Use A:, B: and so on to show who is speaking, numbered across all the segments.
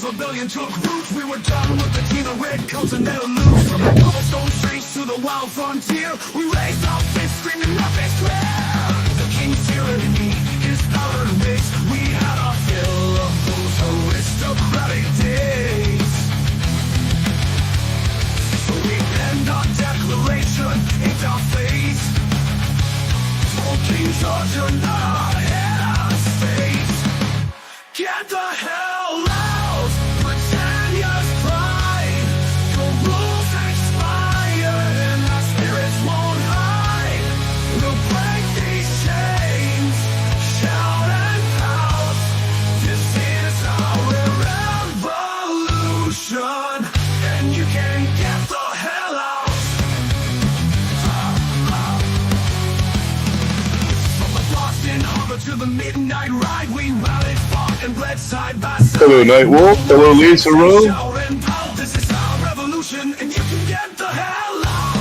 A: Rebellion took root. We were done with the team of red coats and let loose. From the cobblestone streets to the wild frontier, we raised our fists, screaming nothing's clear. The king's tyranny, his power and race. We had our fill of those aristocratic days. So we penned our declaration, inked our face. Told King George you're not our head of state. Get the hell out! To the midnight ride, we rallied, fought, and bled side by side.
B: Hello, Nightwolf. Hello, Lisa Rose.
A: This is our revolution, and you can get the hell out.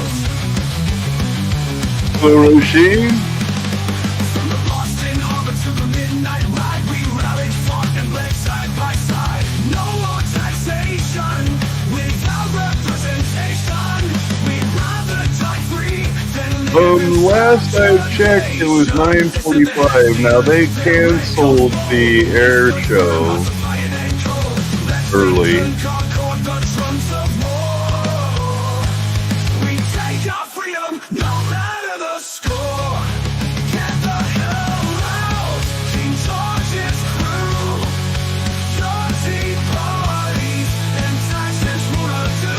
B: Hello, Roisin.
A: From the Boston Harbor to the midnight ride, we rallied, fought, and bled side by side. No more taxation without representation. We'd rather die free than live.
B: Last I checked, it was 9:45. Now they canceled the air show early.
A: We take our freedom, no matter the score. Get the hell out, King George's crew. Dirty parties and taxes wanna do.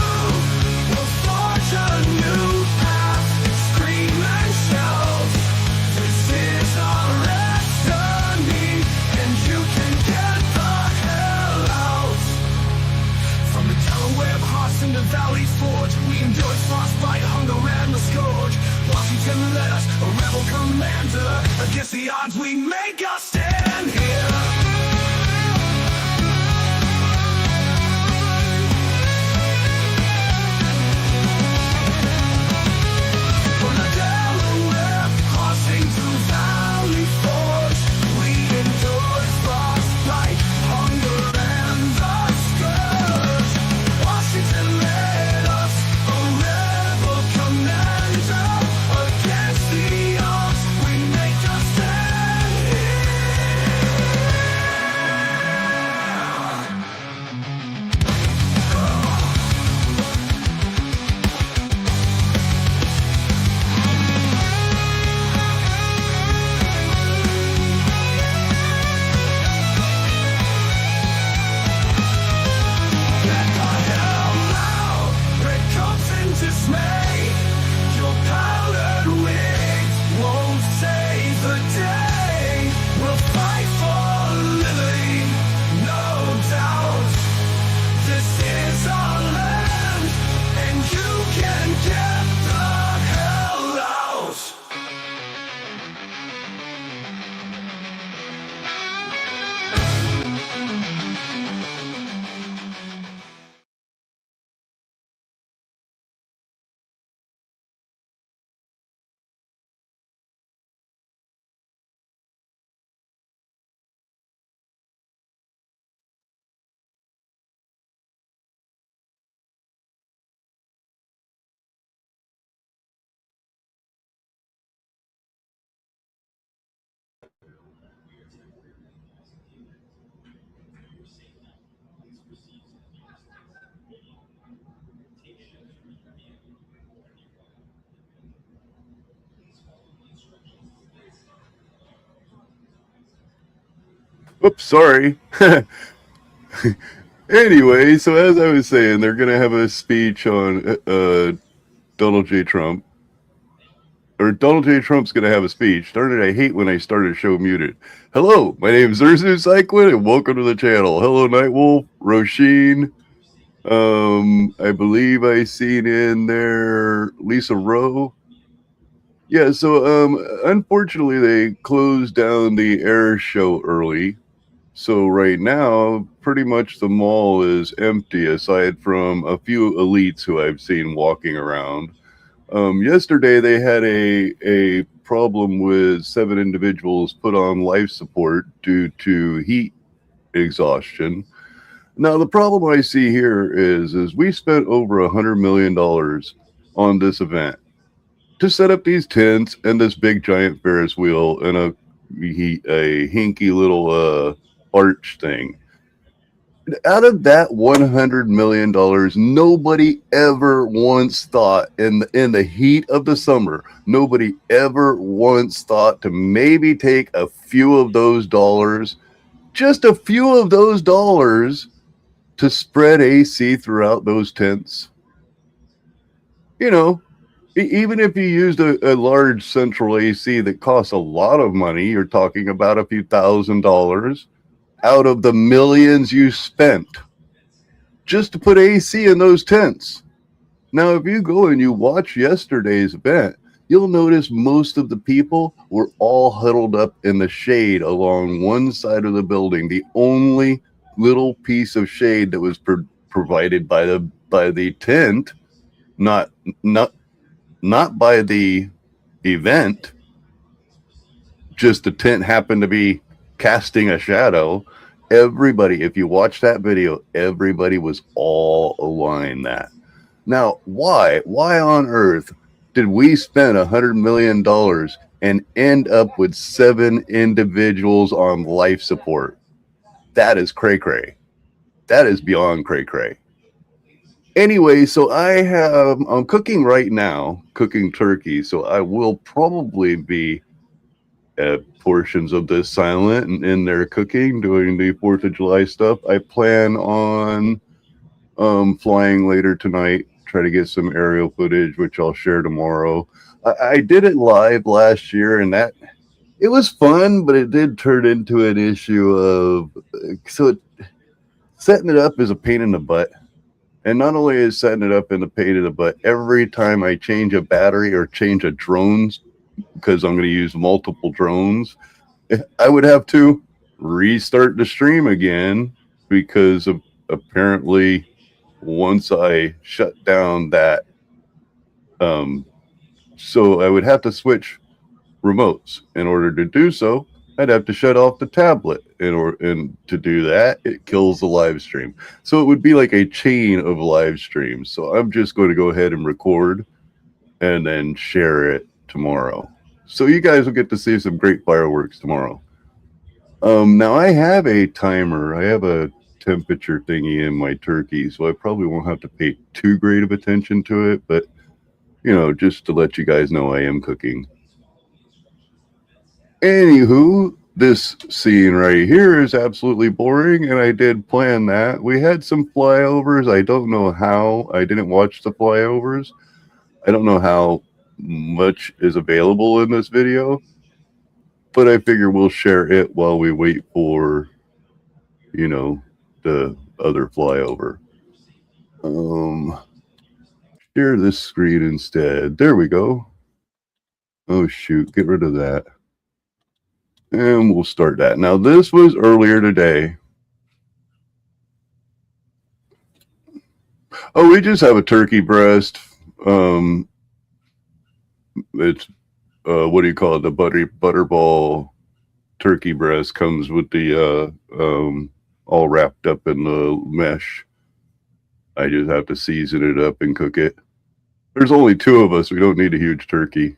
A: We'll forge a new path, scream and shout. This is our destiny, and you can get the hell out. From the Delaware Pass into Valley Forge, we endured frostbite, hunger, and the scourge. Washington led us, a rebel commander. Against the odds, we make our stand here. From the Delaware, crossing through Valley Forge, we endured frostbite, hunger, and the scourge. Washington led us, a rebel commander. Against the odds, we make a stand here. Get the hell out, red coats in dismay. Your powdered wigs won't save the day. We'll fight for liberty, no doubt. This is our land, and you can get the hell out.
B: Oops, sorry. Anyway, so as I was saying, they're going to have a speech on Donald J. Trump. Or Donald J. Trump's going to have a speech. Darn it, I hate when I start a show muted. Hello, my name is Urzu Cyclin, and welcome to the channel. Hello, Nightwolf, Roisin, I believe I seen in there Lisa Rowe. Yeah, so unfortunately they closed down the air show early. So right now, pretty much the mall is empty aside from a few elites who I've seen walking around. Yesterday they had a problem with 7 individuals put on life support due to heat exhaustion. Now the problem I see here is we spent over $100 million on this event to set up these tents and this big giant Ferris wheel and a hinky little arch thing. Out of that $100 million, nobody ever once thought in the heat of the summer, nobody ever once thought to maybe take a few of those dollars, just a few of those dollars, to spread AC throughout those tents. You know, even if you used a large central AC that costs a lot of money, you're talking about a few $1,000s out of the millions you spent just to put AC in those tents. Now, if you go and you watch yesterday's event, you'll notice most of the people were all huddled up in the shade along one side of the building. The only little piece of shade that was provided by the tent, not not not by the event. Just the tent happened to be casting a shadow. Everybody, if you watch that video, everybody was all aligned that. Now, why on earth did we spend $100 million and end up with 7 individuals on life support? That is cray cray. That is beyond cray cray. Anyway, so I'm cooking right now, cooking turkey. So I will probably be portions of this silent in their cooking, doing the 4th of July stuff. I plan on flying later tonight, try to get some aerial footage, which I'll share tomorrow. I did it live last year, and that it was fun, but it did turn into an issue of setting it up is a pain in the butt. And not only is setting it up in the pain in the butt, every time I change a battery or change a drone, because I'm going to use multiple drones, I would have to restart the stream again because of apparently once I shut down that, so I would have to switch remotes. In order to do so, I'd have to shut off the tablet. And to do that, it kills the live stream. So it would be like a chain of live streams. So I'm just going to go ahead and record and then share it tomorrow. So you guys will get to see some great fireworks tomorrow. Now I have a timer. I have a temperature thingy in my turkey, so I probably won't have to pay too great of attention to it. But, just to let you guys know I am cooking. Anywho, this scene right here is absolutely boring, and I did plan that. We had some flyovers. I don't know how. I didn't watch the flyovers. I don't know how much is available in this video, but I figure we'll share it while we wait for, the other flyover. Share this screen instead. There we go. Oh, shoot. Get rid of that. And we'll start that. Now, this was earlier today. Oh, we just have a turkey breast. It's, what do you call it? The butterball turkey breast comes with the, all wrapped up in the mesh. I just have to season it up and cook it. There's only 2 of us. We don't need a huge turkey.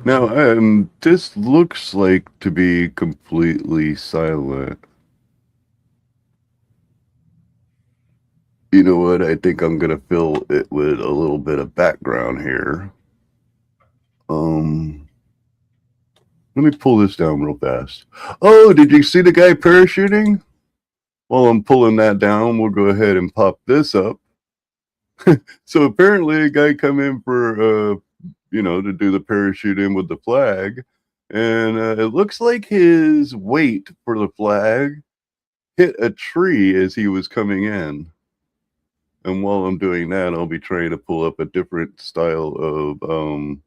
B: Now, this looks like to be completely silent. You know what? I think I'm going to fill it with a little bit of background here. Let me pull this down real fast. Oh, did you see the guy parachuting? While I'm pulling that down, we'll go ahead and pop this up. So apparently, a guy come in for to do the parachute in with the flag, and it looks like his weight for the flag hit a tree as he was coming in. And while I'm doing that, I'll be trying to pull up a different style of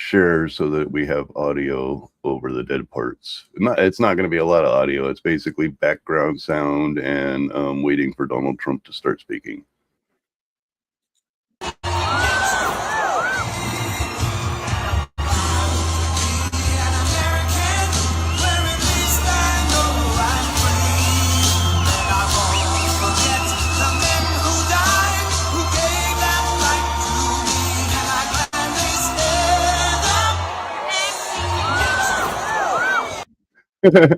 B: share so that we have audio over the dead parts. It's not going to be a lot of audio. It's basically background sound and waiting for Donald Trump to start speaking. Yeah,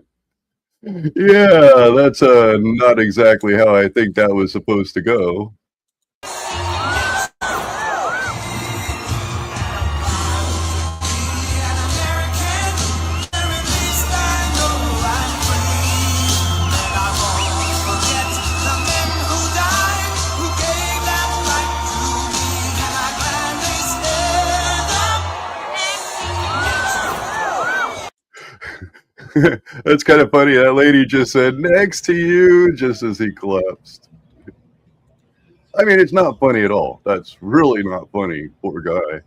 B: that's not exactly how I think that was supposed to go. That's kind of funny. That lady just said, "Next to you," just as he collapsed. I mean, it's not funny at all. That's really not funny. Poor guy.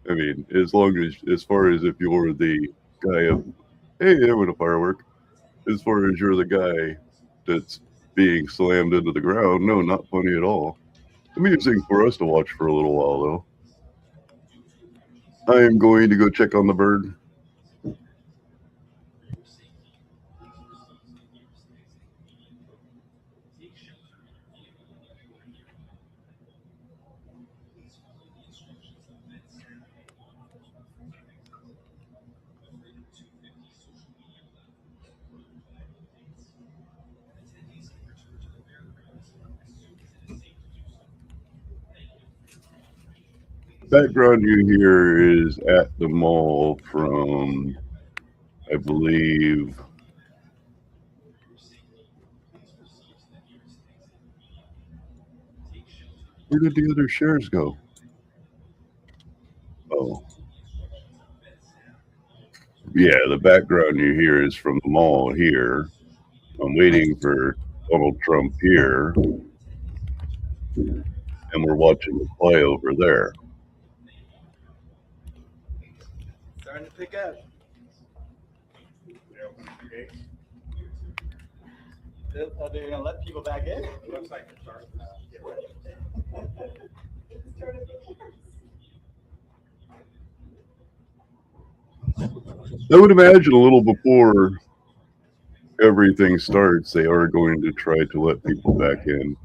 B: I mean, as far as if you're the guy of, hey, there went a firework. As far as you're the guy that's being slammed into the ground, no, not funny at all. Amusing for us to watch for a little while, though. I am going to go check on the bird. Background you hear is at the mall from, I believe, where did the other shares go? Oh, yeah, the background you hear is from the mall here. I'm waiting for Donald Trump here, and we're watching the play over there.
C: Starting to pick up. Are they going to let people back in? Looks like they're starting to get ready.
B: I would imagine a little before everything starts, they are going to try to let people back in.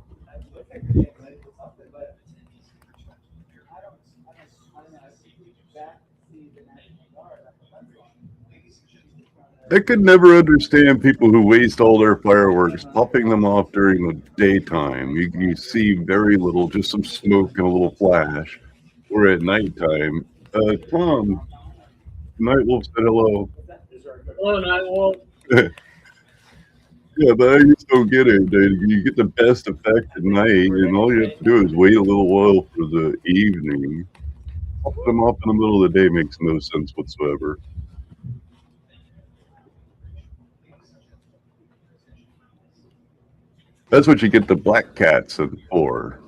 B: I could never understand people who waste all their fireworks, popping them off during the daytime. You see very little, just some smoke and a little flash. Or at nighttime. Tom, Nightwolf said hello.
D: Hello, Nightwolf.
B: Yeah, but I just don't get it, dude. You get the best effect at night, and all you have to do is wait a little while for the evening. Popping them off in the middle of the day makes no sense whatsoever. That's what you get the black cats for.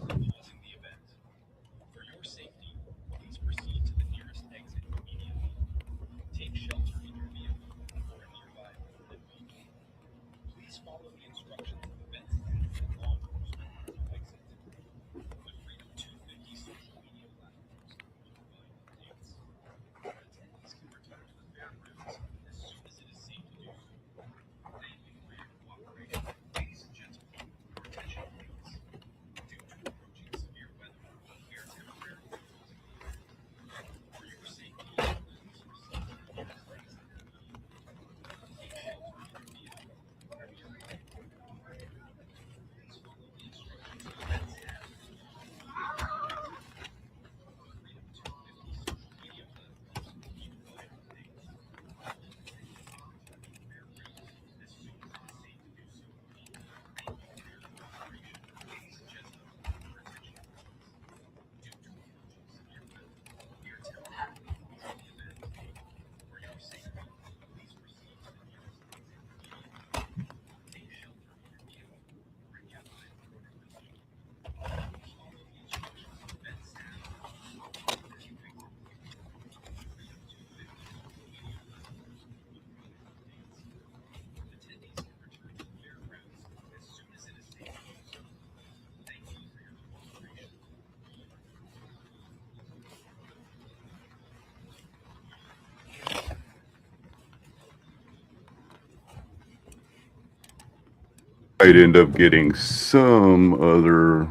B: I'd end up getting some other.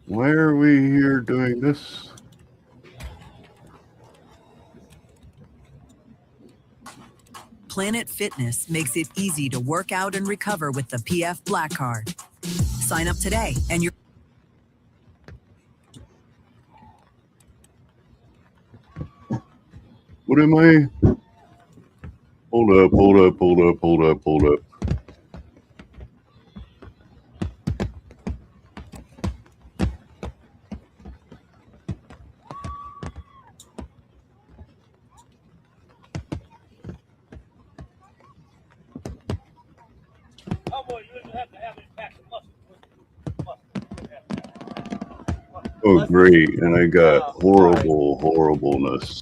B: Why are we here doing this?
E: Planet Fitness makes it easy to work out and recover with the PF Black Card. Sign up today and you're
B: What am I? Hold up, hold up, hold up, hold up, hold up. Oh, great. And I got horrible, horribleness.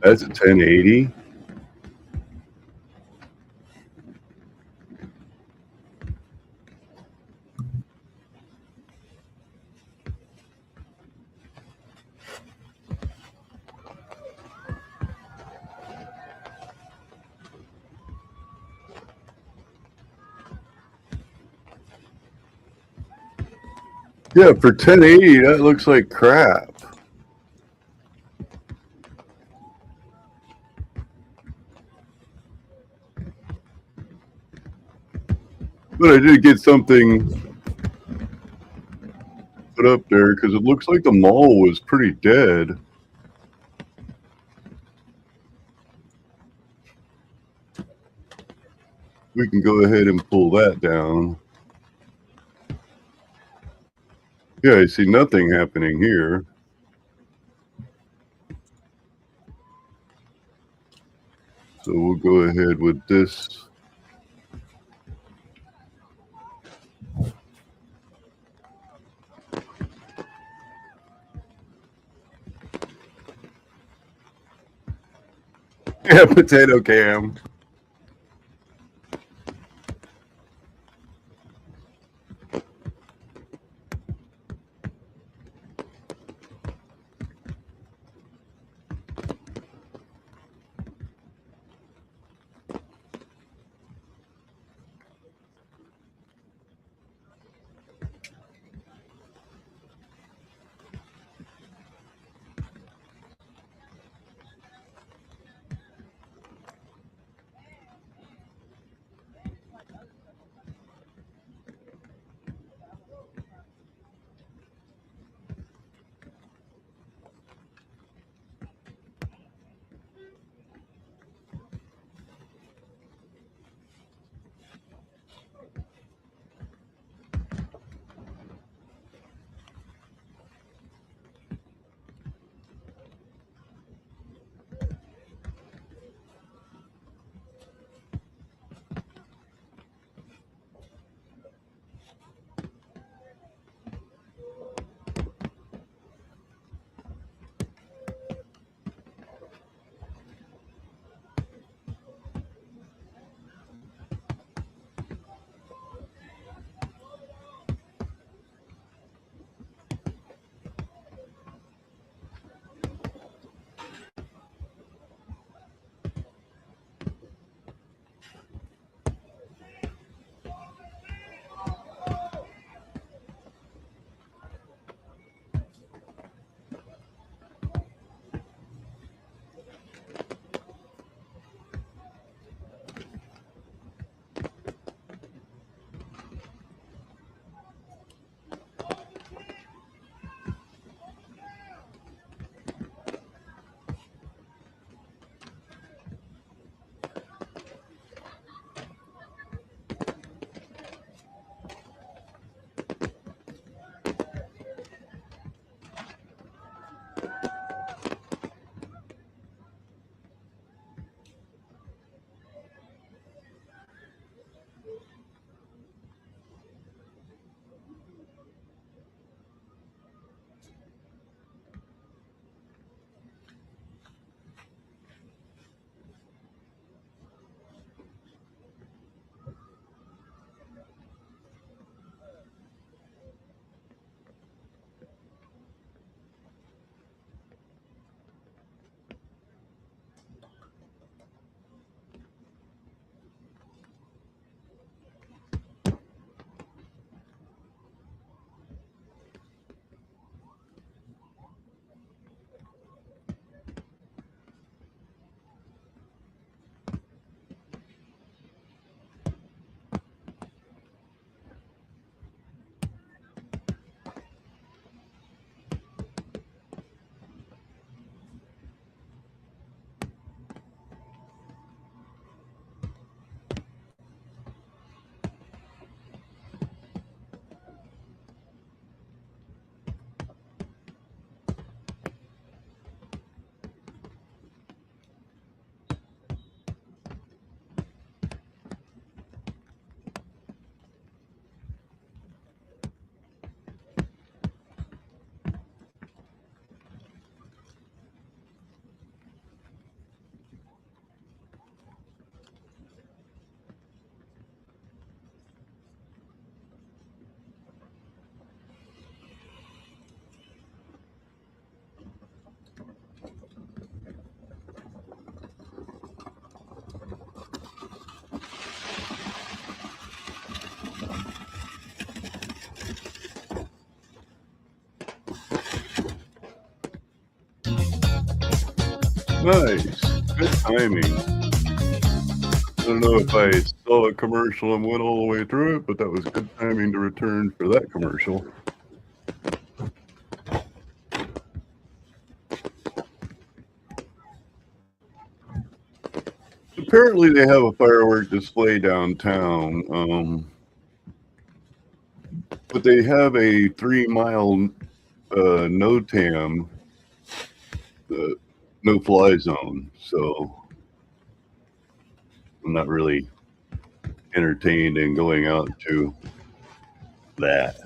B: That's a 1080. Yeah, for 1080, that looks like crap. But I did get something put up there because it looks like the mall was pretty dead. We can go ahead and pull that down. Yeah, I see nothing happening here. So we'll go ahead with this. Yeah, potato cam. Nice. Good timing. I don't know if I saw a commercial and went all the way through it, but that was good timing to return for that commercial. Apparently, they have a firework display downtown, but they have a 3-mile NOTAM, no-fly zone. So I'm not really entertained in going out to that.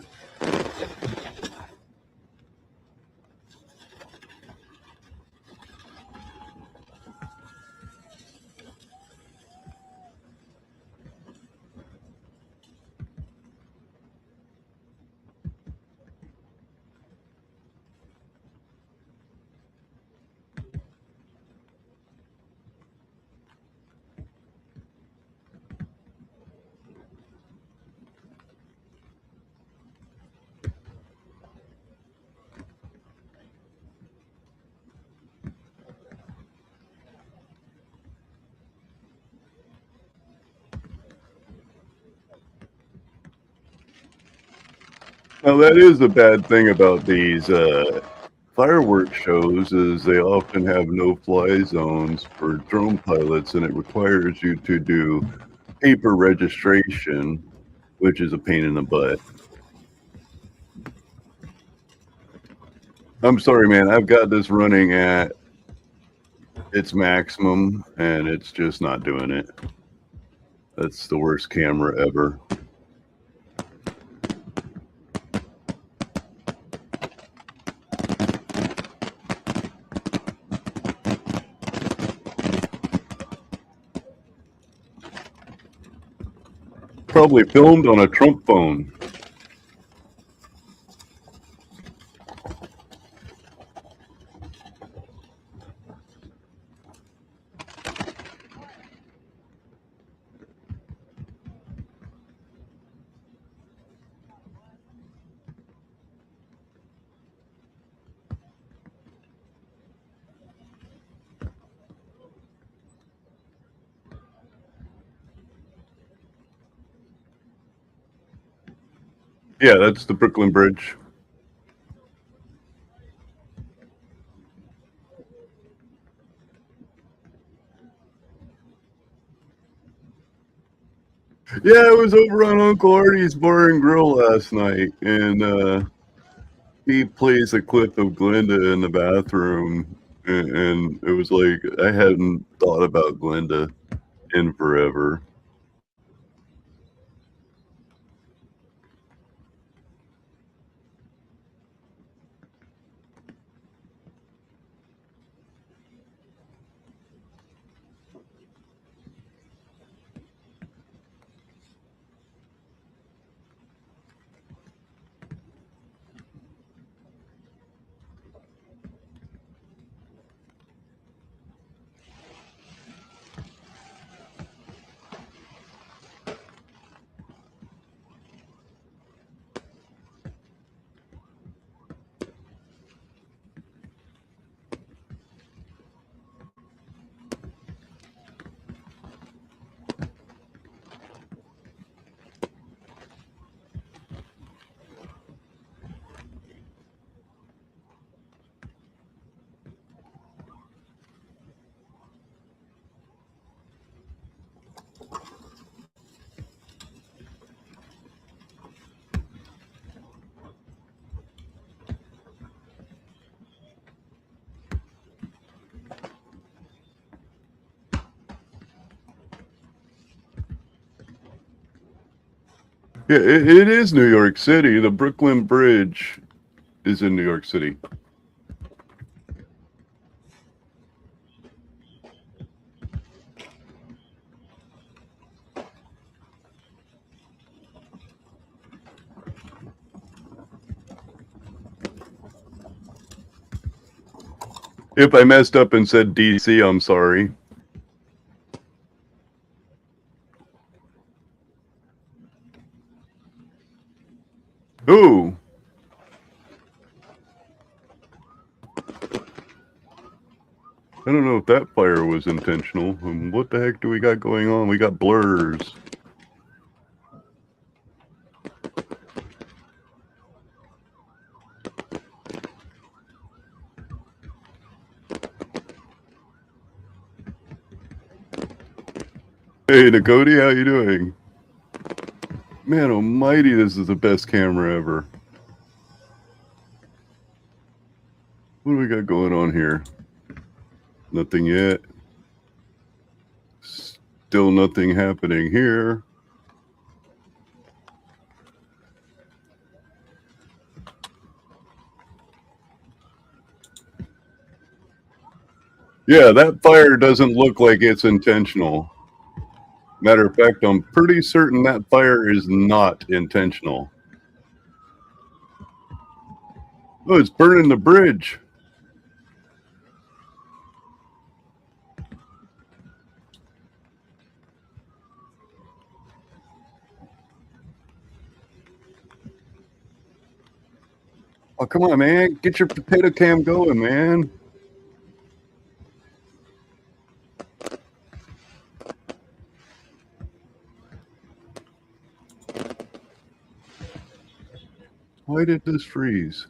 B: Now that is the bad thing about these fireworks shows is they often have no-fly zones for drone pilots, and it requires you to do paper registration, which is a pain in the butt. I'm sorry, man. I've got this running at its maximum, and it's just not doing it. That's the worst camera ever. Probably filmed on a Trump phone. Yeah, that's the Brooklyn Bridge. Yeah, I was over on Uncle Artie's Bar and Grill last night, and he plays a clip of Glenda in the bathroom, and it was like I hadn't thought about Glenda in forever. Yeah, it is New York City. The Brooklyn Bridge is in New York City. If I messed up and said DC, I'm sorry. Ooh. I don't know if that fire was intentional. What the heck do we got going on? We got blurs. Hey, Nakoti, how you doing? Man almighty, this is the best camera ever. What do we got going on here? Nothing yet. Still nothing happening here. Yeah, that fire doesn't look like it's intentional. Matter of fact, I'm pretty certain that fire is not intentional. Oh, it's burning the bridge. Oh, come on, man. Get your potato cam going, man. Why did this freeze?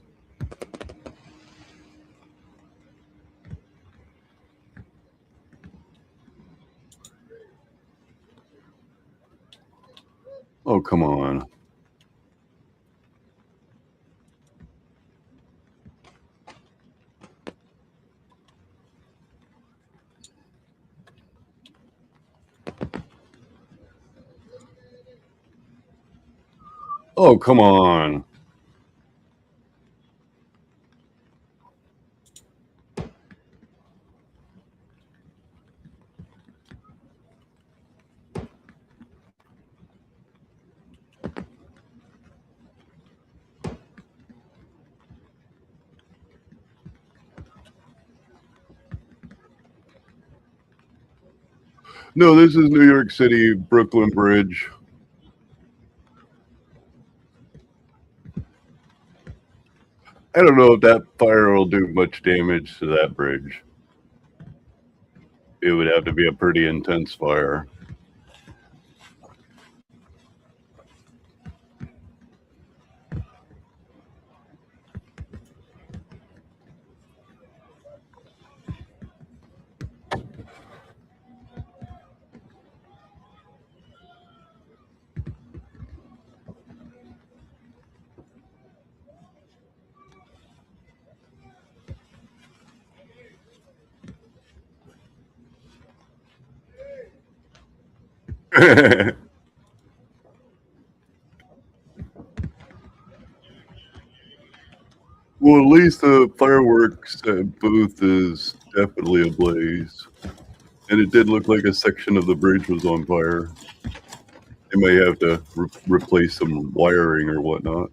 B: Oh, come on. Oh, come on. No, this is New York City, Brooklyn Bridge. I don't know if that fire will do much damage to that bridge. It would have to be a pretty intense fire. Well, at least the fireworks booth is definitely ablaze. And it did look like a section of the bridge was on fire. They may have to replace some wiring or whatnot.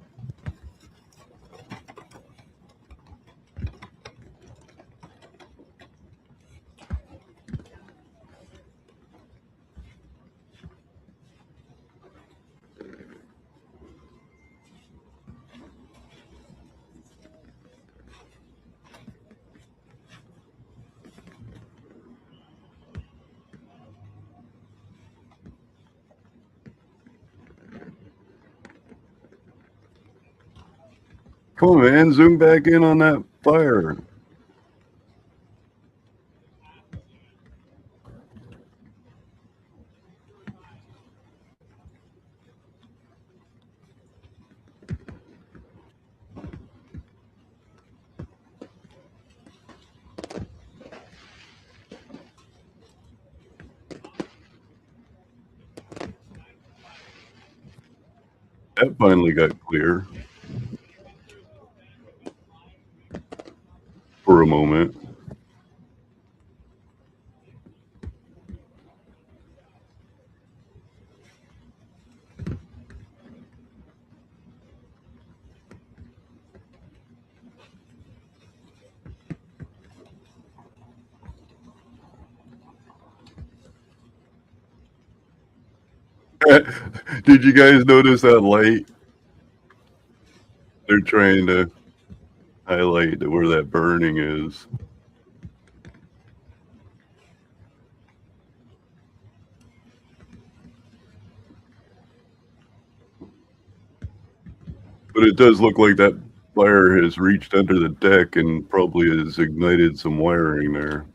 B: Come on, man, zoom back in on that fire. That finally got clear. For a moment. Did you guys notice that light? They're trying to highlight where that burning is. it does look like that fire has reached under the deck and probably has ignited some wiring there.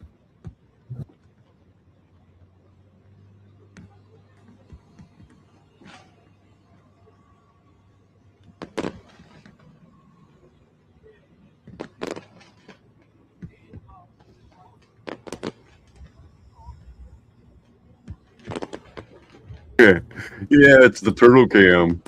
B: Yeah, yeah, it's the turtle cam.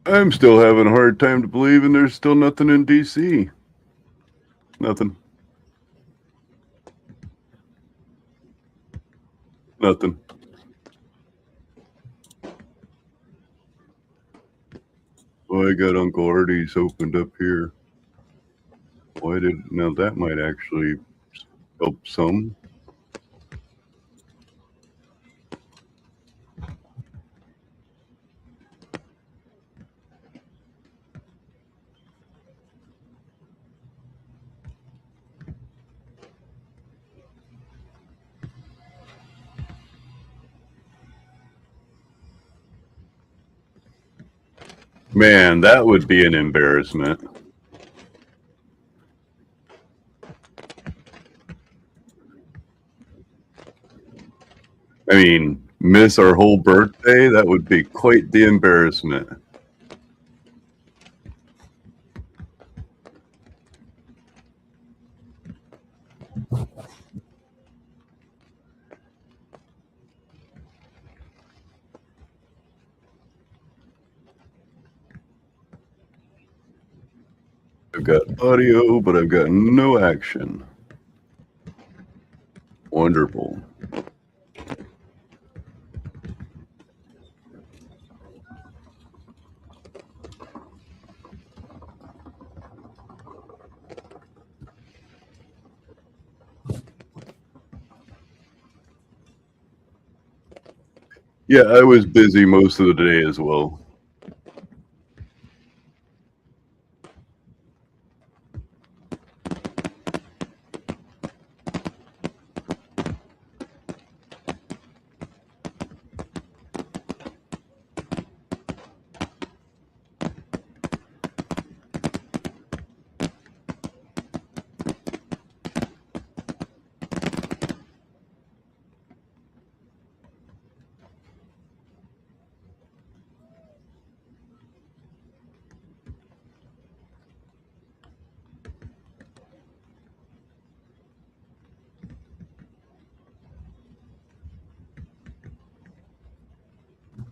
B: I'm still having a hard time to believe, and there's still nothing in DC. Nothing. Nothing. Well, I got Uncle Artie's opened up here. Why did now that might actually help some. Man, that would be an embarrassment. I mean, miss our whole birthday? That would be quite the embarrassment. I've got audio, but I've got no action. Wonderful. Yeah, I was busy most of the day as well.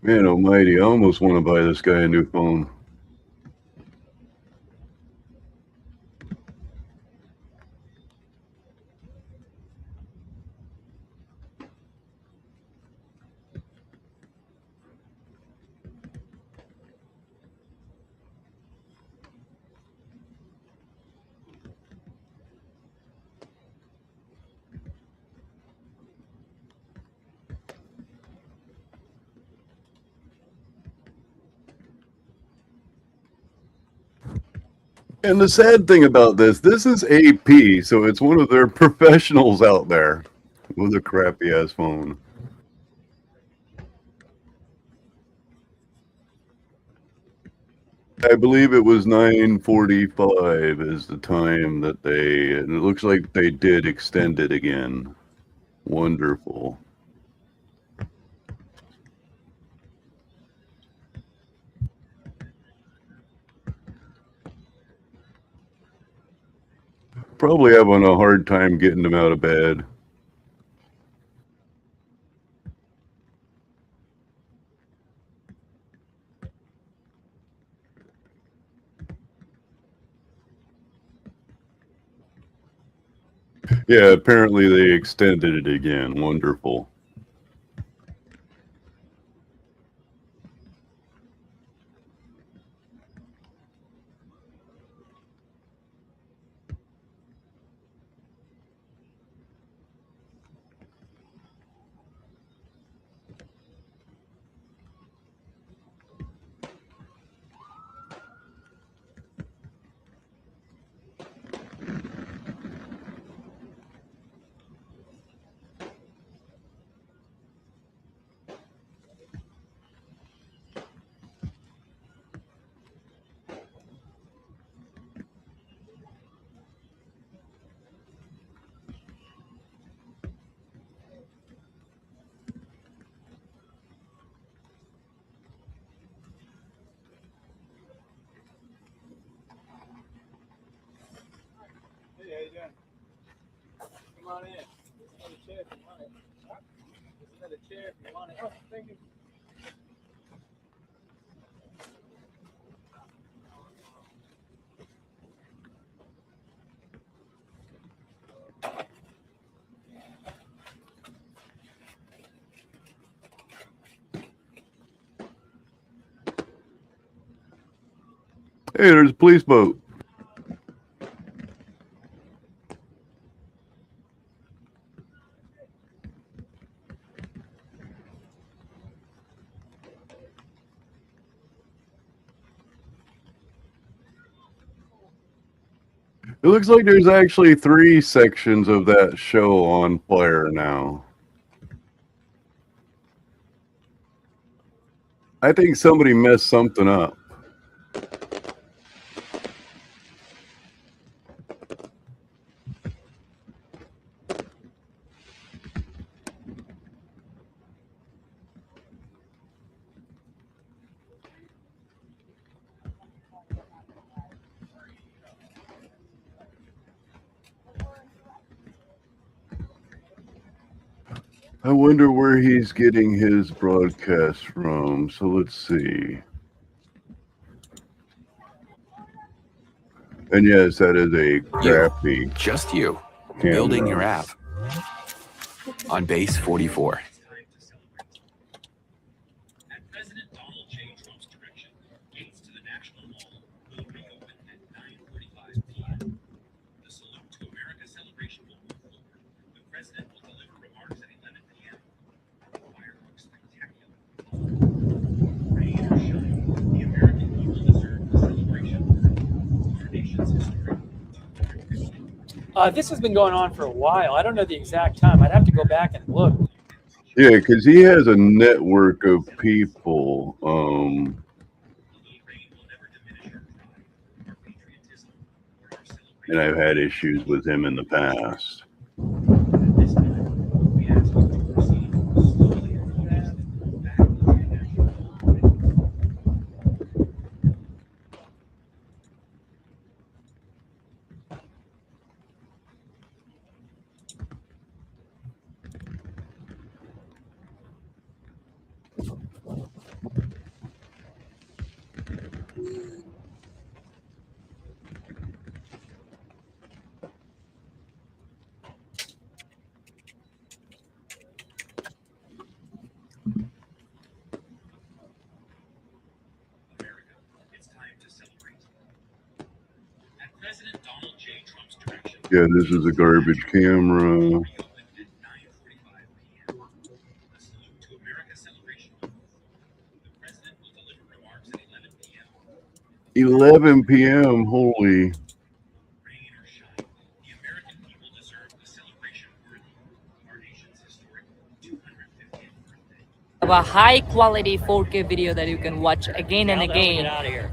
B: Man almighty, I almost want to buy this guy a new phone. And the sad thing about this is AP, so it's one of their professionals out there with a crappy ass phone. I believe it was 9:45 is the time that and it looks like they did extend it again. Wonderful. Probably having a hard time getting them out of bed. Yeah, apparently they extended it again. Wonderful.
C: Hey, how you doing? Come on in. There's another chair if you want it. There's another chair if you want it. Oh, thank you.
B: Hey, there's a police boat. It looks like there's actually 3 sections of that show on fire now. I think somebody messed something up. I wonder where he's getting his broadcast from. So let's see. And yes, that is a crappy
F: Just you.
B: camera.
F: Building your app on Base 44.
G: At President Donald J. Trump's direction, gates to the National Mall will reopen at 9:45 p.m. The Salute to America celebration will move forward. The president will deliver remarks at 11 p.m. Fireworks spectacular. Rain or shine, the American people deserve the celebration. Our nation's history.
D: This has been going on for a while. I don't know the exact time. I'd have to go back and look.
B: Yeah, because he has a network of people.
G: Rain will never diminish our pride, our patriotism, or our celebration.
B: And I've had issues with him in the past.
G: At this time, we ask you to proceed slowly and cautiously back into the National Mall. America, it's time to celebrate. At President Donald J. Trump's direction,
B: Yeah, this is a garbage camera.
G: reopened at 9:45 p.m. The Salute to America celebration will move forward. The president will deliver remarks at 11 p.m.
B: 11 p.m. Holy.
G: Rain or shine, the American people deserve the celebration worthy of our nation's historic 250th birthday.
H: Have a high quality 4K video that you can watch again and again.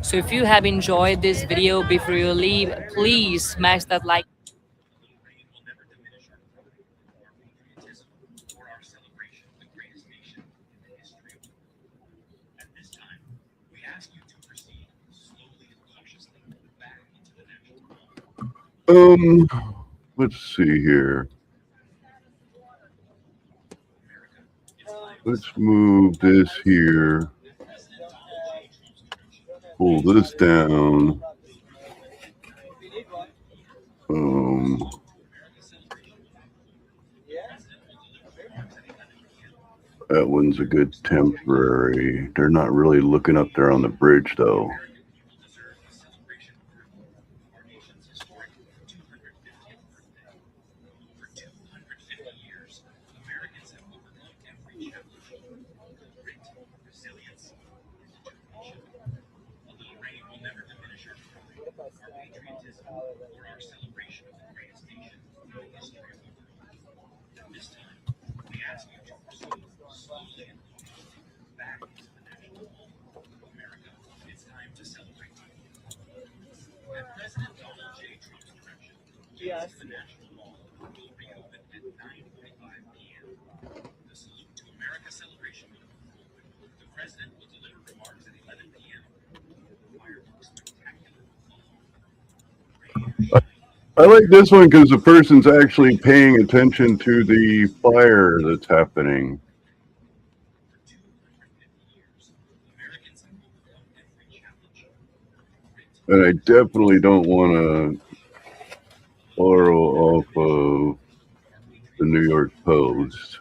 H: So if you have enjoyed this video, before you leave, please smash that like.
G: Rain will never diminish our pride, our patriotism, or our celebration of the greatest nation in the history of the world. At this time, we ask you to proceed slowly and cautiously back into the National Mall.
B: Let's see here. Let's move this here. Pull this down. That one's a good temporary. They're not really looking up there on the bridge, though.
C: Yes.
G: The National Mall will reopen at 9:45 p.m. The Salute to America celebration will open. The president will deliver remarks at 11 p.m. Fireworks spectacular will follow.
B: I like this one because the person's actually paying attention to the fire that's happening. And I definitely don't want to borrow off of the New York Post.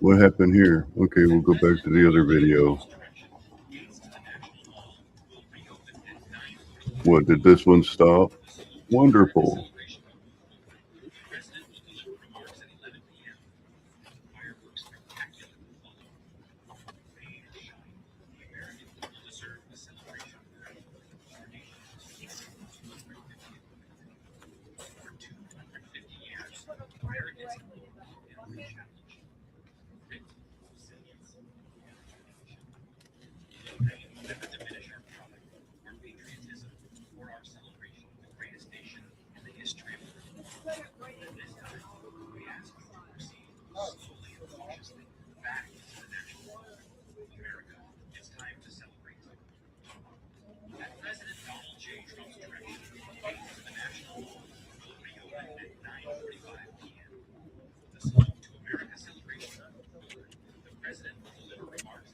B: What happened here? Okay, we'll go back to the other video. What, did this one stop? Wonderful.
G: At President Donald J. Trump's direction, gates to the National Mall will reopen at 9:45 p.m.
C: Right.
G: America celebration. The president will deliver remarks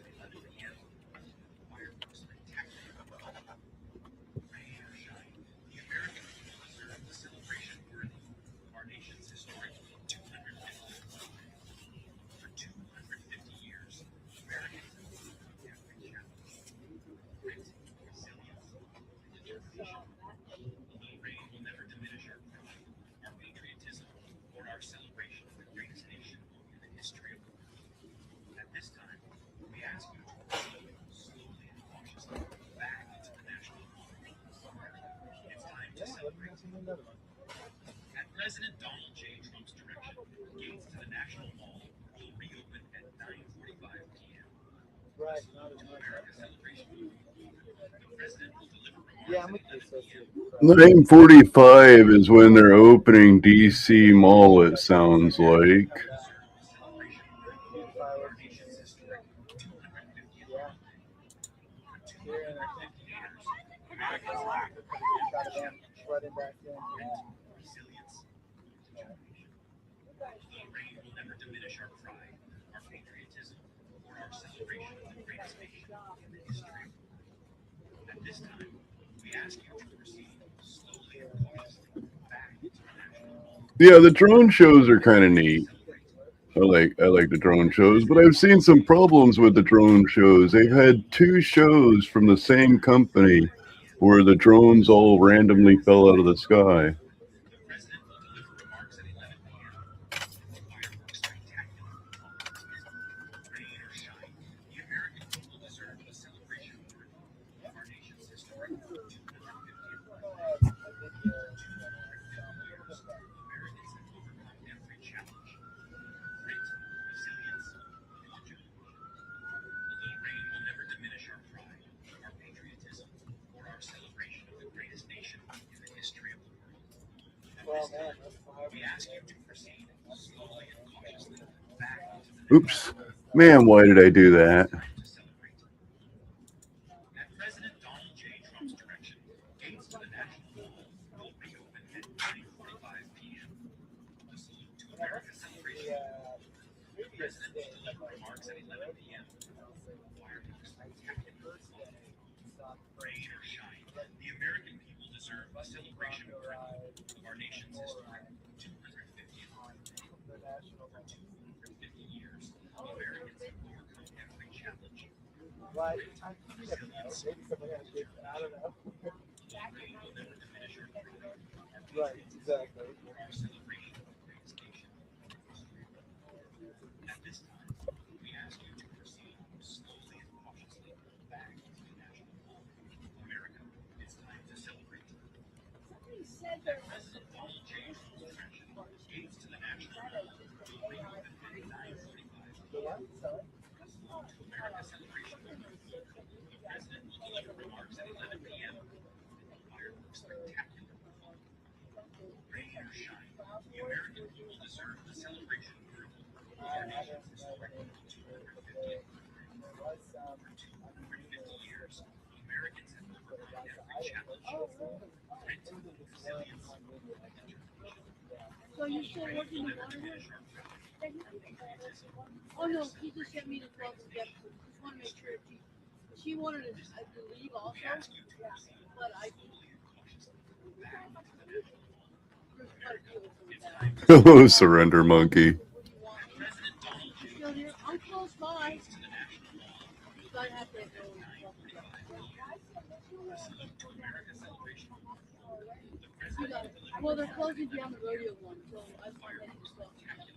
C: Yeah, I'm with
G: at
C: you,
G: 11 p.m.
B: 9:45 is when they're opening DC Mall, it sounds like.
G: Rain will never diminish our pride, our patriotism, or our celebration of the greatest nation in the history. At this time, we ask you to proceed slowly and cautiously back into the National Mall.
B: Yeah, the drone shows are kind of neat. I like the drone shows, but I've seen some problems with the drone shows. They've had 2 shows from the same company where the drones all randomly fell out of the sky.
G: The president will deliver remarks at 11 p.m. Fireworks spectacular. Rain or shine, the American people deserve a celebration worthy of our nation's historic 250th birthday. 250 years, Americans have overcome every challenge. Grit, resilience, and determination. A little rain will never diminish our pride, our patriotism, or our celebration of the greatest nation in the history of the world. At this time, we ask you to proceed slowly and cautiously
B: Oops. Man, why did I do that?
G: To celebrate. At President Donald J. Trump's direction, gates to the National Mall will reopen at 9:45 p.m. The Salute to America celebration. The president will deliver remarks at 11 p.m. Fireworks spectacular. Rain or shine, the American people deserve a celebration worthy of our nation's history. 250th for 250 years, Americans have overcome every challenge.
C: But you never know. Maybe someone has a I don't know.
G: We will never diminish our freedom, our
C: Right, exactly.
G: our celebration of the greatest nation. At this time, we ask you to proceed slowly and cautiously back to the National Mall. America, it's time to celebrate. At President Donald J. Trump's direction, gates to the National Mall will reopen at 9:45 p.m. The Salute to America celebration. The president will deliver remarks at 11 p.m. Fireworks spectacular. Rain or shine, the American people deserve a celebration worthy of our nation's historic 250th. For 250 years, Americans have overcome every challenge. Grit, resilience, and determination.
I: So you still
G: We
I: working
G: will
I: the
G: never
I: water?
G: diminish our pride, our patriotism,
I: Oh no, he just sent me to 12 and Jefferson. Just want to make sure she wanted to, to leave also,
G: we ask you to proceed
I: but I
G: slowly and cautiously back to the National Mall.
I: there's quite a few of them
G: It's
I: that.
G: time to
B: Oh, surrender monkey.
I: What do you want?
G: President Donald J.
I: Still here? I'm close by.
G: Gates to the National Mall
I: So I have to go.
G: The Salute to America celebration. The
I: You
G: president
I: got
G: will
I: it.
G: deliver
I: Well, they're closing down the rodeo one, so I just want to
G: fireworks
I: stuff.
G: spectacular.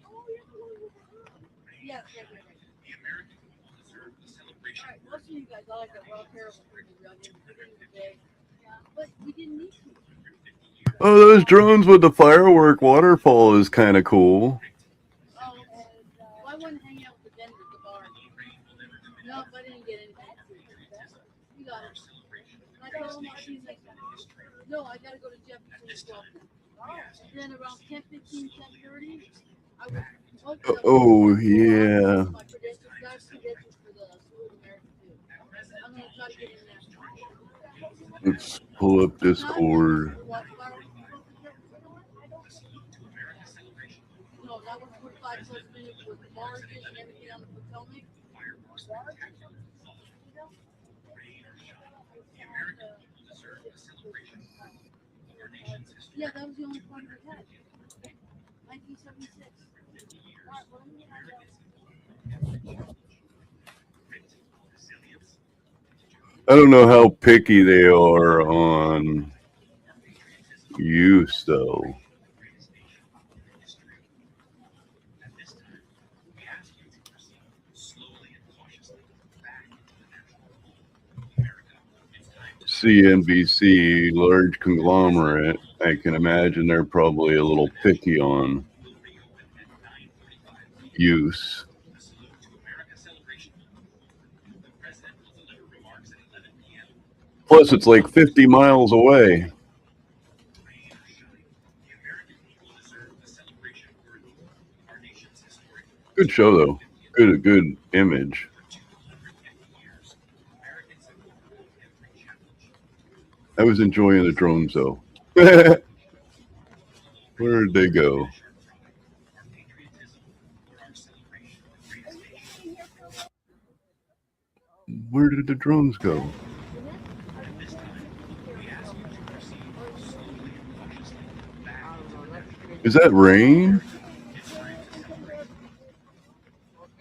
I: Yeah, yeah, yeah.
G: The American people deserve a celebration
I: All right, most of you guys, I like that. We're all terrible people around here at the beginning of the day. But we didn't need to.
G: 250 years.
B: Oh, those drones with the firework waterfall is kind of cool.
I: Oh, well, I wouldn't hang out with the vendors at the bar. No, I didn't get anything. You got it. And I told him I'll see you next time. No, I gotta go to Jefferson as well. Then around 10:15, 10:30, I would.
B: Oh, yeah.
I: My credentials, guys, credentials for the Salute America too. I'm gonna try to get in there.
B: Let's pull up Discord.
I: No, that was 45 plus minutes with the margin and everything on the Potomac.
G: Fireworks spectacular. Rain or shine, the American people deserve a celebration of our nation's history.
I: Yeah, that was the only part we had. 1976.
G: 50 years, Americans have overcome every challenge. Grit, resilience, and determination.
B: I don't know how picky they are on
G: Our patriotism
B: use, though.
G: the greatest nation in history. At this time, we ask you to proceed slowly and cautiously back into the National Mall. America, it's time to
B: CNBC, large conglomerate. I can imagine they're probably a little picky on
G: will reopen at 9:45 p.m.
B: use.
G: The Salute to America celebration. The president will deliver remarks at 11 p.m.
B: Plus, it's like 50 miles away.
G: Rain or shine, the American people deserve a celebration worthy of our nation's history.
B: Good show, though. Good image.
G: For 250 years, Americans have overcome every challenge.
B: I was enjoying the drones, though. Where did they go?
G: Our patriotism or our celebration of the greatest nation.
B: Where did the drones go?
G: At this time, we ask you to proceed slowly and cautiously back into the National Mall.
B: Is that rain?
G: It's time to celebrate.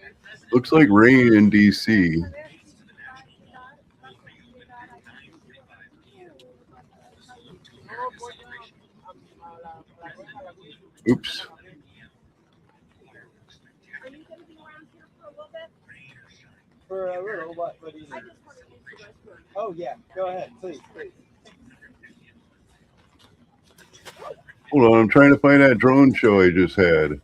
G: At President
B: Looks like rain in DC.
G: gates to the National Mall will reopen at 9:45 p.m. The Salute to America celebration. The president will deliver remarks
B: Oops.
G: at 11 p.m. Fireworks spectacular. Rain or shine.
C: For a little, what do you need? Oh yeah, go ahead, please.
B: Hold on, I'm trying to find that drone show I just had.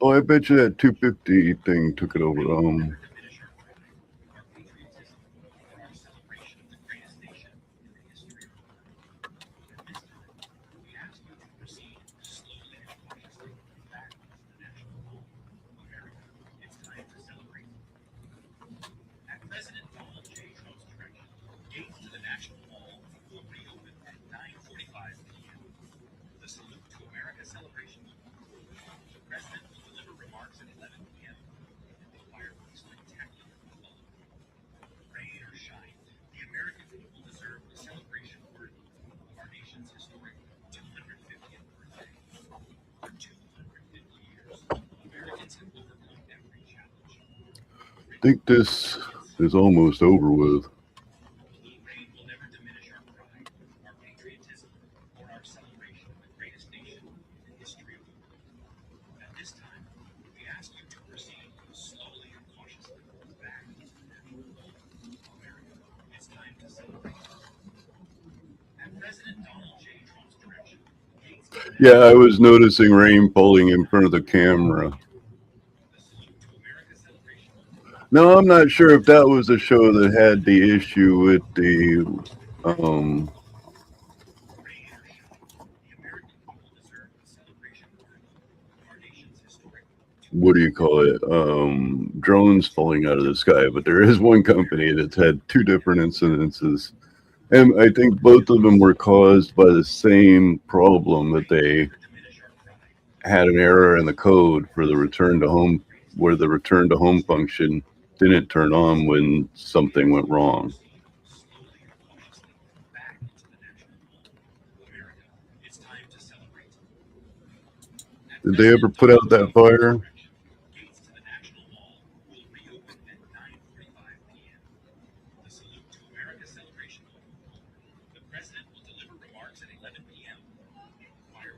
B: Oh, I bet you that 250 thing took it over.
G: Diminish our pride, our patriotism, and our celebration of the greatest nation in the history of the world. At this time, we ask you to proceed slowly and cautiously back to the National
B: think this is almost over with.
G: Blue rain will never diminish our pride, our patriotism, or our celebration of the greatest nation in the history of the world. At this time, we ask you to proceed slowly and cautiously back into the national mall. America, it's time to celebrate. At President Donald J. Trump's direction, gates to the
B: Yeah, I was noticing rain falling in front of the camera.
G: Salute to America celebration.
B: No, I'm not sure if that was the show that had the issue with the
G: Rain or shine, the American people deserve a celebration worthy of our nation's historic.
B: what do you call it? Drones falling out of the sky. But there is one company that's had two different incidences. And I think both of them were caused by the same problem, that they had an error in the code for the return to home, where the return to home function didn't turn on when something went wrong.
G: Slowly and cautiously back into the national mall. America, it's time to celebrate.
B: Did they ever put out that fire?
G: Gates to the National Mall will reopen at 9:45 p.m. The Salute to America celebration will move forward. The president will deliver remarks at 11 p.m.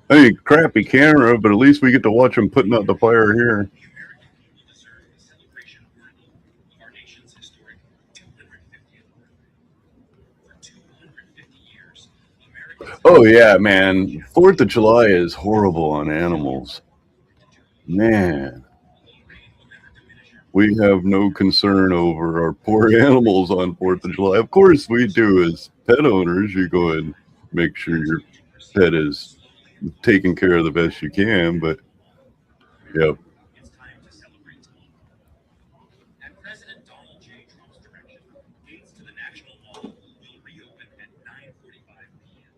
B: I mean, crappy camera, but at least we get to watch them putting out the fire here.
G: The American people deserve a celebration worthy of our nation's historic 250th birthday. For 250 years, Americans
B: Oh yeah, man. 4th of July is horrible on animals. Man, we have no concern over our poor animals on 4th of July. Of course we do as pet owners. You go and make sure your pet is taken care of the best you can, but yep.
G: It's time to celebrate. At President Donald J. Trump's direction, gates to the National Mall will reopen at 9:45 p.m.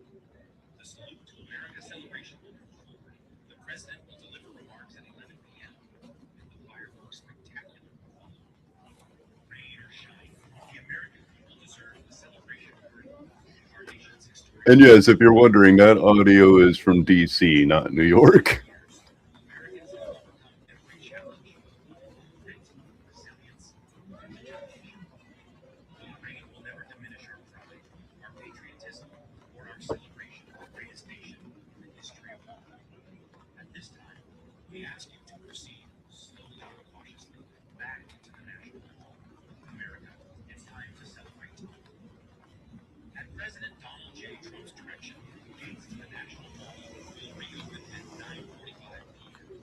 G: The Salute to America celebration will move forward. The president will deliver remarks at 11 p.m. and the fireworks spectacular will follow. Rain or shine, the American people deserve a celebration worthy of our nation's history.
B: And yes, if you're wondering, that audio is from DC, not New York.
G: Americans have overcome every challenge, grit, resilience, and determination. Blue rain will never diminish our pride, our patriotism, or our celebration of the greatest nation in the history of the world. At this time, we ask you to proceed slowly and cautiously back into the National Mall. America, it's time to celebrate. At President Donald J. Trump's direction, gates to the National Mall will reopen at 9:45 p.m.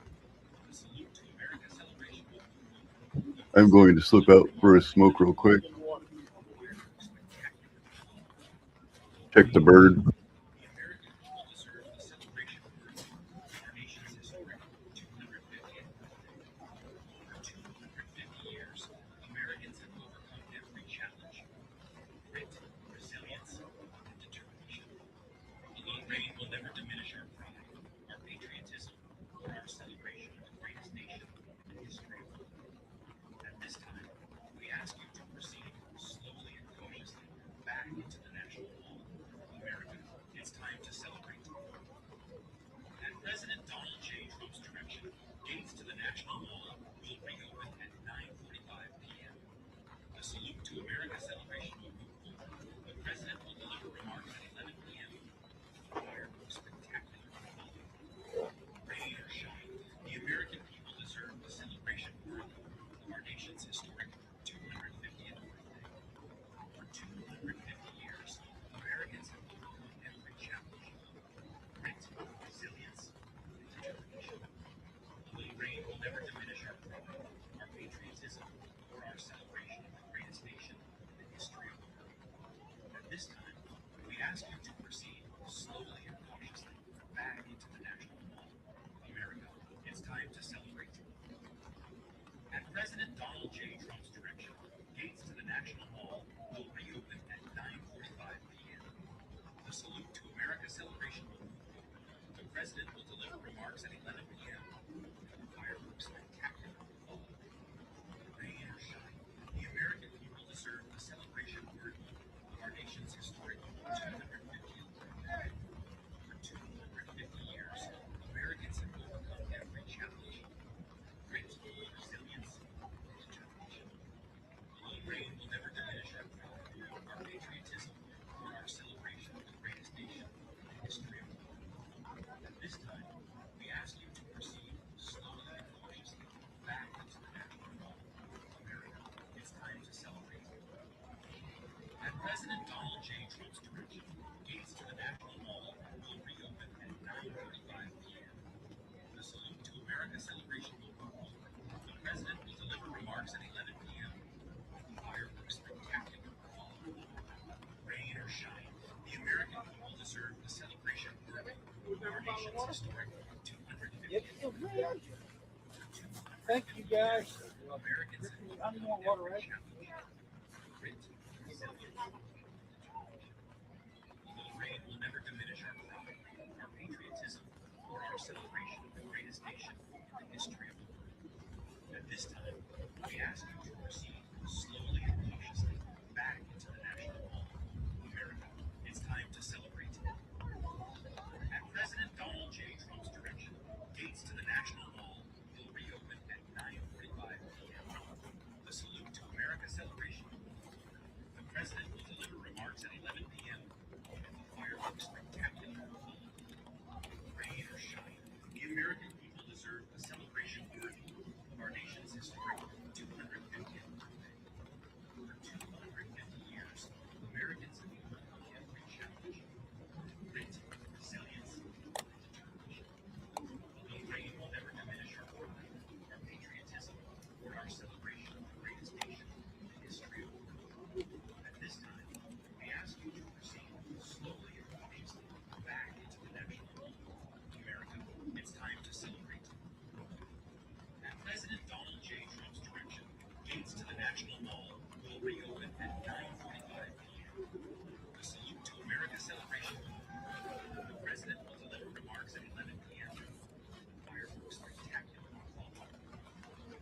G: The Salute to America celebration will move forward.
B: I'm going to slip out for a smoke real quick. Check the bird.
G: The American people deserve a celebration worthy of our nation's historic 250th birthday. For 250 years, Americans have overcome every challenge, grit, resilience, and determination. Blue rain will never diminish our pride, our patriotism, or our celebration of the greatest nation in the history of the world. At this time, we ask you to proceed slowly and cautiously back into the National Mall. America, it's time to celebrate. At President Donald J. Trump's direction, gates to the National Mall will reopen at 9:45 p.m. The Salute to America celebration will move forward. The president will deliver remarks at 11 p.m. Fireworks spectacular will follow. Rain or shine, the American people deserve a celebration worthy of our nation's historic 250th birthday. For 250 years, Americans have overcome every challenge, grit, resilience, and determination. Blue rain will never diminish our pride, our patriotism, or our celebration of the greatest nation in the history of the world. At this time, we ask you to proceed slowly and cautiously back into the National Mall. America, it's time to celebrate. At President Donald J. Trump's direction, gates to the National Mall will reopen at 9:45 p.m. The Salute to America celebration will move forward. The president will deliver remarks at 11 p.m. and the fireworks spectacular will follow. Rain or shine, the American people deserve a celebration worthy of our nation's historic 250th birthday. For 250 years, Americans have overcome every challenge, grit, resilience, and determination.
C: Thank you guys. I don't want water, right?
G: Rain will never diminish our pride, our patriotism, or our celebration of the greatest nation in the history of the world. At this time, we ask you to proceed slowly and cautiously back into the National Mall. America, it's time to celebrate. At President Donald J. Trump's direction, gates to the National Mall will reopen at 9:45 p.m. The Salute to America celebration. The President will deliver remarks at 11 p.m. and the fireworks spectacular will follow. Rain or shine, the American people deserve a celebration worthy of our nation's historic 250th birthday. For 250 years, Americans have overcome every challenge. Grit, resilience, and determination. Although rain will never diminish our pride, our patriotism, or our celebration of the greatest nation in the history of the world. At this time, we ask you to proceed slowly and cautiously back into the National Mall. America, it's time to celebrate. At President Donald J. Trump's direction, gates to the National Mall will reopen at 9:45 p.m. The Salute to America celebration. The President will deliver remarks at 11 p.m. Fireworks spectacular will follow.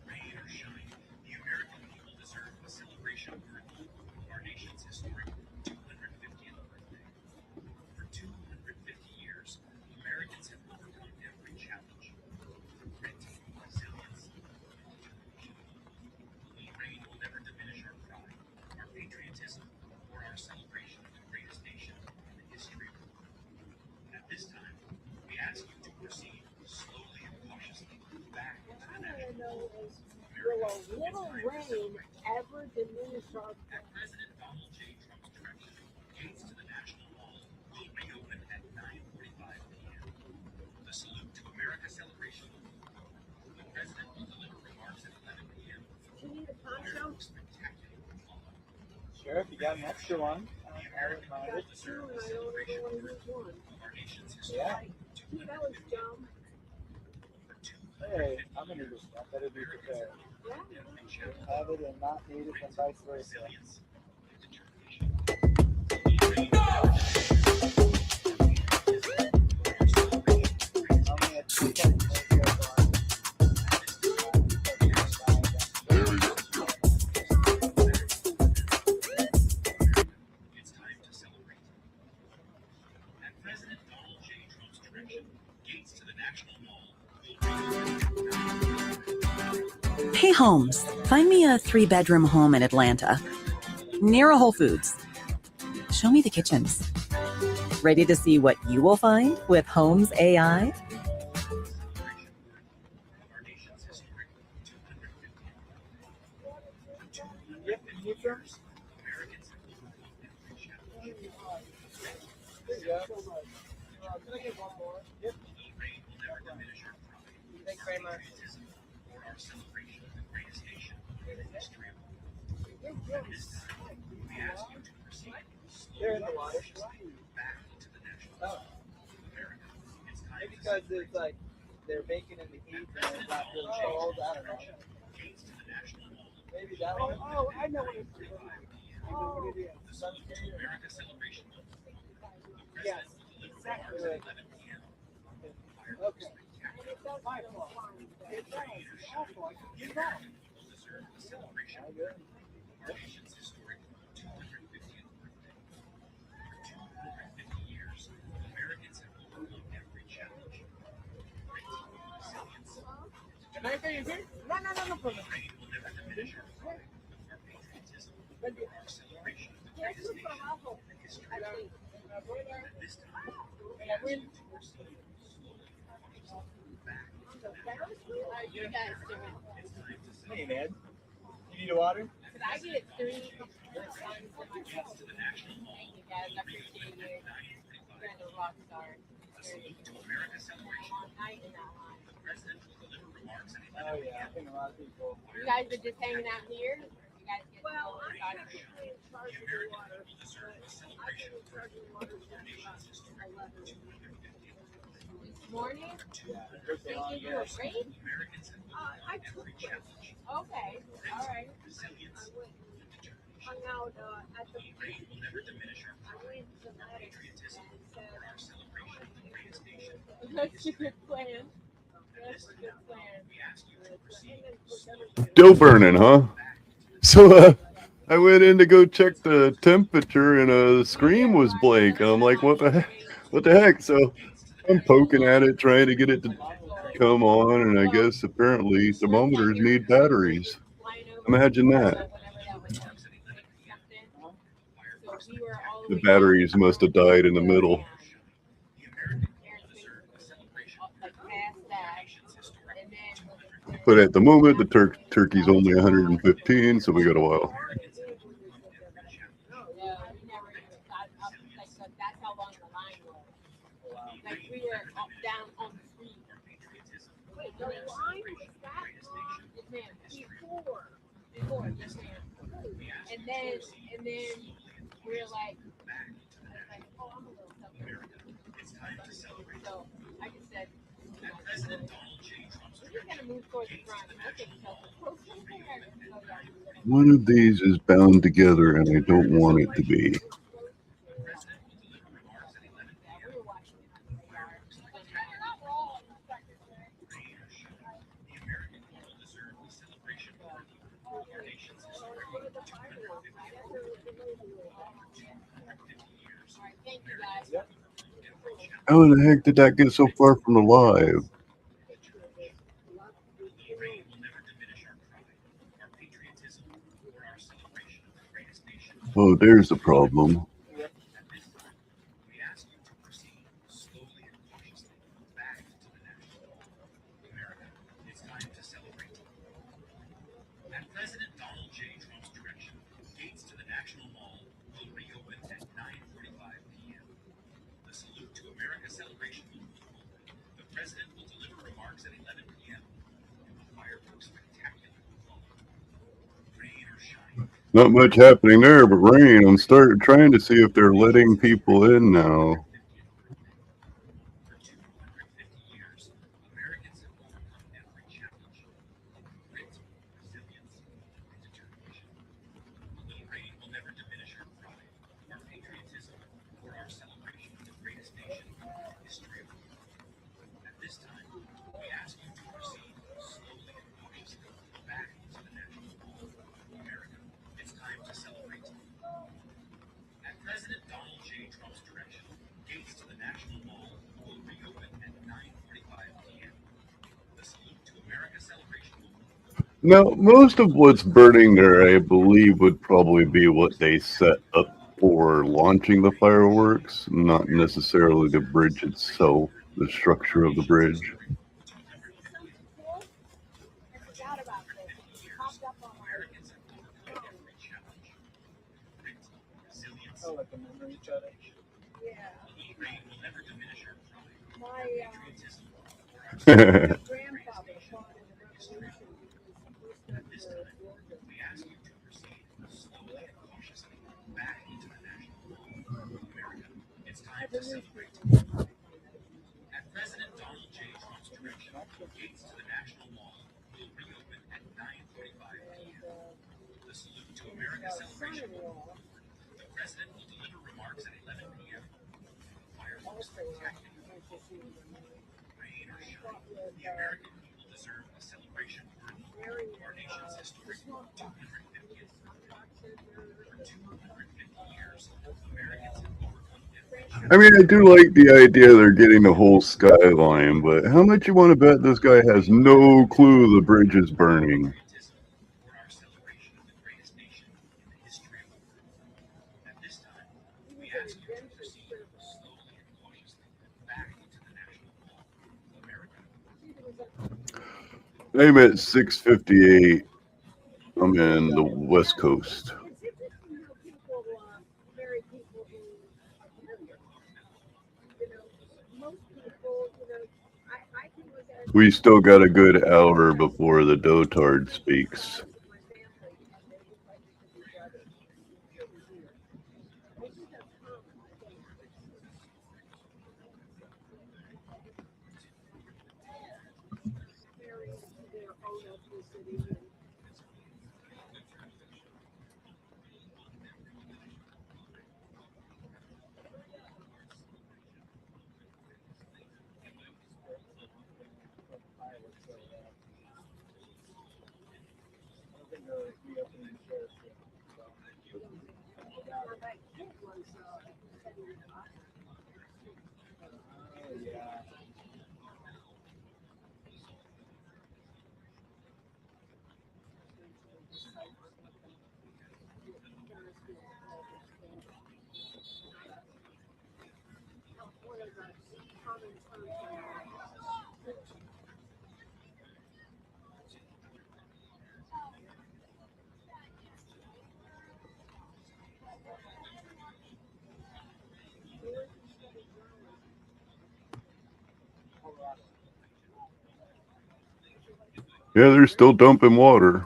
G: Rain or shine, the American people deserve a celebration worthy of our nation's historic 250th birthday. For 250 years, Americans have overcome every challenge. Grit, resilience, and determination. Although rain will never diminish our pride, our patriotism, or our celebration of the greatest nation in the history of the world. At this time, we ask you to proceed slowly and cautiously back into the National Mall.
I: Will a little rain ever diminish our
G: At President Donald J. Trump's direction, gates to the National Mall will reopen at 9:45 p.m. The Salute to America celebration. The President will deliver remarks at 11 p.m.
I: Do you need a poncho?
G: Fireworks spectacular will follow.
C: Sheriff, you got an extra one?
G: The American people deserve a celebration worthy of our nation's history.
C: Yeah.
I: Gee, that was dumb.
G: For
C: Hey, I'm gonna do that. Better be prepared.
I: Yeah.
C: Have it and not need it, and vice versa.
G: resilience and determination.
C: Only at 2 seconds.
G: It's time to celebrate. At President Donald J. Trump's direction, gates to the National Mall will reopen.
E: Hey Homes, find me a 3-bedroom home in Atlanta, near a Whole Foods. Show me the kitchens. Ready to see what you will find with Homes AI?
G: Our nation's historic 250th birthday.
C: Yep, and you from?
G: Americans have overcome every challenge.
C: There you go. Can I get one more? Yep.
G: Rain will never diminish our pride,
C: Thanks very much.
G: patriotism, or our celebration of the greatest nation in the history of the world. At this time, we ask you to proceed
C: They're
G: slowly
C: in the water.
G: back into the National
C: Oh.
G: Mall. America, it's time
C: Maybe
G: to
C: because
G: celebrate.
C: it's like they're baking in the heat and it's not really cold. I don't know.
G: Gates to the National Mall.
C: Maybe that one.
I: Oh, I know what it's doing.
G: 5 p.m.
I: Oh,
G: The Salute to America celebration. The
C: Yes,
G: President will deliver remarks at 11 p.m. Fireworks
C: Okay.
G: spectacular.
I: my fault.
G: Rain or shine, the American people deserve a celebration
C: All good.
G: of our nation's historic 250th birthday. For 250 years, Americans have overcome every challenge. Grit, resilience,
C: Can I say you here? No, no, no, no problem.
G: rain will never diminish our pride, our patriotism, or our celebration of the greatest nation in the history of the world. At this time, we ask you to proceed slowly and cautiously back into the National Mall.
I: How you guys doing?
G: It's time to
C: Hey,
G: celebrate.
C: man. You need a water?
I: Could I get 3?
G: Gates to the National Mall
I: Thank you guys. I
G: will
I: appreciate
G: reopen
I: you.
G: at 9:45.
I: You're the rock star.
G: The Salute to America celebration.
I: Night in that line.
G: The President will deliver remarks at
C: Oh,
G: 11
C: yeah. I think a lot of people.
I: You guys are just hanging out here? You guys get
J: Well,
I: to
J: I'm
I: know
J: actually in charge
G: The
J: of the
G: American
J: water.
G: people deserve a
J: I've
G: celebration
J: been in charge of the water
G: of our nation's
J: since
G: historic
J: 11.
G: 250th birthday.
I: Morning?
C: Yeah, took the long gas.
I: I took it. Okay, all right. I went hung out at the beach. I went to the attic and said, that's a good plan. That's a good plan.
B: Still burning, huh? So I went in to go check the temperature, and the screen was blank. And I'm like, what the heck? What the heck? So I'm poking at it, trying to get it to come on, and I guess apparently thermometers need batteries. Imagine that. The batteries must have died in the middle. But at the moment, the turkey's only 115, so we got a while.
I: That's how long the line was. Like we were up down on the street. Wait, the line was that long? Yes, ma'am. Before, yes, ma'am. And then we were like, oh, I'm a little selfish. So I just said, we're just gonna move towards the front. I think so.
B: One of these is bound together, and I don't want it to be. How in the heck did that get so far from the live? Oh, there's the problem.
G: At President Donald J. Trump's direction, gates to the National Mall will reopen at 9:45 p.m. The Salute to America celebration will move forward. The president will deliver remarks at 11 p.m. and the fireworks spectacular will follow. Rain or shine.
B: Not much happening there, but rain. I'm trying to see if they're letting people in now.
G: For 250 years, Americans have overcome every challenge. Grit, resilience, and determination. A little rain will never diminish our pride, our patriotism, or our celebration of the greatest nation in the history of the world. At this time, we ask you to proceed slowly and cautiously back to the National Mall. America, it's time to celebrate. At President Donald J. Trump's direction, gates to the National Mall will reopen at 9:45 p.m. The Salute to America celebration will move forward.
B: Now, most of what's burning there, I believe, would probably be what they set up for launching the fireworks, not necessarily the bridge itself, the structure of the bridge.
I: I forgot about this. It popped up on my
G: Americans have overcome every challenge. Grit, resilience,
C: Oh, like the memory challenge.
I: yeah.
G: a little rain will never diminish our pride,
I: My
G: patriotism, or our
I: grandfather fought in the revolution.
G: At this time, we ask you to proceed slowly and cautiously back into the National Mall. America, it's time to celebrate. At President Donald J. Trump's direction, gates to the National Mall will reopen at 9:45 p.m. The Salute to America celebration will move forward. The president will deliver remarks at 11 p.m. Fireworks spectacular. Rain or shine, the American people deserve a celebration worthy of our nation's history. 250th. For 250 years, Americans have overcome every challenge.
B: I mean, I do like the idea they're getting the whole skyline, but how much you want to bet this guy has no clue the bridge is burning?
G: Patriotism or our celebration of the greatest nation in the history of the world. At this time, we ask you to proceed slowly and cautiously back into the National Mall. America,
B: I'm at 6:58. I'm in the West Coast.
I: It's interesting how people marry people who are familiar. You know, most people, I can look at
B: We still got a good hour before the dotard speaks.
I: my family and they look like they could be brothers. They just have common, I think.
B: Yeah, they're still dumping water.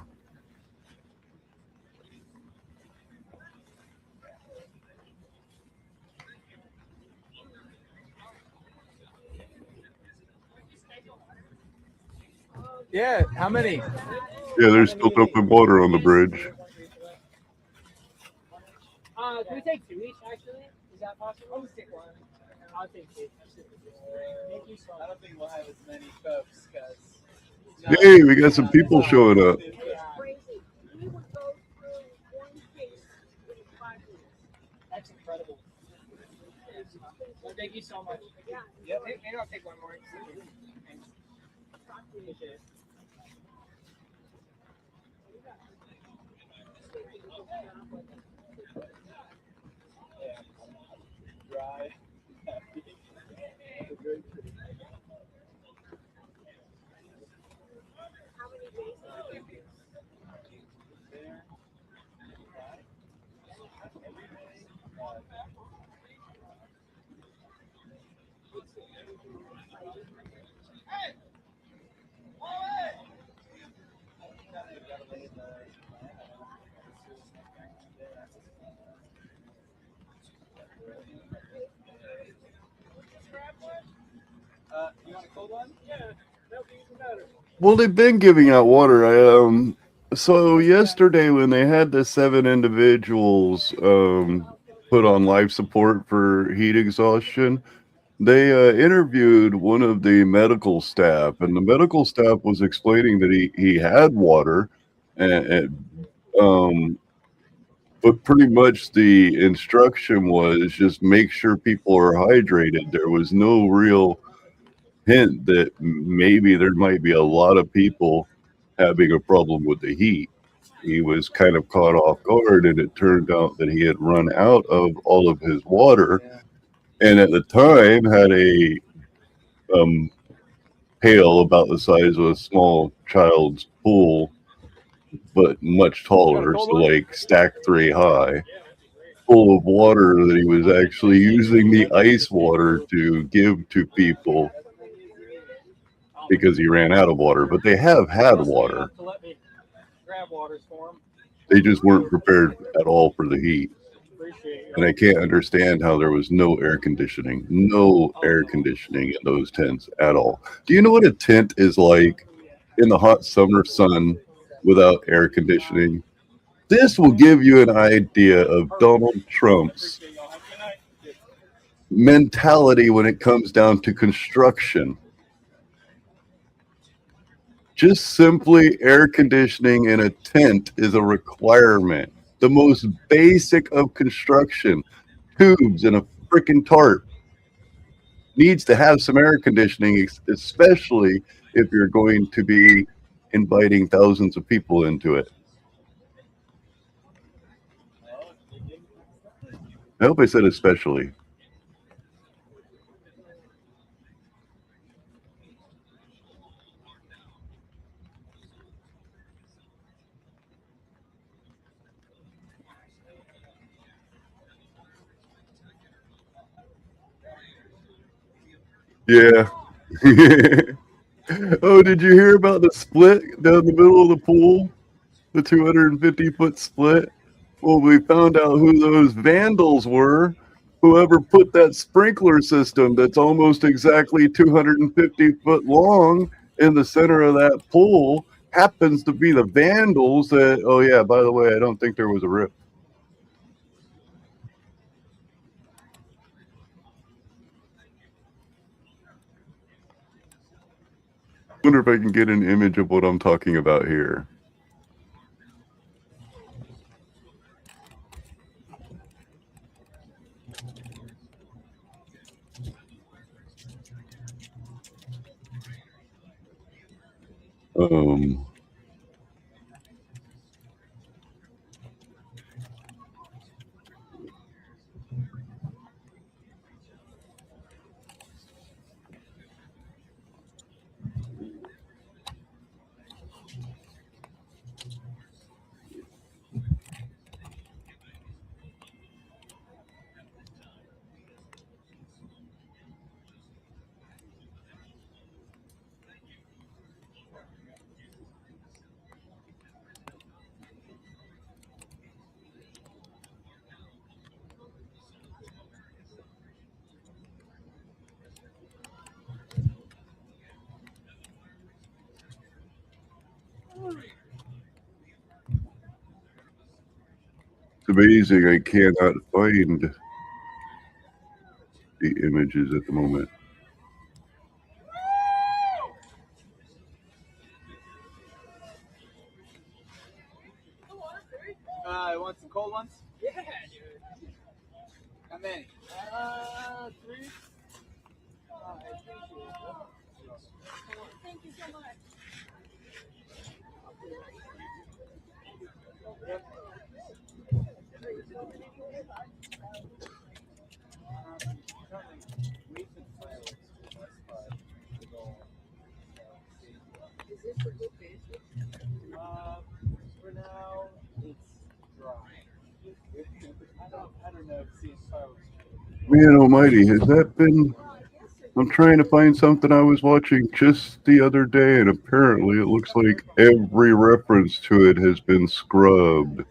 C: Yeah, how many?
B: Yeah, they're still dumping water on the bridge.
D: Can we take 2 each, actually? Is that possible? I'll just take 1. I'll take 2. Thank you so much.
C: I don't think we'll have as many folks because.
B: Hey, we got some people showing up.
I: It's crazy. We would go through one case in 5 minutes.
D: That's incredible. Well, thank you so much.
I: Yeah.
D: Yep. Maybe I'll take 1 more. Thanks. Appreciate it.
C: Dry.
I: How many days?
C: You want a cold one? Yeah, that'll be even better.
B: Well, they've been giving out water. So yesterday when they had the 7 individuals put on life support for heat exhaustion, they interviewed one of the medical staff, and the medical staff was explaining that he had water, but pretty much the instruction was just make sure people are hydrated. There was no real hint that maybe there might be a lot of people having a problem with the heat. He was kind of caught off guard, and it turned out that he had run out of all of his water, and at the time had a pail about the size of a small child's pool, but much taller, so like stacked 3 high, full of water that he was actually using the ice water to give to people because he ran out of water. But they have had water.
D: Let me grab waters for him.
B: They just weren't prepared at all for the heat.
D: Appreciate
B: And I can't understand how there was no air conditioning in those tents at all. Do you know what a tent is like in the hot summer sun without air conditioning? This will give you an idea of Donald Trump's mentality when it comes down to construction. Just simply air conditioning in a tent is a requirement. The most basic of construction, tubes and a freaking tarp, needs to have some air conditioning, especially if you're going to be inviting thousands of people into it. I hope I said especially. Yeah. Oh, did you hear about the split down the middle of the pool? The 250-foot split? Well, we found out who those vandals were. Whoever put that sprinkler system that's almost exactly 250 foot long in the center of that pool happens to be the vandals that, oh yeah, by the way, I don't think there was a rip. I wonder if I can get an image of what I'm talking about here. Um, it's amazing. I cannot find the images at the moment.
C: You want some cold ones?
D: Yeah, dude.
C: How many?
D: 3. Thank you so much.
I: Is this a good basic?
C: For now, it's dry. I don't know if seeing fireworks.
B: Man almighty, has that been... I'm trying to find something I was watching just the other day, and apparently it looks like every reference to it has been scrubbed.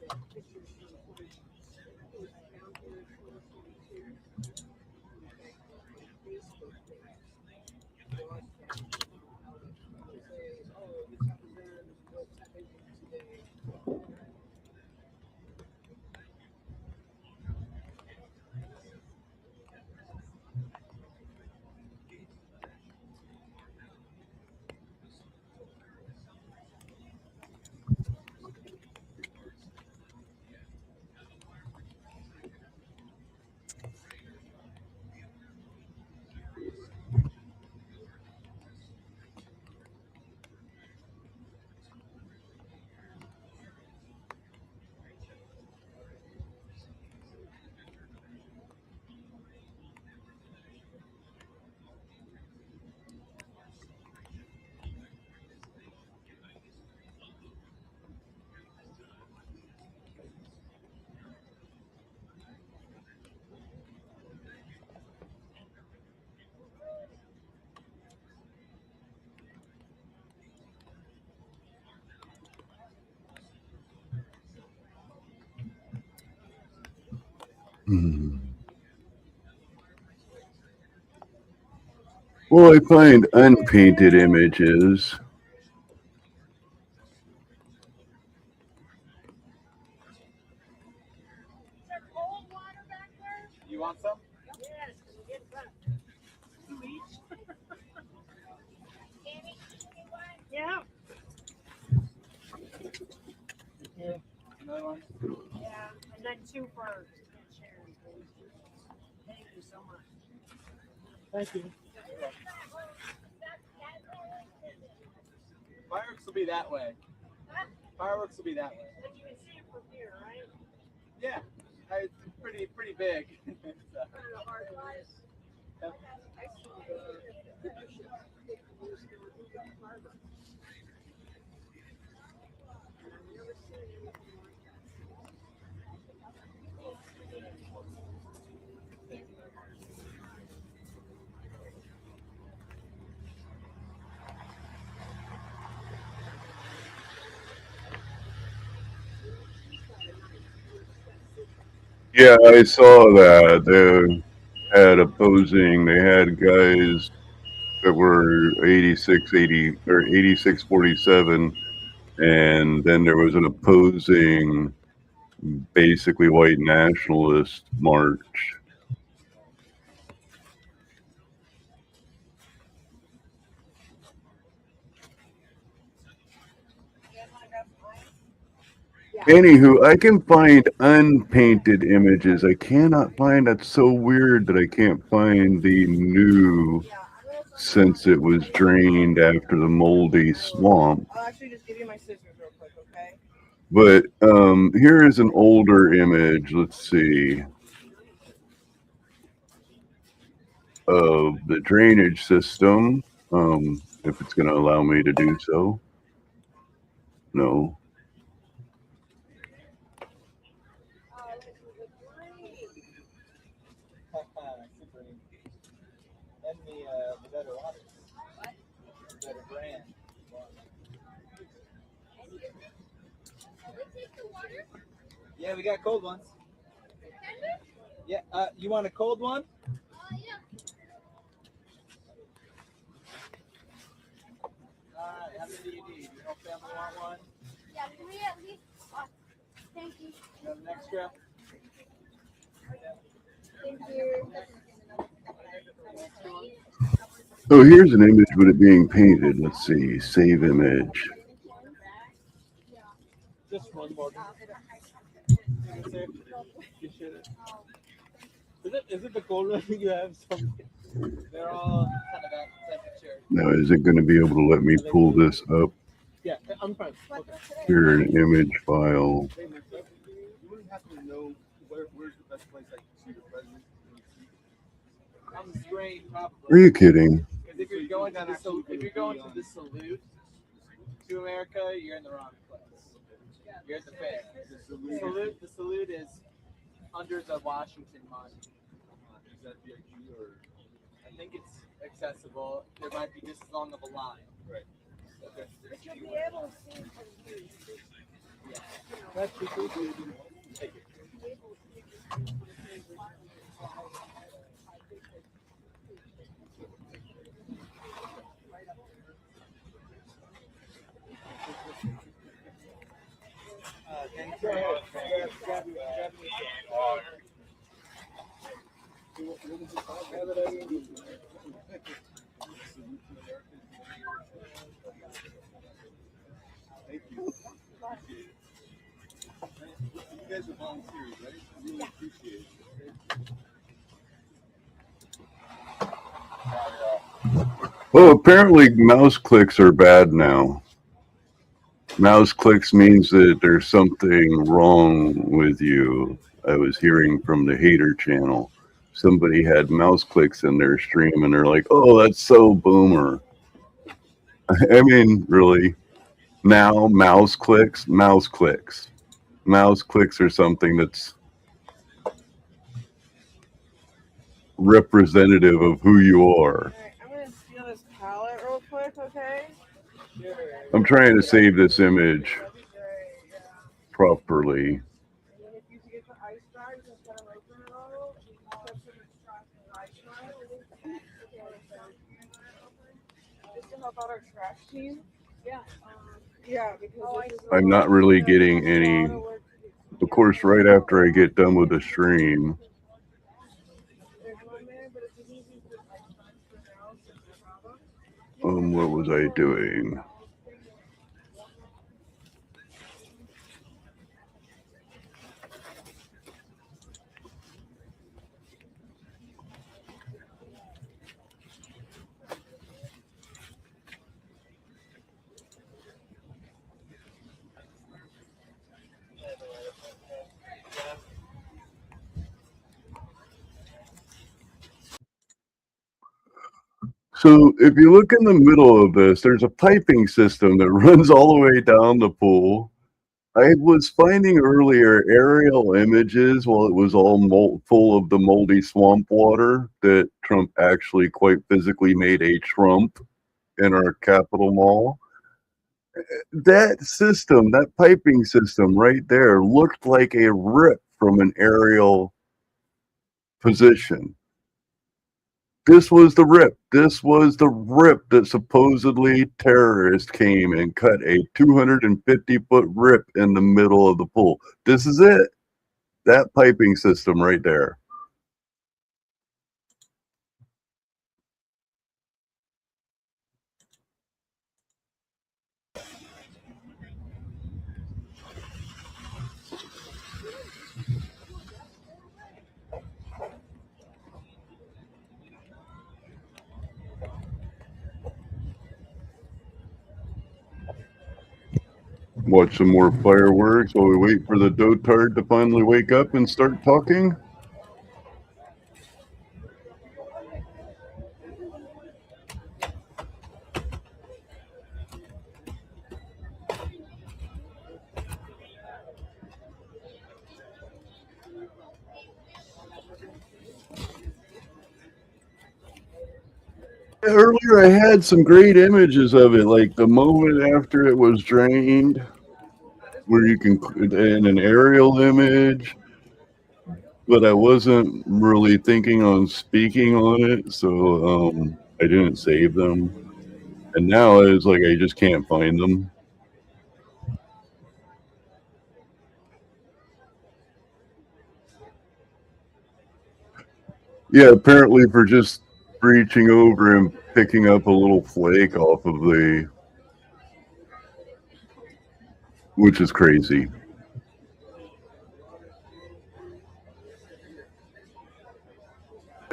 B: Well, I find unpainted images.
C: You want some?
D: Yes, get that. 2 each. Yeah.
C: Another one?
D: Yeah, and then 2 for Sharon, please. Thank you so much. Thank you.
C: Fireworks will be that way. Fireworks will be that way.
D: But you can see it from here, right?
C: Yeah, it's pretty big. So, yep.
B: Yeah, I saw that. They had opposing, they had guys that were 86-80 or 86-47, and then there was an opposing, basically white nationalist march. Anywho, I can find unpainted images. I cannot find. That's so weird that I can't find the new since it was drained after the moldy swamp.
J: I'll actually just give you my scissors real quick, okay?
B: But here is an older image. Let's see. Of the drainage system, if it's going to allow me to do so. No.
C: Super neat. And the better water. The better brand. Yeah, we got cold ones. Yeah, you want a cold one? Alright, how many do you need? Your whole family want one?
I: Yeah, 3 at least. Thank you.
C: You have an extra?
I: Thank you.
B: Oh, here's an image with it being painted. Let's see. Save image.
C: Just one more. Is it the cold one you have? Some, they're all kind of that temperature.
B: Now, is it going to be able to let me pull this up?
C: Yeah, I'm fine. Okay.
B: Here, an image file.
C: You wouldn't have to know where's the best place I can see the president. On the screen, probably.
B: Are you kidding?
C: Because if you're going to the salute to America, you're in the wrong place. You're at the fair. The salute is under the Washington Monument. Is that VIP or? I think it's accessible. There might be just as long of a line. Right. Okay.
J: But you'll be able to see from here.
C: Yeah. That's cool. Take it. Thank you. You guys are volunteers, right? I really appreciate it.
B: Well, apparently mouse clicks are bad now. Mouse clicks means that there's something wrong with you. I was hearing from the hater channel. Somebody had mouse clicks in their stream and they're like, oh, that's so boomer. I mean, really? Now, mouse clicks are something that's representative of who you are.
J: Alright, I'm gonna steal this palette real quick, okay?
B: I'm trying to save this image
J: That'd be great, yeah.
B: properly.
J: And then if you get the ice bags instead of open it all, you can put some ice bags. Just to help out our trash team.
I: Yeah.
J: Yeah, because this is
B: I'm not really getting any, of course, right after I get done with the stream.
J: There's one there, but it's easy to put ice bags for now, so no problem.
B: What was I doing? So if you look in the middle of this, there's a piping system that runs all the way down the pool. I was finding earlier aerial images while it was all full of the moldy swamp water that Trump actually quite physically made a Trump in our Capitol Mall. That system, that piping system right there looked like a rip from an aerial position. This was the rip. This was the rip that supposedly terrorists came and cut a 250-foot rip in the middle of the pool. This is it. That piping system right there. watch some more fireworks while we wait for the dotard to finally wake up and start talking. Earlier, I had some great images of it, like the moment after it was drained, where you can, in an aerial image, but I wasn't really thinking on speaking on it, so I didn't save them. And now it's like I just can't find them. Yeah, apparently for just reaching over and picking up a little flake off of the, which is crazy.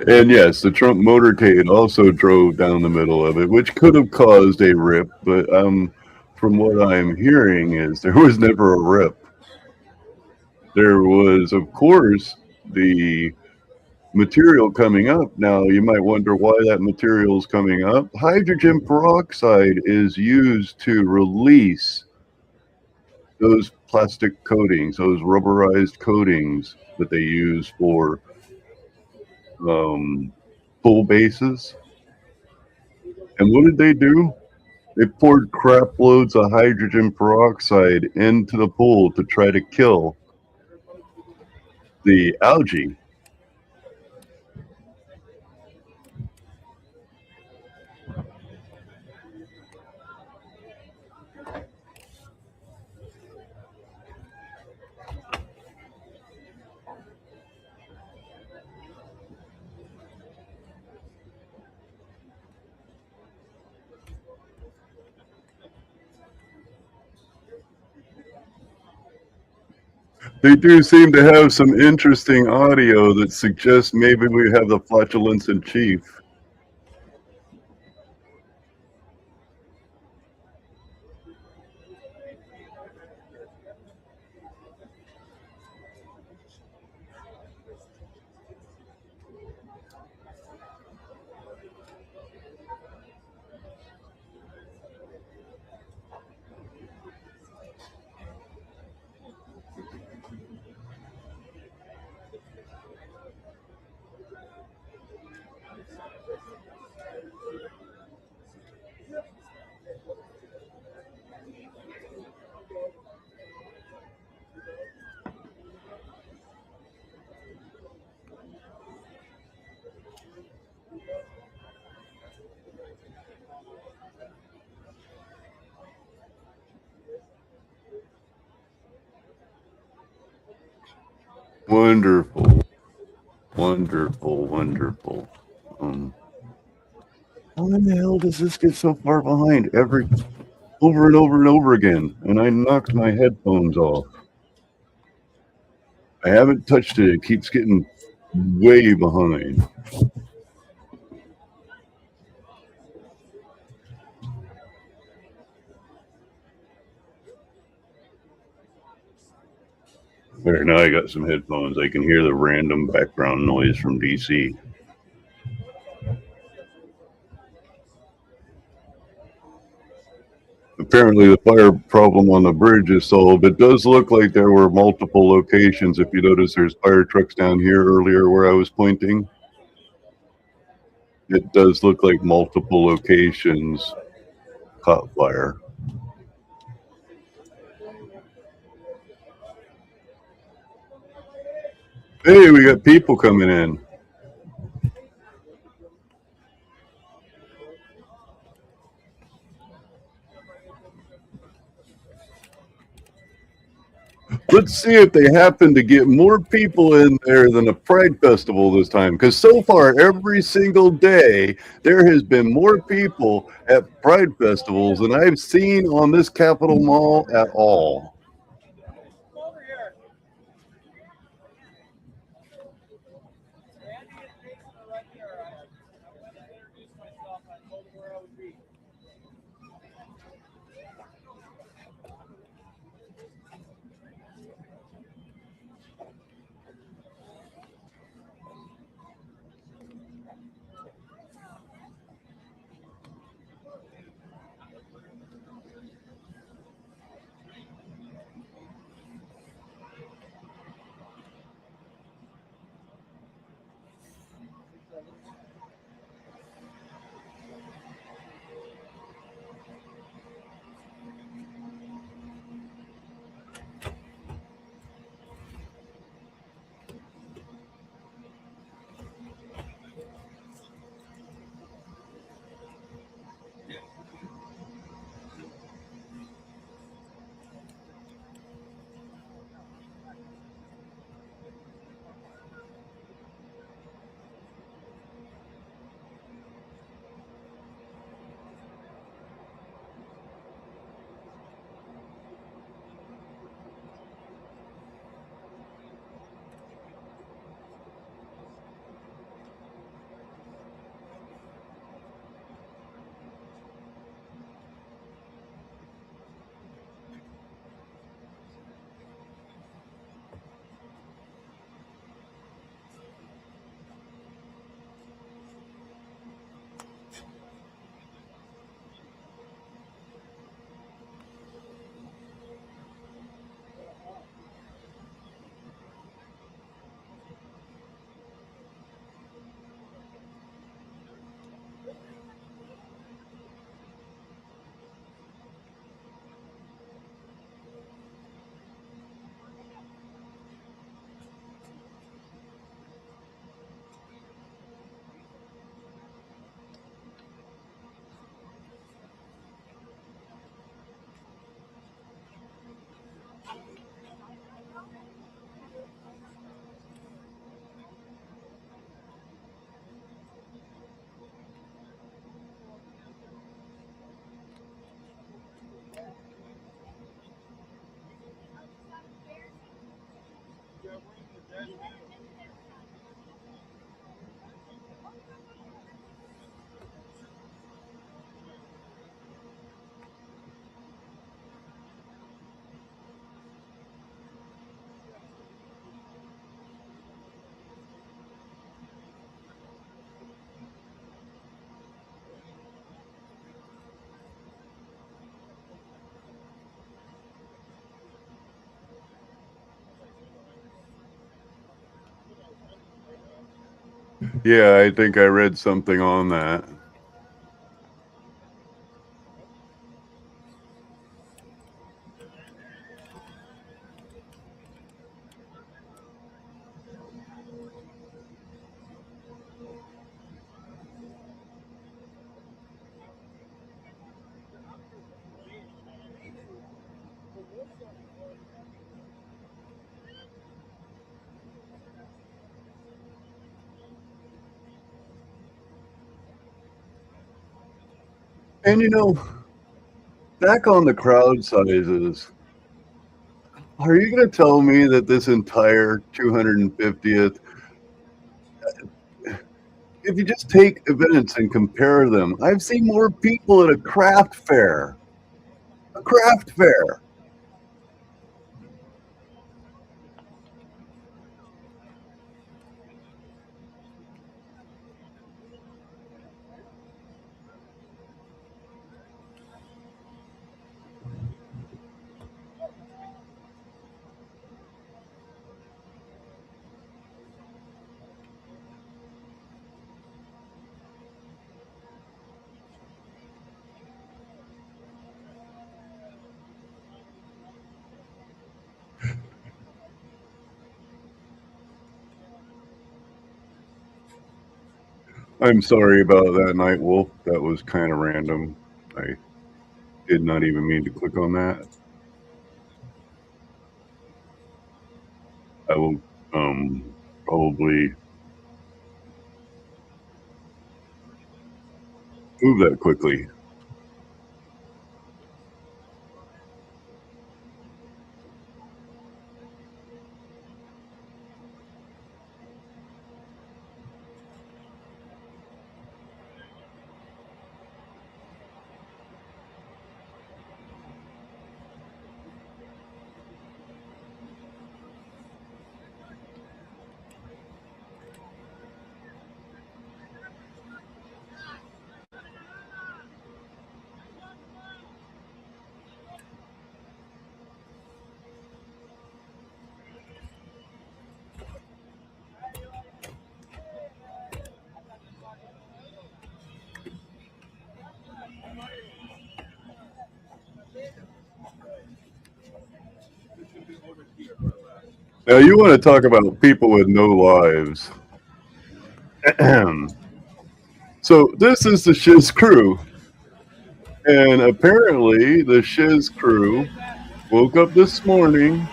B: And yes, the Trump motorcade also drove down the middle of it, which could have caused a rip, but from what I'm hearing is there was never a rip. There was, of course, the material coming up. Now, you might wonder why that material is coming up. Hydrogen peroxide is used to release those plastic coatings, those rubberized coatings that they use for pool bases. And what did they do? They poured crap loads of hydrogen peroxide into the pool to try to kill the algae. They do seem to have some interesting audio that suggests maybe we have the flatulence in chief. Wonderful, wonderful, wonderful. How in the hell does this get so far behind over and over and over again? And I knocked my headphones off. I haven't touched it. It keeps getting way behind. There, now I got some headphones. I can hear the random background noise from DC. Apparently the fire problem on the bridge is solved. It does look like there were multiple locations. If you notice, there's fire trucks down here earlier where I was pointing. It does look like multiple locations caught fire. Hey, we got people coming in. Let's see if they happen to get more people in there than a Pride Festival this time. Because so far, every single day, there has been more people at Pride Festivals than I've seen on this Capitol Mall at all. Yeah, I think I read something on that. And you know, back on the crowd sizes, are you going to tell me that this entire 250th, if you just take events and compare them, I've seen more people at a craft fair. A craft fair. I'm sorry about that, Night Wolf. That was kind of random. I did not even mean to click on that. I will probably move that quickly. Now, you want to talk about people with no lives. So, this is the Shiz crew. And apparently, the Shiz crew woke up this morning.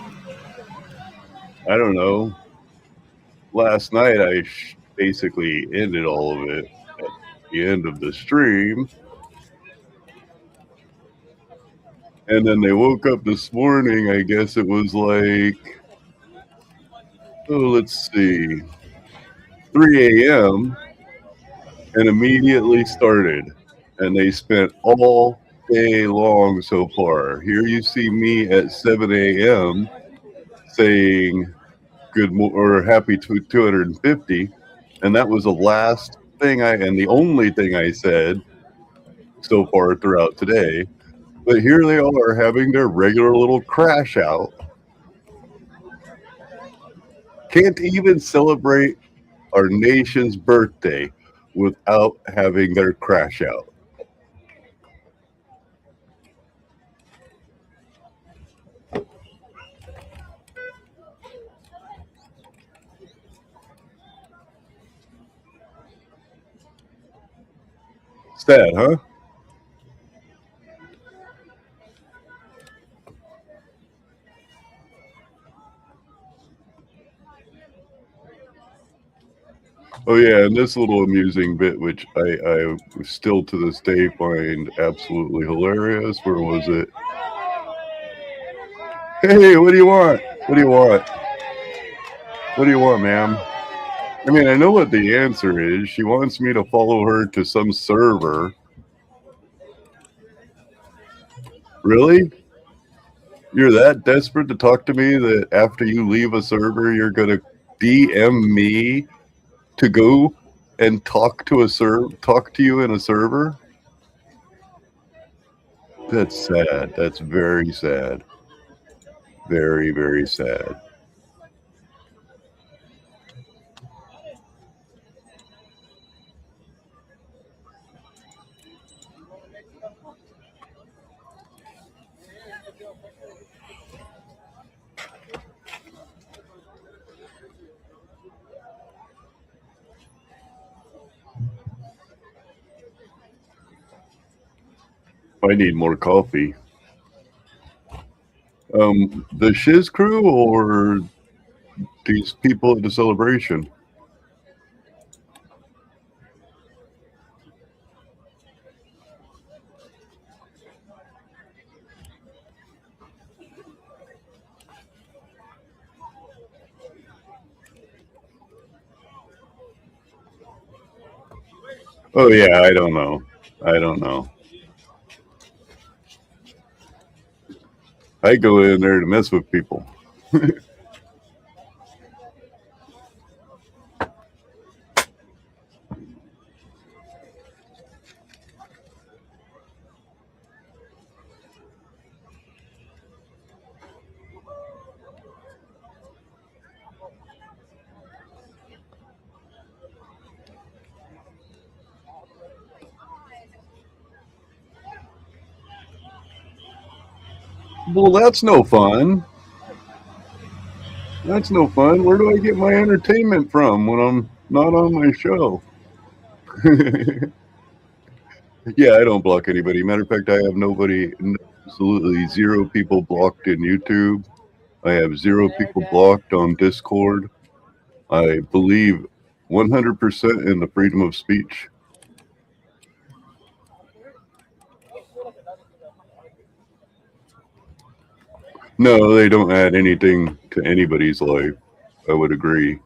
B: I don't know. Last night, I basically ended all of it at the end of the stream. And then they woke up this morning. I guess it was like, let's see, 3 a.m. and immediately started. And they spent all day long so far. Here you see me at 7 a.m. saying or happy 250. And that was the last thing and the only thing I said so far throughout today. But here they are having their regular little crash out. Can't even celebrate our nation's birthday without having their crash out. Sad, huh? Oh yeah, and this little amusing bit, which I still to this day find absolutely hilarious. Where was it? Hey, what do you want? What do you want? What do you want, ma'am? I mean, I know what the answer is. She wants me to follow her to some server. Really? You're that desperate to talk to me that after you leave a server, you're going to DM me to go and talk to you in a server? That's sad. That's very sad. Very, very sad. I need more coffee. The Shiz crew or these people at the celebration? Oh yeah, I don't know. I don't know. I go in there to mess with people. Well, that's no fun. That's no fun. Where do I get my entertainment from when I'm not on my show? Yeah, I don't block anybody. Matter of fact, I have absolutely zero people blocked in YouTube. I have zero people blocked on Discord. I believe 100% in the freedom of speech. No, they don't add anything to anybody's life. I would agree.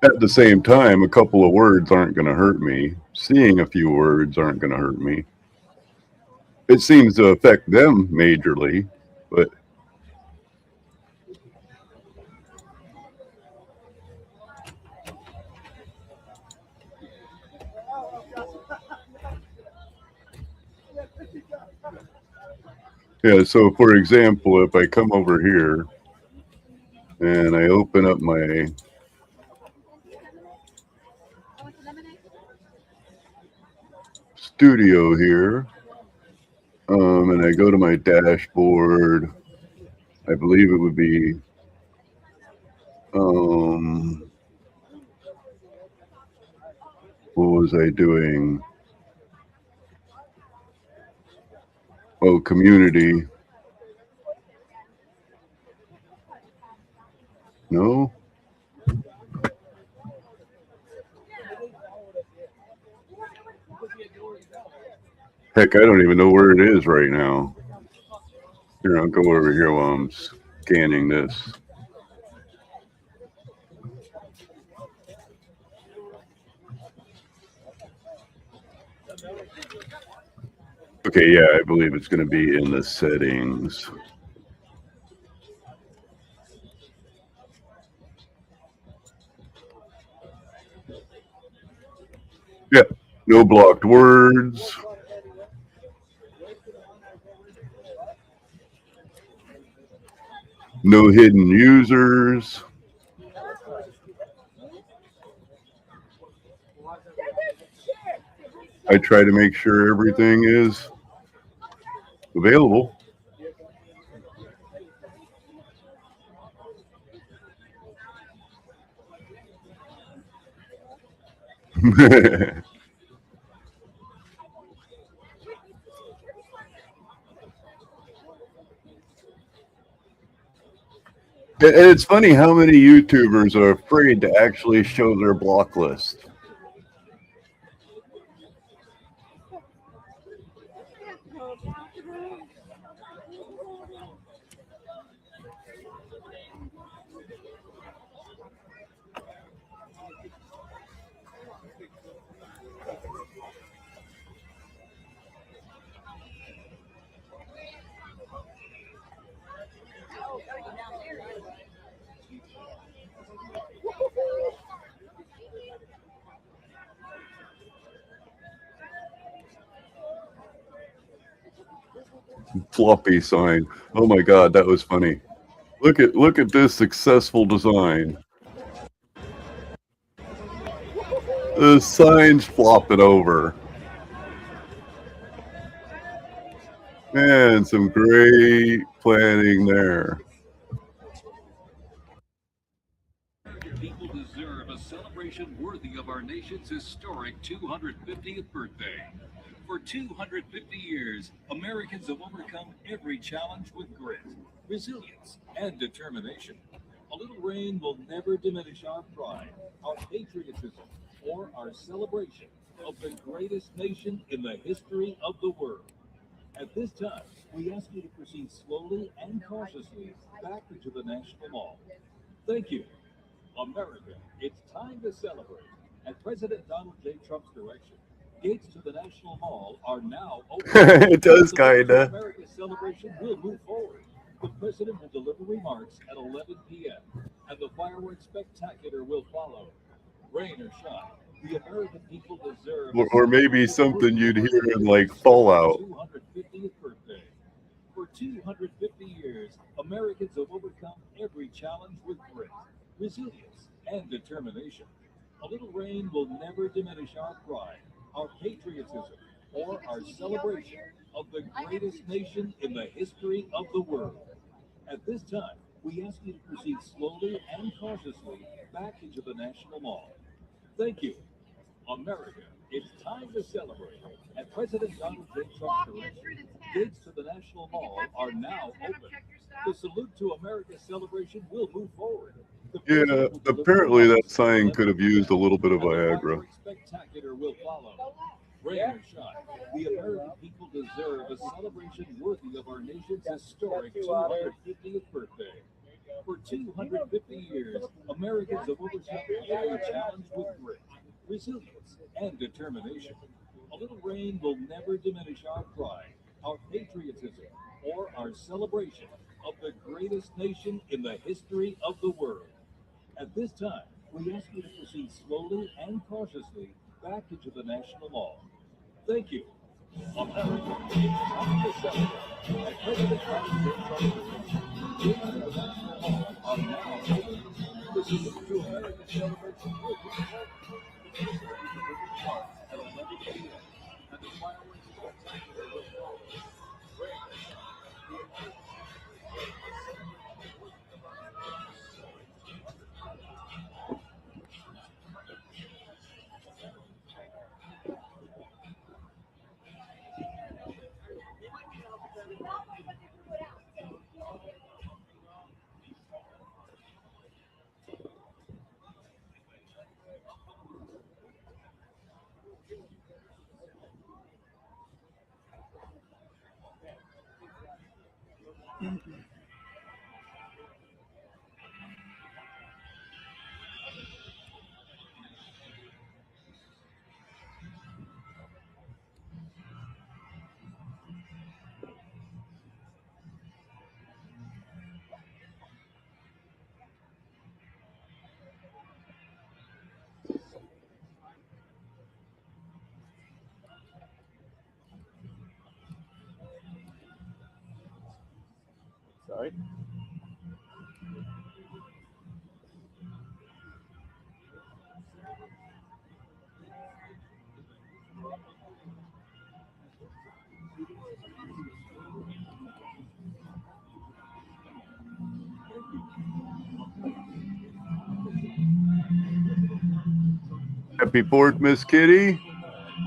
B: At the same time, a couple of words aren't going to hurt me. Seeing a few words aren't going to hurt me. It seems to affect them majorly, but yeah, so for example, if I come over here and I open up my studio here, and I go to my dashboard, I believe it would be, what was I doing? Oh, community. No? Heck, I don't even know where it is right now. Here, I'll go over here while I'm scanning this. Okay, yeah, I believe it's going to be in the settings. Yeah, no blocked words. No hidden users. I try to make sure everything is available. It's funny how many YouTubers are afraid to actually show their block list. floppy sign. Oh my God, that was funny. Look at this successful design. The sign's flopping over. Man, some great planning there.
G: People deserve a celebration worthy of our nation's historic 250th birthday. For 250 years, Americans have overcome every challenge with grit, resilience, and determination. A little rain will never diminish our pride, our patriotism, or our celebration of the greatest nation in the history of the world. At this time, we ask you to proceed slowly and cautiously back into the National Mall. Thank you. America, it's time to celebrate. At President Donald J. Trump's direction, gates to the National Mall are now open.
B: It does
G: The Voice of
B: kinda.
G: America celebration will move forward. The president will deliver remarks at 11 p.m., and the fireworks spectacular will follow. Rain or shine, the American people deserve
B: Or maybe something you'd hear in like Fallout.
G: 250th birthday. For 250 years, Americans have overcome every challenge with grit, resilience, and determination. A little rain will never diminish our pride, our patriotism, or our celebration of the greatest nation in the history of the world. At this time, we ask you to proceed slowly and cautiously back into the National Mall. Thank you. America, it's time to celebrate. At President Donald J. Trump's direction, gates to the National Mall are now open. The Salute to America celebration will move forward. The
B: Yeah,
G: president will deliver
B: apparently that
G: remarks at
B: sign
G: 11
B: could have used a little bit of
G: and the
B: Viagra.
G: fireworks spectacular will follow. Rain or shine, the American people deserve a celebration worthy of our nation's historic 250th birthday. For 250 years, Americans have overcome every challenge with grit, resilience, and determination. A little rain will never diminish our pride, our patriotism, or our celebration of the greatest nation in the history of the world. At this time, we ask you to proceed slowly and cautiously back into the National Mall. Thank you. America, it's time to celebrate. At President Donald J. Trump's direction, gates to the National Mall are now open. The Salute to America celebration will be held. The president will deliver remarks at 11 p.m. and the fireworks spectacular will follow. Rain or shine, the American
C: Sorry.
B: Happy 4th, Miss Kitty.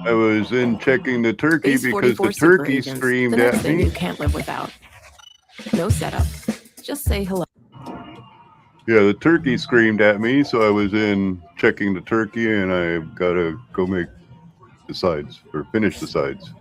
B: I was in checking the turkey
K: Base
B: because
K: 44
B: the
K: super
B: turkey
K: agents, the
B: streamed
K: next
B: at
K: thing
B: me.
K: you can't live without. No setup. Just say hello.
B: Yeah, the turkey screamed at me, so I was in checking the turkey, and I gotta go make the sides or finish the sides.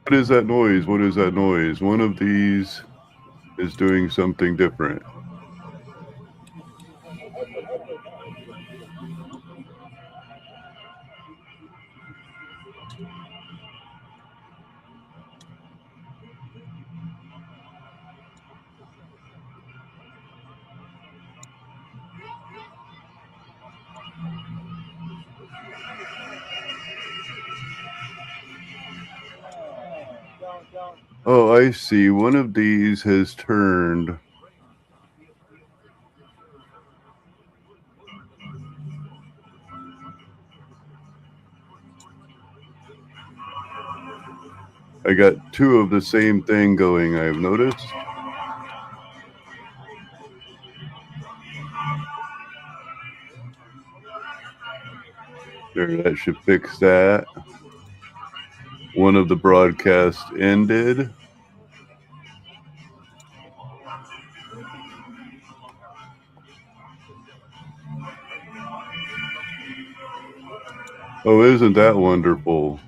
B: What is that noise? What is that noise? One of these is doing something different. Oh, I see. One of these has turned. I got two of the same thing going, I've noticed. There, that should fix that. One of the broadcasts ended. Oh, isn't that wonderful?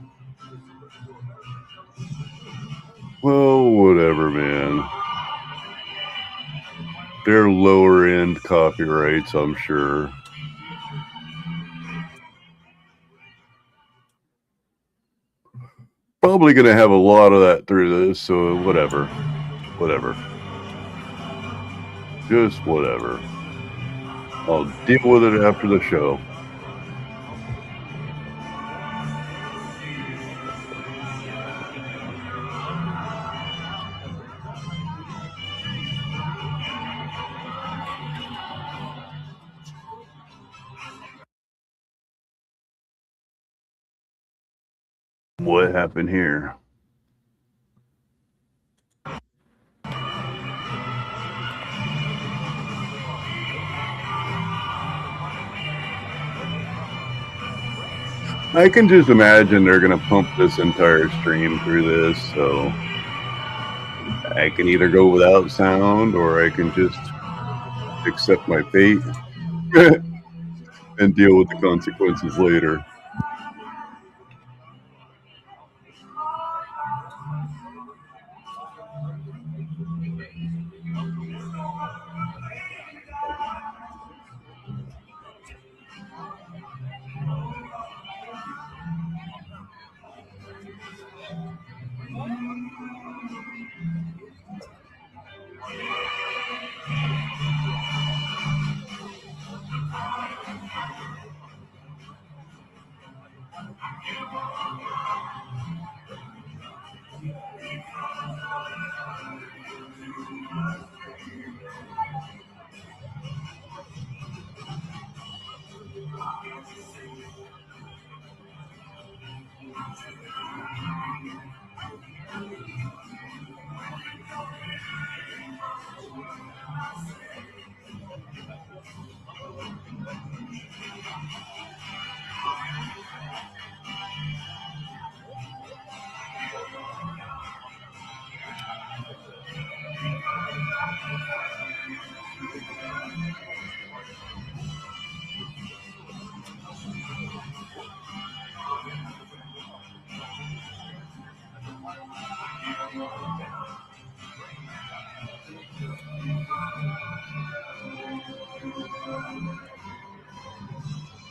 B: Well, whatever, man. They're lower end copyrights, I'm sure. Probably going to have a lot of that through this, so whatever. Whatever. Just whatever. I'll deal with it after the show. What happened here? I can just imagine they're going to pump this entire stream through this, so I can either go without sound or I can just accept my fate and deal with the consequences later.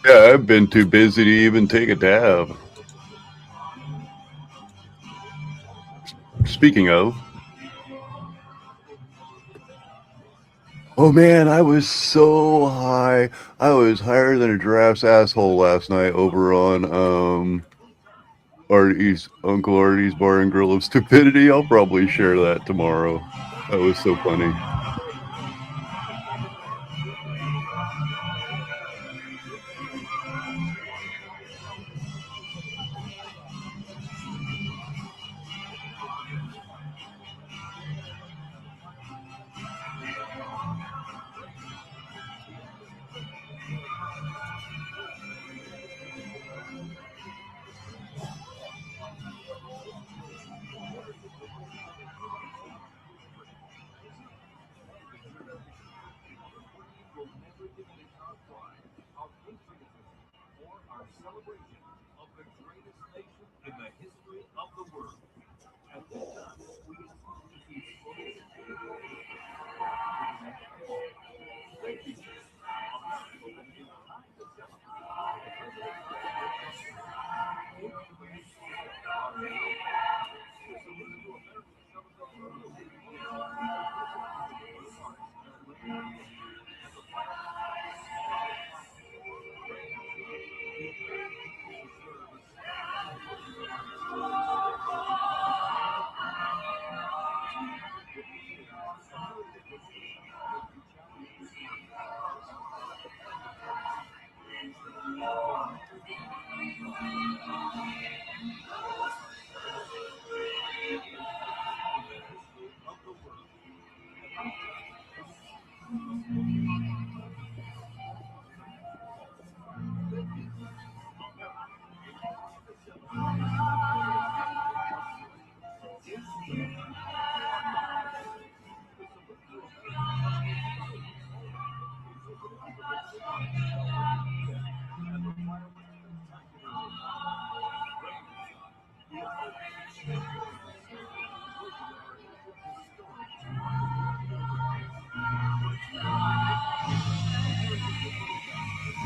B: Yeah, I've been too busy to even take a dab. Speaking of, oh man, I was so high. I was higher than a giraffe's asshole last night over on Uncle Artie's Bar and Grill of Stupidity. I'll probably share that tomorrow. That was so funny.
A: celebration of the greatest nation in the history of the world. At this time, we invite you to thank you.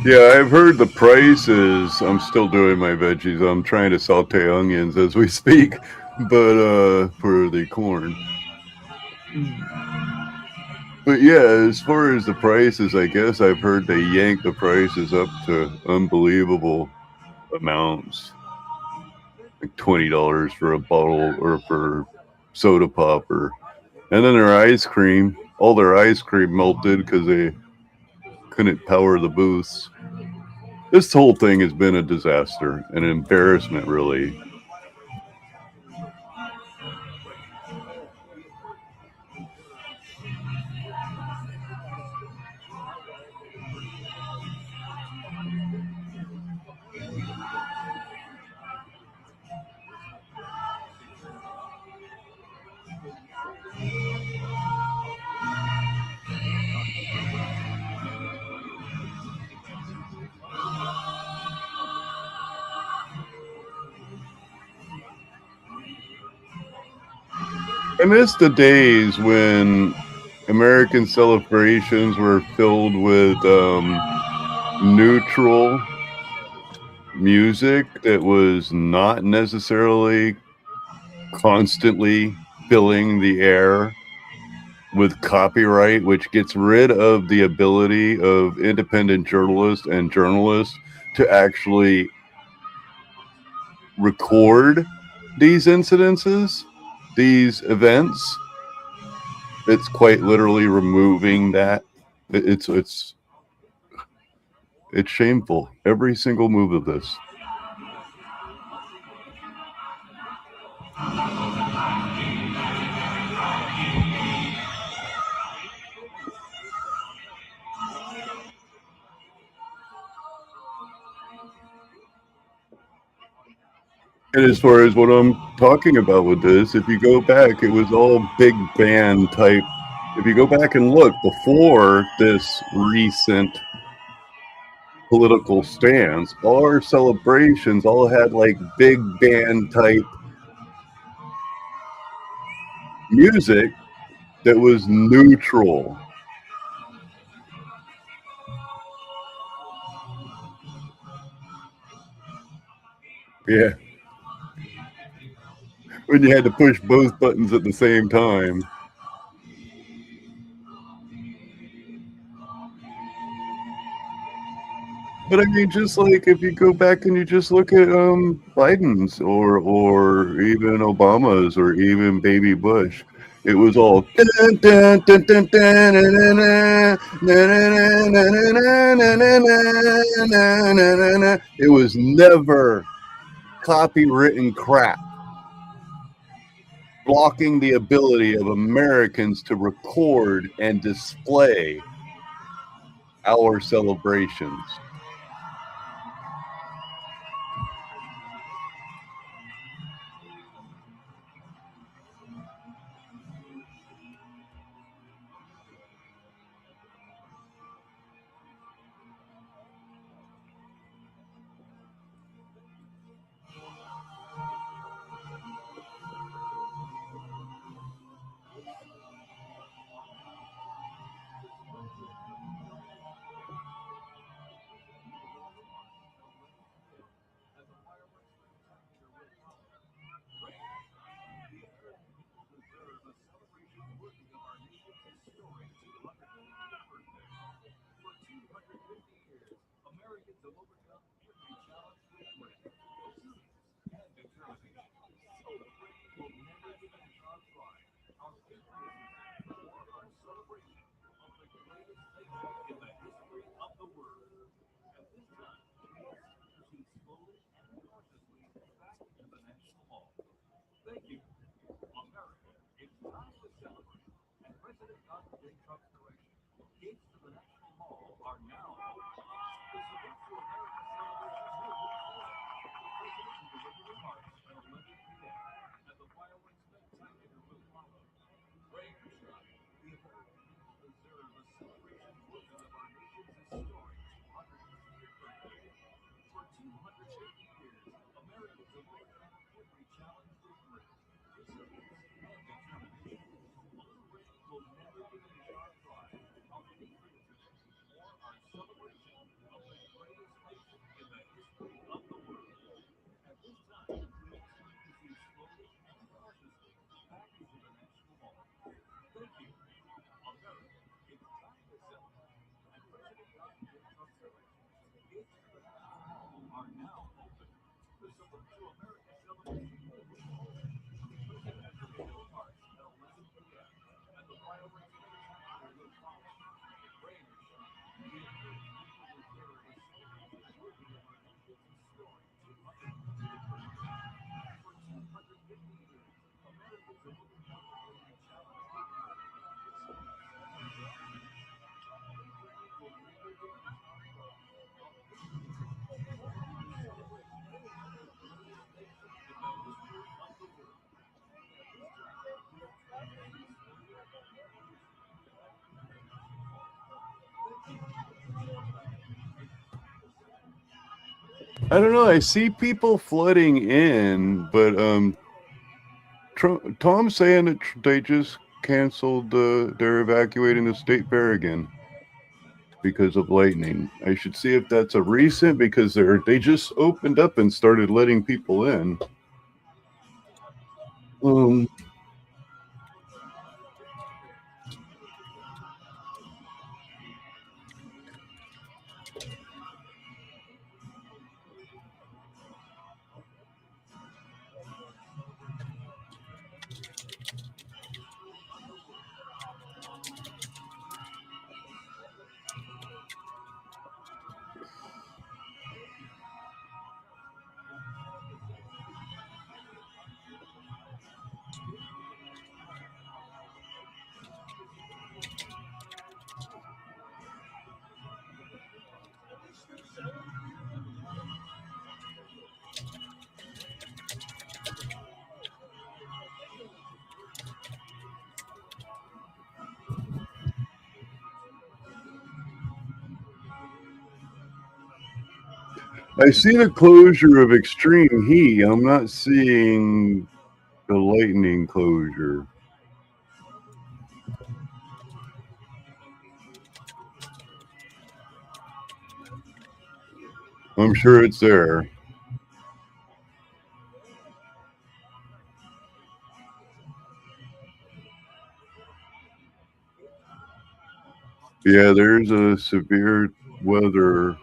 B: Yeah, I've heard the prices. I'm still doing my veggies. I'm trying to saute onions as we speak, but for the corn. But yeah, as far as the prices, I guess I've heard they yank the prices up to unbelievable amounts. Like $20 for a bottle or for soda pop, and then their ice cream, all their ice cream melted because they couldn't power the booths. This whole thing has been a disaster, an embarrassment, really. I miss the days when American celebrations were filled with neutral music that was not necessarily constantly filling the air with copyright, which gets rid of the ability of independent journalists and journalists to actually record these incidences, these events. It's quite literally removing that. It's shameful. Every single move of this. And as far as what I'm talking about with this, if you go back, it was all big band type. If you go back and look before this recent political stance, all our celebrations all had like big band type music that was neutral. Yeah. When you had to push both buttons at the same time. But I mean, just like if you go back and you just look at Biden's or even Obama's or even Baby Bush, it was all it was never copywritten crap blocking the ability of Americans to record and display our celebrations. I don't know. I see people flooding in, but Tom's saying that they just canceled. They're evacuating the state fair again because of lightning. I should see if that's a recent, because they just opened up and started letting people in. I see the closure of extreme heat. I'm not seeing the lightning closure. I'm sure it's there. Yeah, there's a severe weather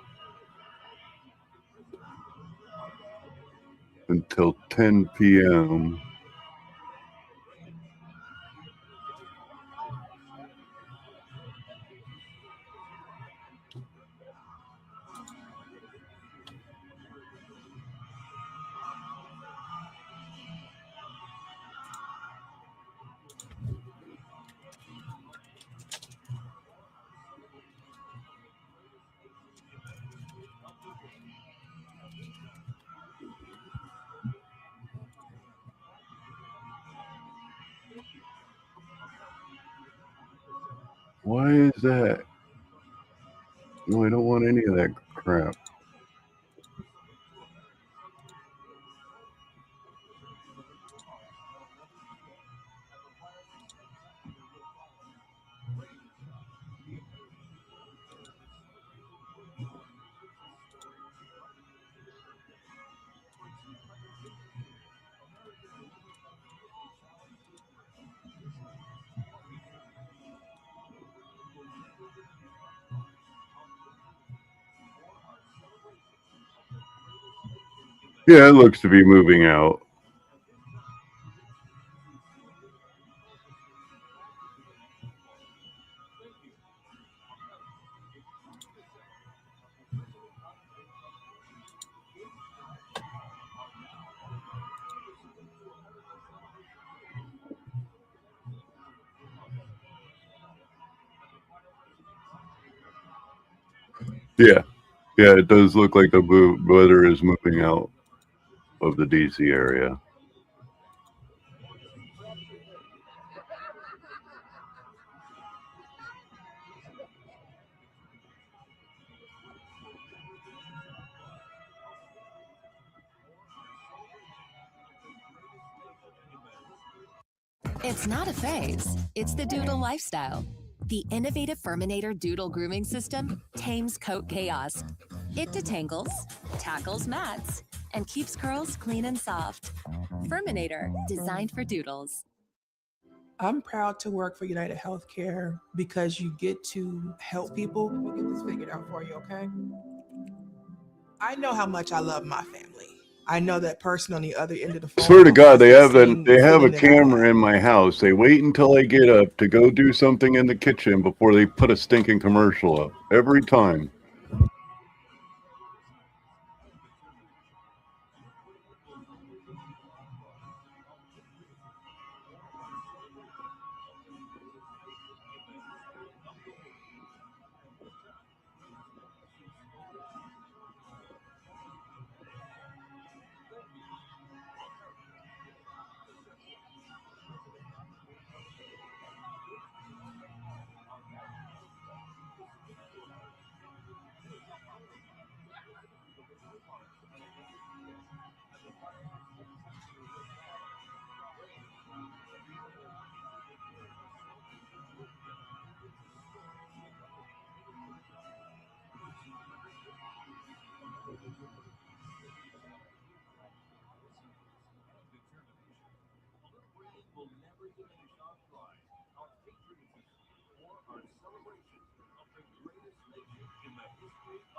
B: until 10 p.m. Why is that? No, I don't want any of that crap. Yeah, it looks to be moving out. Yeah, yeah, it does look like the weather is moving out of the DC area.
K: It's not a phase, it's the Doodle lifestyle. The innovative Furminator Doodle grooming system tames coat chaos. It detangles, tackles mats, and keeps curls clean and soft. Furminator, designed for doodles.
J: I'm proud to work for United Healthcare because you get to help people. We'll get this figured out for you, okay? I know how much I love my family. I know that person on the other end of the
B: I
J: phone.
B: swear to God, they
J: has
B: have
J: the
B: they have a
J: same feeling that I
B: camera
J: have.
B: in my house. They wait until I get up to go do something in the kitchen before they put a stinking commercial up. Every time.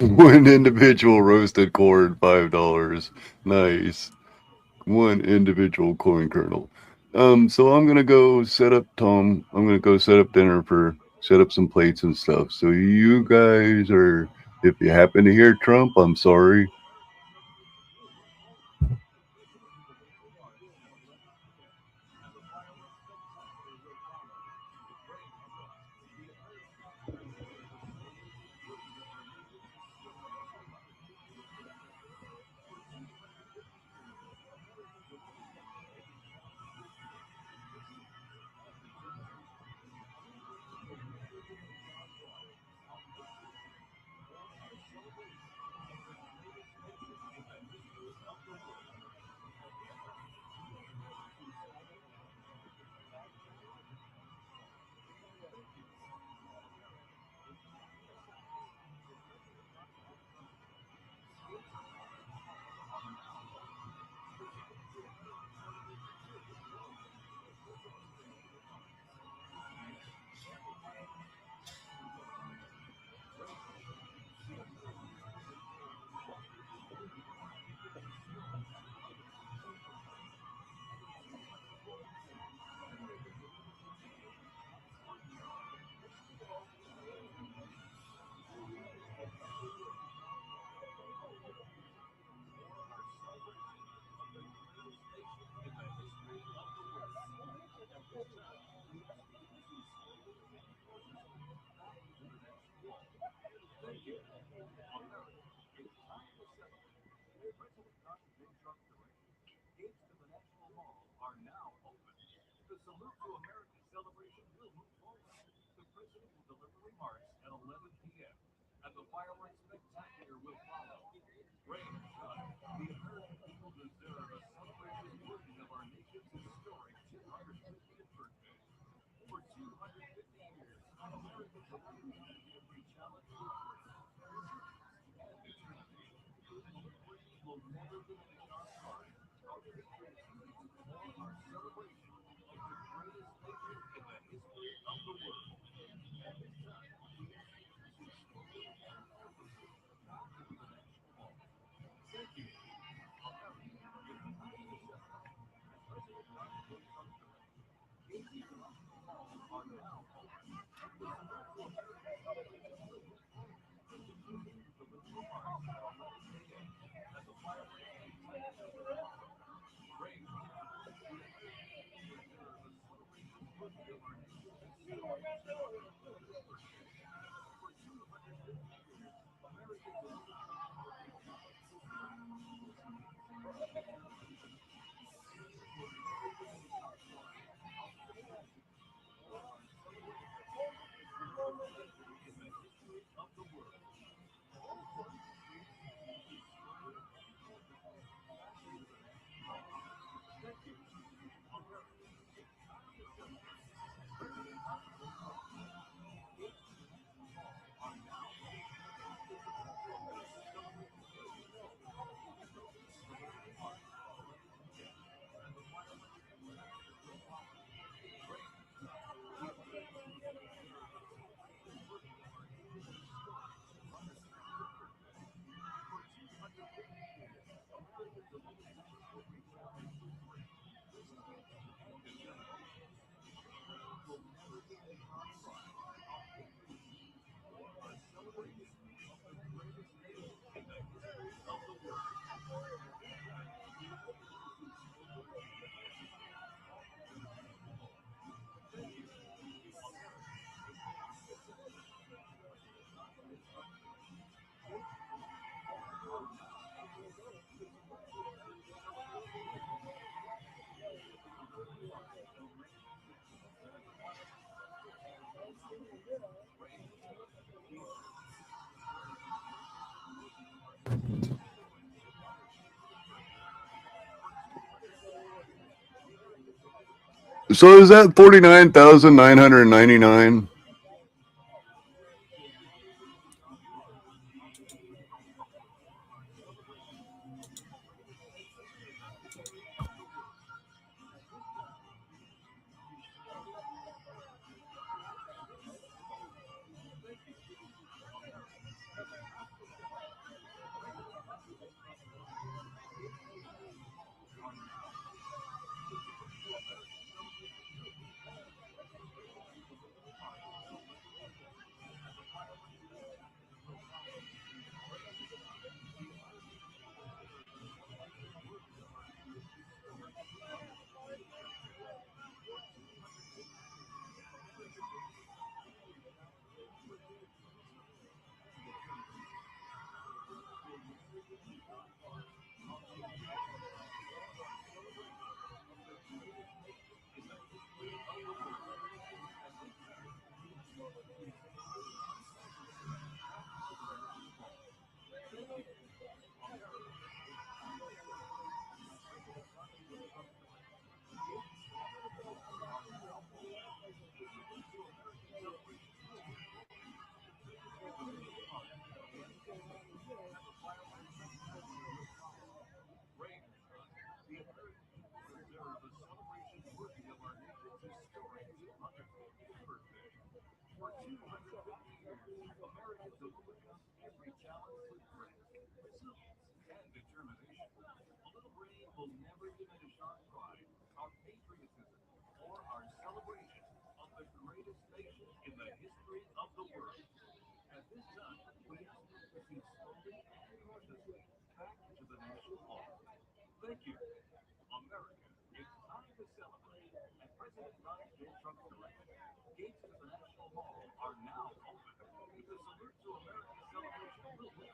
B: One individual roasted corn, $5. Nice. One individual corn kernel. So I'm gonna go set up Tom. I'm gonna go set up dinner set up some plates and stuff. So you guys are, if you happen to hear Trump, I'm sorry.
A: of the world. Thank you, America.
B: So is that 49,999?
A: Thank you, America. It's time to celebrate. At President Donald J. Trump's direction, gates to the National Mall are now open. The Salute to America celebration will win.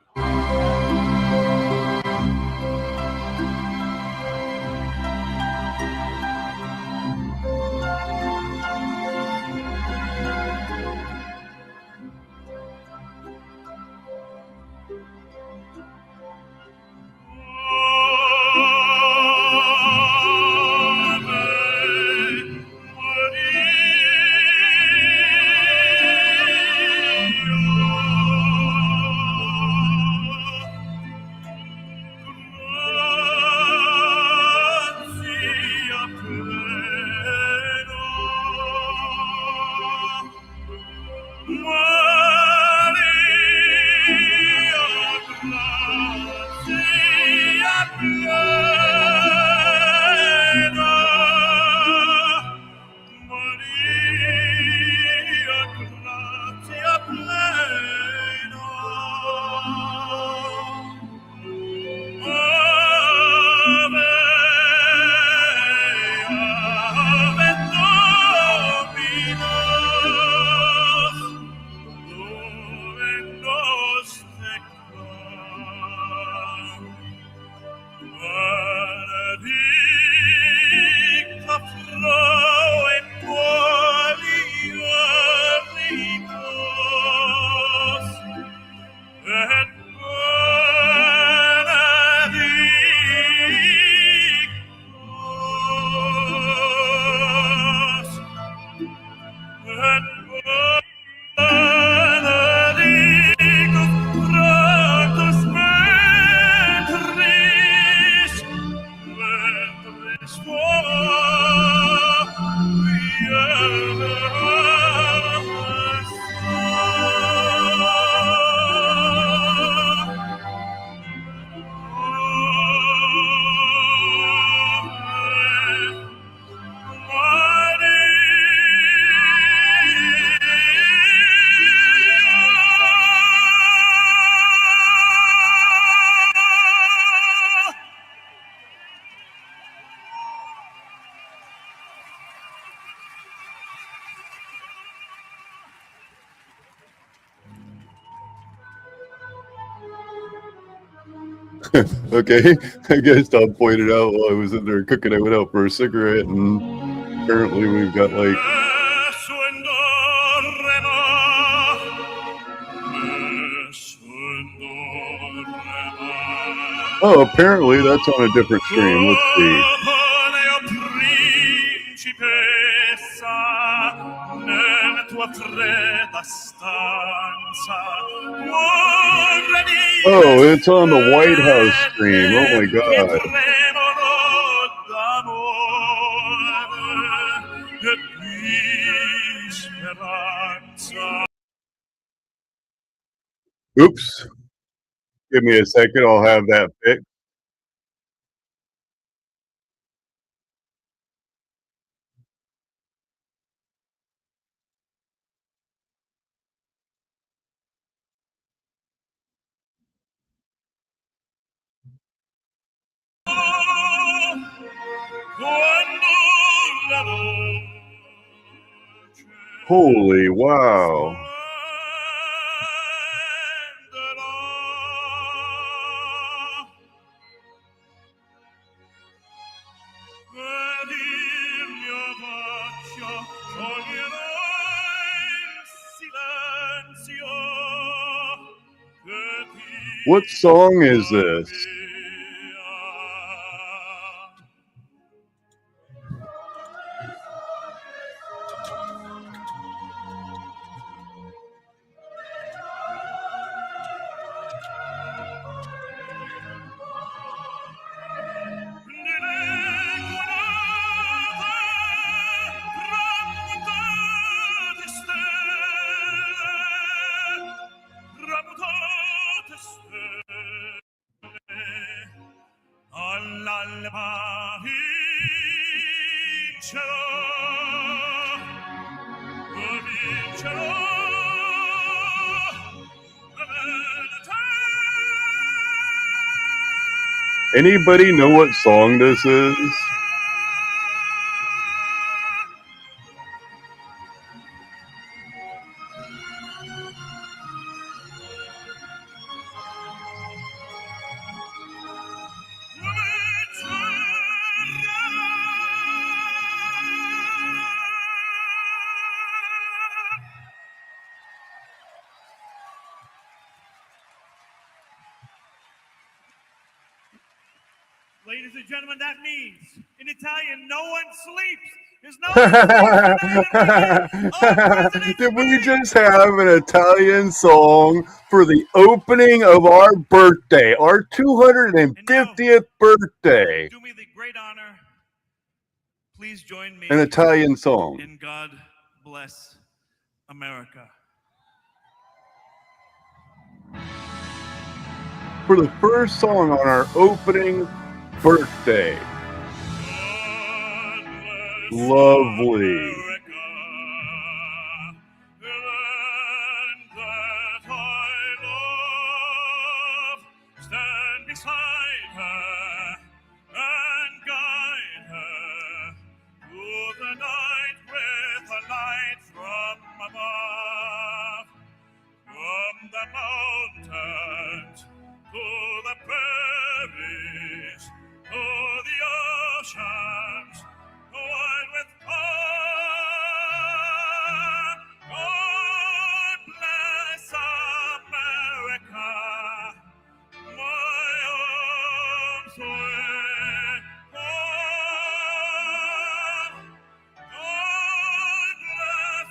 B: Okay, I guess Tom pointed out while I was in there cooking, I went out for a cigarette, and apparently we've got like. Oh, apparently that's on a different stream. Let's see. Oh, it's on the White House stream. Oh my God. Oops. Give me a second. I'll have that fixed. Holy wow. What song is this? Anybody know what song this is?
L: Ladies and gentlemen, that means in Italian, no one sleeps.
B: Did we just have an Italian song for the opening of our birthday, our 250th birthday?
L: Do me the great honor. Please join me.
B: An Italian song.
L: In God Bless America.
B: For the first song on our opening birthday. Lovely.
L: Stand beside her and guide her through the night with a light from above. From the mountains to the prairies, to the oceans, wide with fire. God bless America, my own sweet home. God bless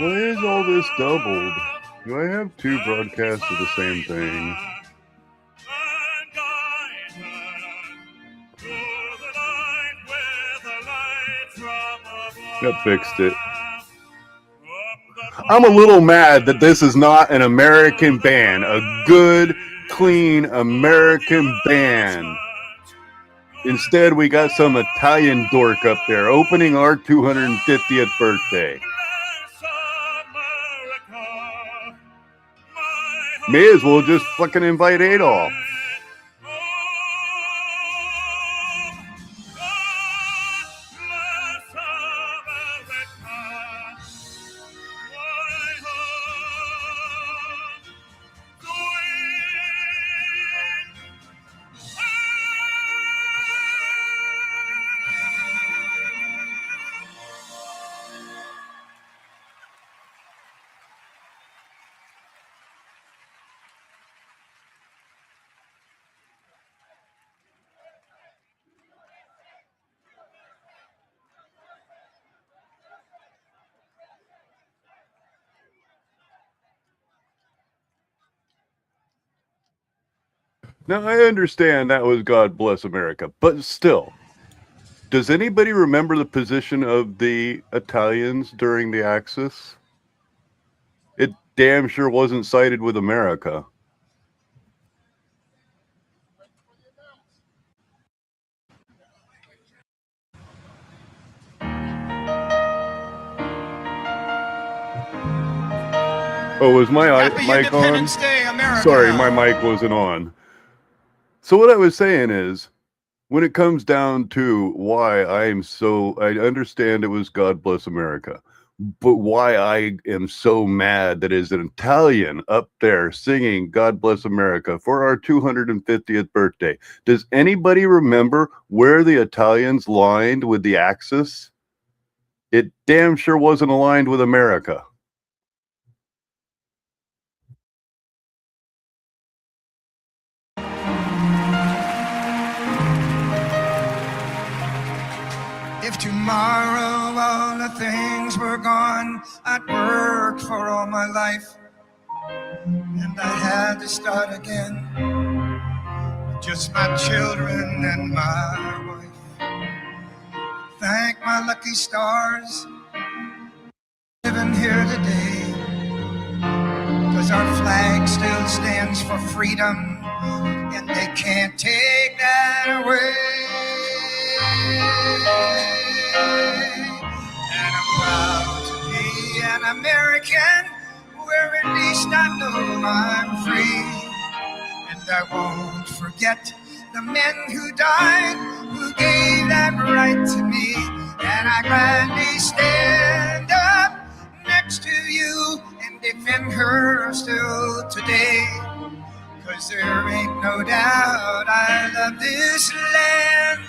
B: Why is all this doubled? Do I have two broadcasts of the same thing? That fixed it. I'm a little mad that this is not an American band, a good, clean American band. Instead, we got some Italian dork up there opening our 250th birthday. May as well just fucking invite Adolf. Now, I understand that was God Bless America, but still, does anybody remember the position of the Italians during the Axis? It damn sure wasn't sided with America. Oh, was my mic on? Sorry, my mic wasn't on. So what I was saying is, when it comes down to why I understand it was God Bless America, but why I am so mad that is an Italian up there singing God Bless America for our 250th birthday. Does anybody remember where the Italians lined with the Axis? It damn sure wasn't aligned with America.
A: If tomorrow all the things were gone, I'd work for all my life, and I had to start again with just my children and my wife. Thank my lucky stars living here today, 'cause our flag still stands for freedom, and they can't take that away. And I'm proud to be an American, where at least I know I'm free. And I won't forget the men who died, who gave that right to me. And I gladly stand up next to you and defend her still today. 'Cause there ain't no doubt I love this land.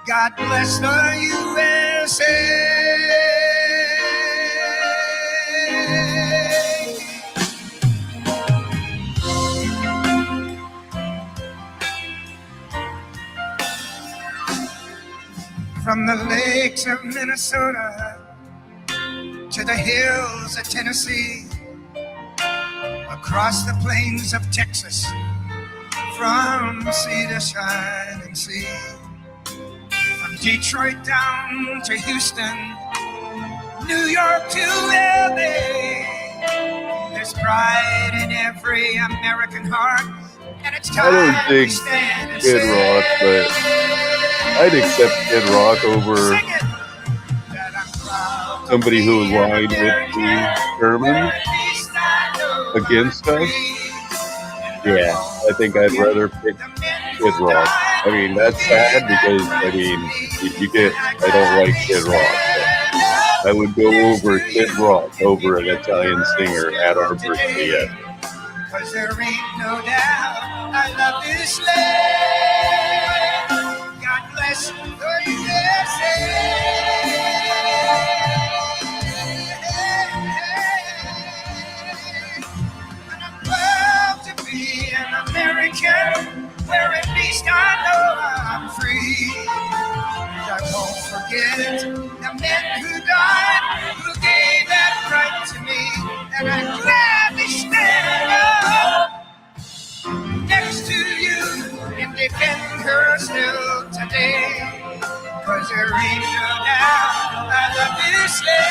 A: God bless the USA. From the lakes of Minnesota to the hills of Tennessee, across the plains of Texas, from sea to shining sea. From Detroit down to Houston, New York to LA, there's pride in every American heart, and it's time
B: I don't dig Kid Rock, but I'd accept Kid Rock over somebody who aligned with the Germans against us. Yeah, I think I'd rather pick Kid Rock. I mean, that's sad because, I mean, I don't like Kid Rock. But I would go over Kid Rock over an Italian singer at our birthday yet.
A: 'Cause there ain't no doubt I love this land. God bless the USA. And I'm proud to be an American, where at least I know I'm free. And I won't forget the men who died, who gave that right to me, and I gladly stand up next to you and defend her still today. 'Cause there ain't no doubt I love this land.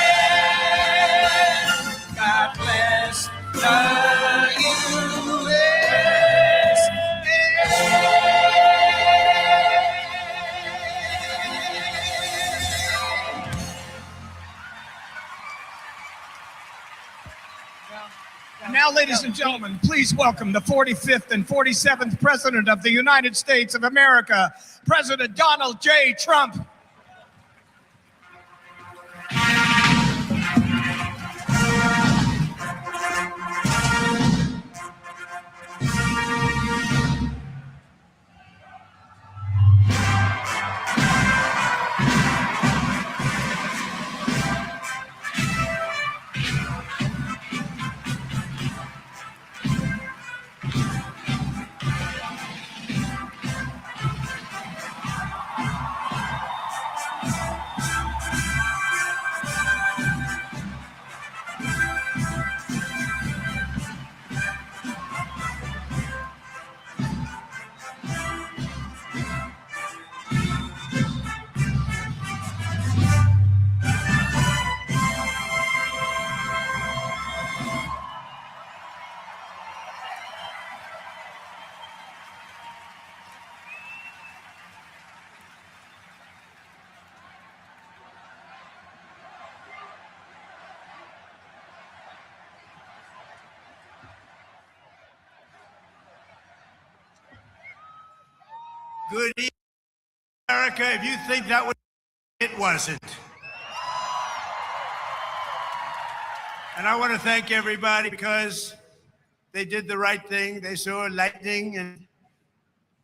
A: God bless the
M: And now, ladies and gentlemen, please welcome the 45th and 47th President of the United States of America, President Donald J. Trump.
N: Good evening, America. If you think that was, it wasn't. And I want to thank everybody because they did the right thing. They saw lightning, and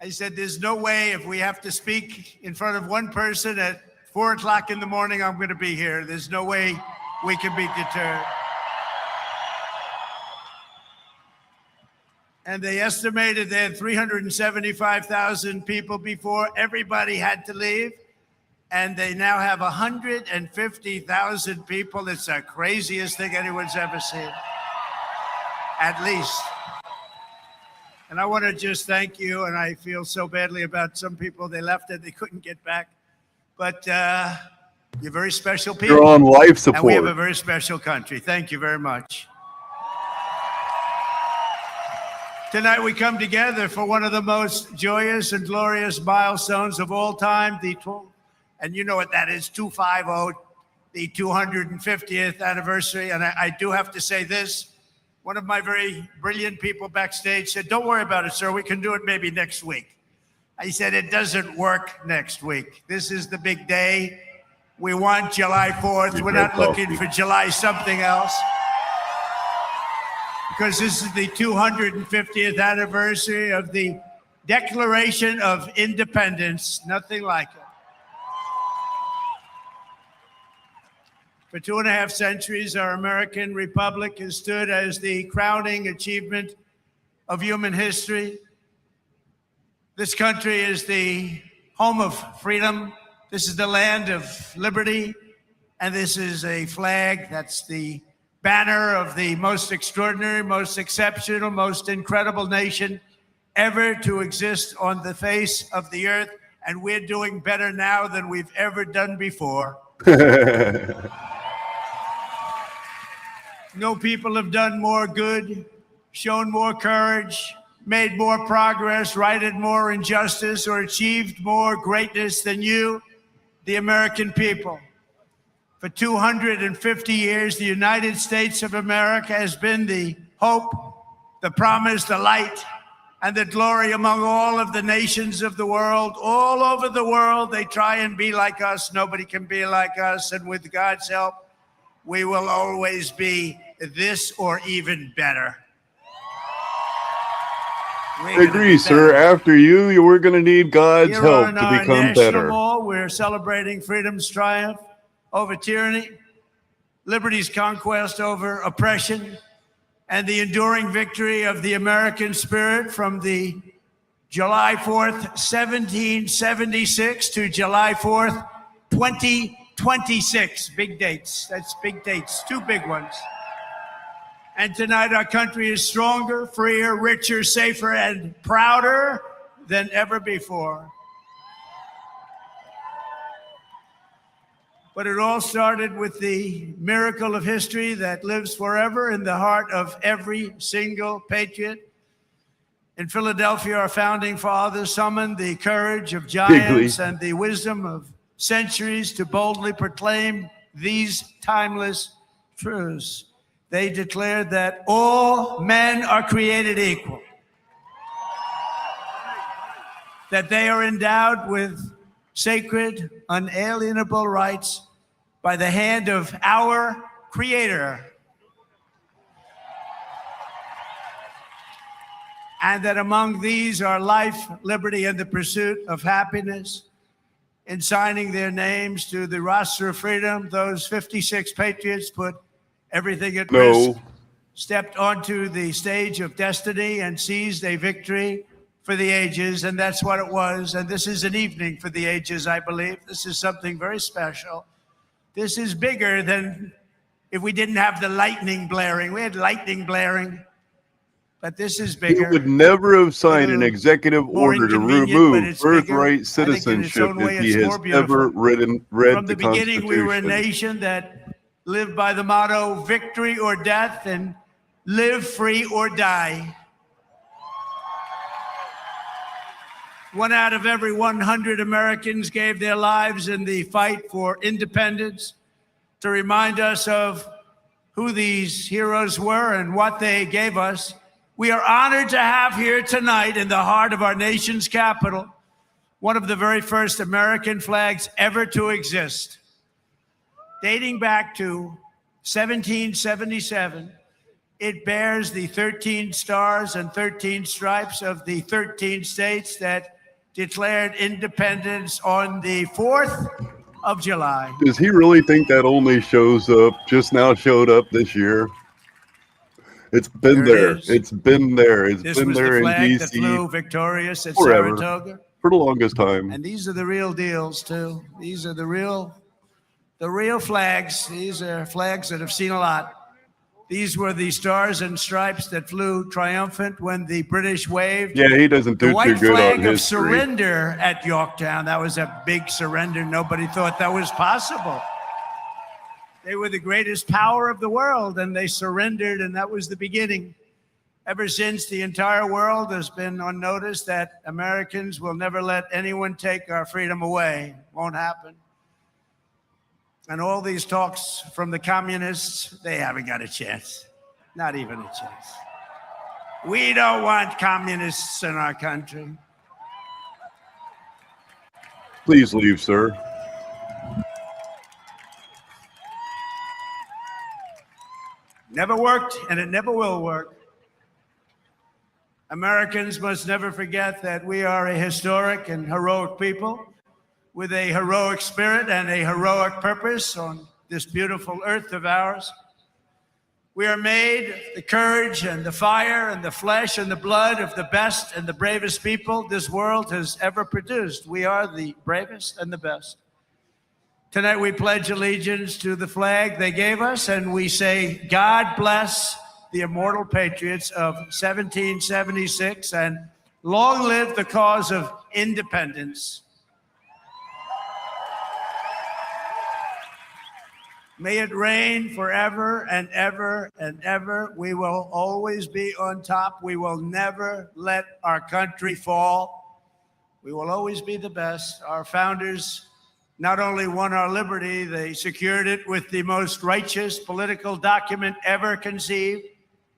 N: I said, there's no way if we have to speak in front of one person at 4 o'clock in the morning, I'm going to be here. There's no way we can be deterred. And they estimated they had 375,000 people before everybody had to leave. And they now have 150,000 people. It's the craziest thing anyone's ever seen, at least. And I want to just thank you. And I feel so badly about some people. They left and they couldn't get back. But you're very special people.
B: You're on life support.
N: And we have a very special country. Thank you very much. Tonight we come together for one of the most joyous and glorious milestones of all time, and you know what that is, 250, the 250th anniversary. And I do have to say this. One of my very brilliant people backstage said, don't worry about it, sir. We can do it maybe next week. I said, it doesn't work next week. This is the big day. We want July 4th. We're not looking for July something else. Because this is the 250th anniversary of the Declaration of Independence. Nothing like it. For 2.5 centuries, our American Republic has stood as the crowning achievement of human history. This country is the home of freedom. This is the land of liberty. And this is a flag that's the banner of the most extraordinary, most exceptional, most incredible nation ever to exist on the face of the earth. And we're doing better now than we've ever done before. No people have done more good, shown more courage, made more progress, righted more injustice, or achieved more greatness than you, the American people. For 250 years, the United States of America has been the hope, the promise, the light, and the glory among all of the nations of the world. All over the world, they try and be like us. Nobody can be like us. And with God's help, we will always be this or even better.
B: I agree, sir. After you, we're going to need God's help to become better.
N: Mall, we're celebrating freedom's triumph over tyranny, liberty's conquest over oppression, and the enduring victory of the American spirit from the July 4th, 1776 to July 4th, 2020. 26 big dates. That's big dates, 2 big ones. And tonight our country is stronger, freer, richer, safer, and prouder than ever before. But it all started with the miracle of history that lives forever in the heart of every single patriot. In Philadelphia, our founding fathers summoned the courage of giants and the wisdom of centuries to boldly proclaim these timeless truths. They declared that all men are created equal, that they are endowed with sacred, unalienable rights by the hand of our Creator, and that among these are life, liberty, and the pursuit of happiness. In signing their names to the roster of freedom, those 56 patriots put everything at risk, stepped onto the stage of destiny, and seized a victory for the ages, and that's what it was. And this is an evening for the ages, I believe. This is something very special. This is bigger than if we didn't have the lightning blaring. We had lightning blaring, but this is bigger.
B: He would never have signed an executive order to remove birthright citizenship if he has ever read the Constitution.
N: From the beginning, we were a nation that lived by the motto, victory or death, and live free or die. 1 out of every 100 Americans gave their lives in the fight for independence to remind us of who these heroes were and what they gave us. We are honored to have here tonight in the heart of our nation's capital one of the very first American flags ever to exist. Dating back to 1777, it bears the 13 stars and 13 stripes of the 13 states that declared independence on the 4th of July.
B: Does he really think that only showed up this year? It's been there. It's been there. It's been there in DC.
N: That flew victorious at
B: forever,
N: Saratoga
B: for the longest time.
N: And these are the real deals too. These are the real flags. These are flags that have seen a lot. These were the stars and stripes that flew triumphant when the British waved.
B: Yeah, he doesn't do too good on history.
N: The white flag of surrender at Yorktown. That was a big surrender. Nobody thought that was possible. They were the greatest power of the world, and they surrendered, and that was the beginning. Ever since, the entire world has been on notice that Americans will never let anyone take our freedom away. Won't happen. And all these talks from the communists, they haven't got a chance. Not even a chance. We don't want communists in our country.
B: Please leave, sir.
N: Never worked, and it never will work. Americans must never forget that we are a historic and heroic people with a heroic spirit and a heroic purpose on this beautiful earth of ours. We are made the courage and the fire and the flesh and the blood of the best and the bravest people this world has ever produced. We are the bravest and the best. Tonight we pledge allegiance to the flag they gave us, and we say, God bless the immortal patriots of 1776, and long live the cause of independence. May it reign forever and ever and ever. We will always be on top. We will never let our country fall. We will always be the best. Our founders not only won our liberty, they secured it with the most righteous political document ever conceived.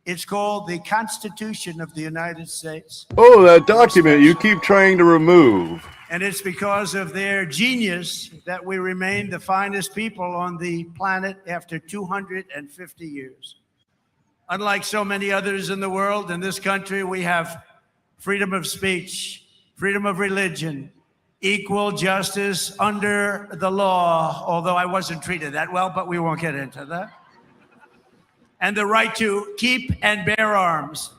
N: It's called the Constitution of the United States.
B: Oh, that document you keep trying to remove.
N: And it's because of their genius that we remain the finest people on the planet after 250 years. Unlike so many others in the world, in this country, we have freedom of speech, freedom of religion, equal justice under the law, although I wasn't treated that well, but we won't get into that. And the right to keep and bear arms.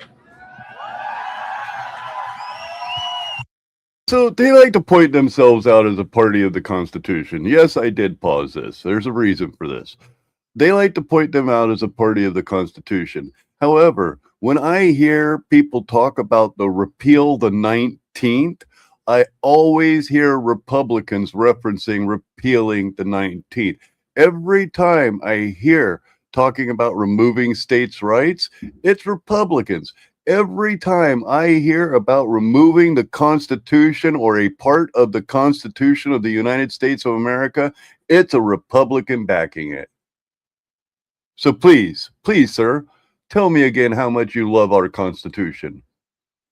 B: So they like to point themselves out as a party of the Constitution. Yes, I did pause this. There's a reason for this. They like to point them out as a party of the Constitution. However, when I hear people talk about the repeal the 19th, I always hear Republicans referencing repealing the 19th. Every time I hear talking about removing states' rights, it's Republicans. Every time I hear about removing the Constitution or a part of the Constitution of the United States of America, it's a Republican backing it. So please, sir, tell me again how much you love our Constitution.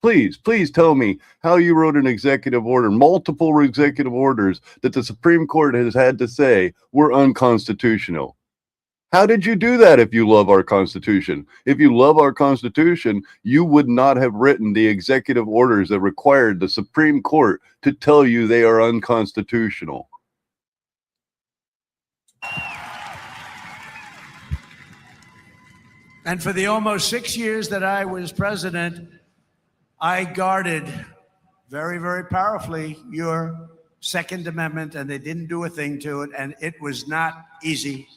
B: Please tell me how you wrote an executive order, multiple executive orders that the Supreme Court has had to say were unconstitutional. How did you do that if you love our Constitution? If you love our Constitution, you would not have written the executive orders that required the Supreme Court to tell you they are unconstitutional.
N: And for the almost 6 years that I was president, I guarded very, very powerfully your Second Amendment, and they didn't do a thing to it, and it was not easy.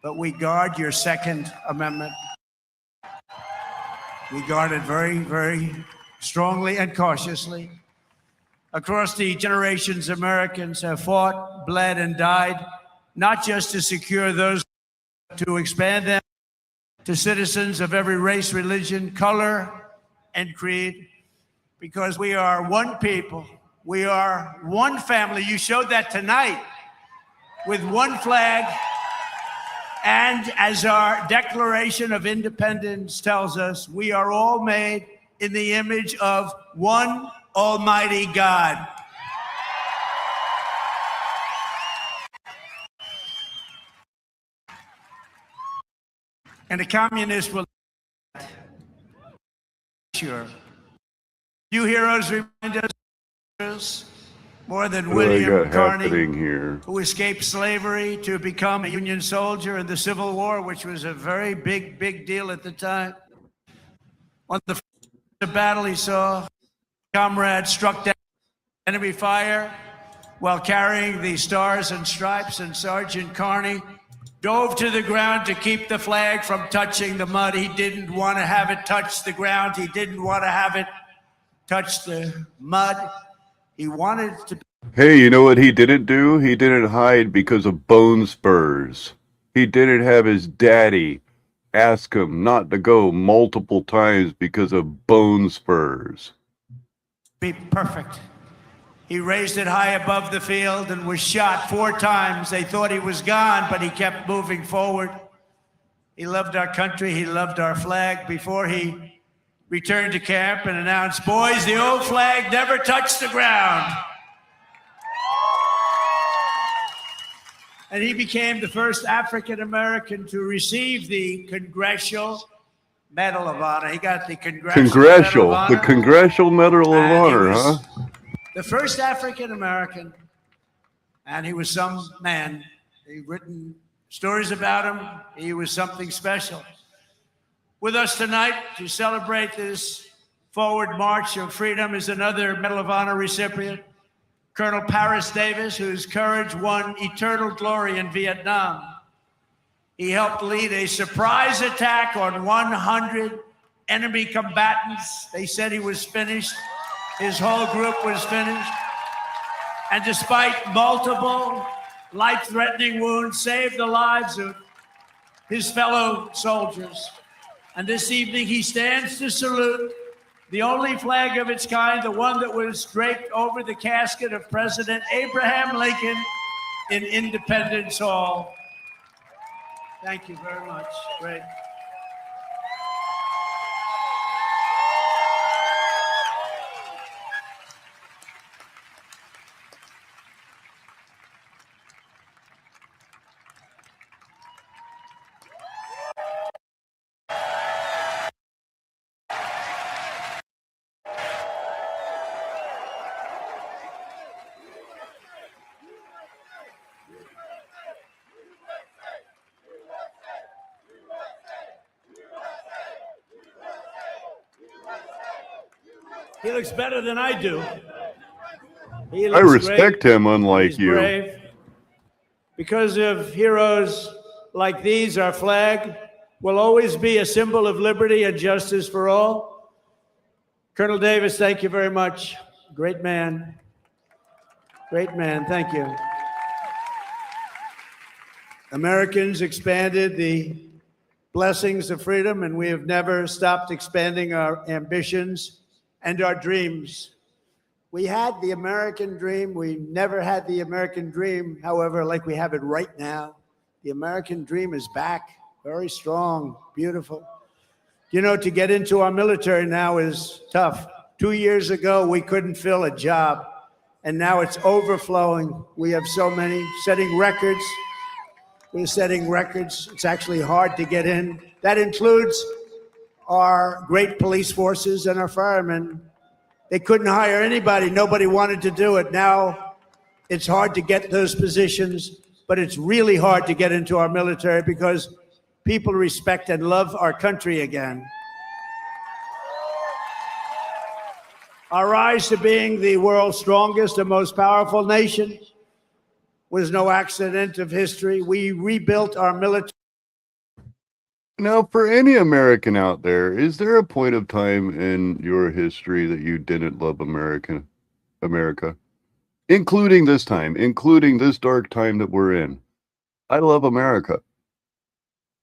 N: But we guard your Second Amendment. We guard it very, very strongly and cautiously. Across the generations, Americans have fought, bled, and died, not just to secure those, to expand them to citizens of every race, religion, color, and creed, because we are one people. We are one family. You showed that tonight with one flag. And as our Declaration of Independence tells us, we are all made in the image of one Almighty God. And the communists will sure. You heroes remind us more than
B: What do I
N: William
B: got
N: Carney,
B: happening here?
N: who escaped slavery to become a Union soldier in the Civil War, which was a very big deal at the time. On the battle, he saw comrades struck down enemy fire while carrying the Stars and Stripes, and Sergeant Carney dove to the ground to keep the flag from touching the mud. He didn't want to have it touch the ground. He didn't want to have it touch the mud. He wanted to.
B: Hey, you know what he didn't do? He didn't hide because of bone spurs. He didn't have his daddy ask him not to go multiple times because of bone spurs.
N: Be perfect. He raised it high above the field and was shot 4 times. They thought he was gone, but he kept moving forward. He loved our country. He loved our flag. Before he returned to camp and announced, "Boys, the old flag never touched the ground." And he became the first African American to receive the Congressional Medal of Honor. He got the Congressional Medal of Honor.
B: The Congressional Medal of Honor, huh?
N: The first African American, and he was some man. They've written stories about him. He was something special. With us tonight to celebrate this forward march of freedom is another Medal of Honor recipient, Colonel Paris Davis, whose courage won eternal glory in Vietnam. He helped lead a surprise attack on 100 enemy combatants. They said he was finished. His whole group was finished. And despite multiple life-threatening wounds, saved the lives of his fellow soldiers. And this evening, he stands to salute the only flag of its kind, the one that was draped over the casket of President Abraham Lincoln in Independence Hall. Thank you very much. Great. He looks better than I do. He
B: I
N: looks
B: respect
N: great.
B: him, unlike
N: He's
B: you.
N: brave. Because of heroes like these, our flag will always be a symbol of liberty and justice for all. Colonel Davis, thank you very much. Great man. Great man. Thank you. Americans expanded the blessings of freedom, and we have never stopped expanding our ambitions and our dreams. We had the American dream. We never had the American dream, however, like we have it right now. The American dream is back, very strong, beautiful. You know, to get into our military now is tough. 2 years ago, we couldn't fill a job, and now it's overflowing. We have so many, setting records. We're setting records. It's actually hard to get in. That includes our great police forces and our firemen. They couldn't hire anybody. Nobody wanted to do it. Now it's hard to get those positions, but it's really hard to get into our military because people respect and love our country again. Our rise to being the world's strongest and most powerful nation was no accident of history. We rebuilt our military.
B: Now, for any American out there, is there a point of time in your history that you didn't love America? Including this time, including this dark time that we're in. I love America.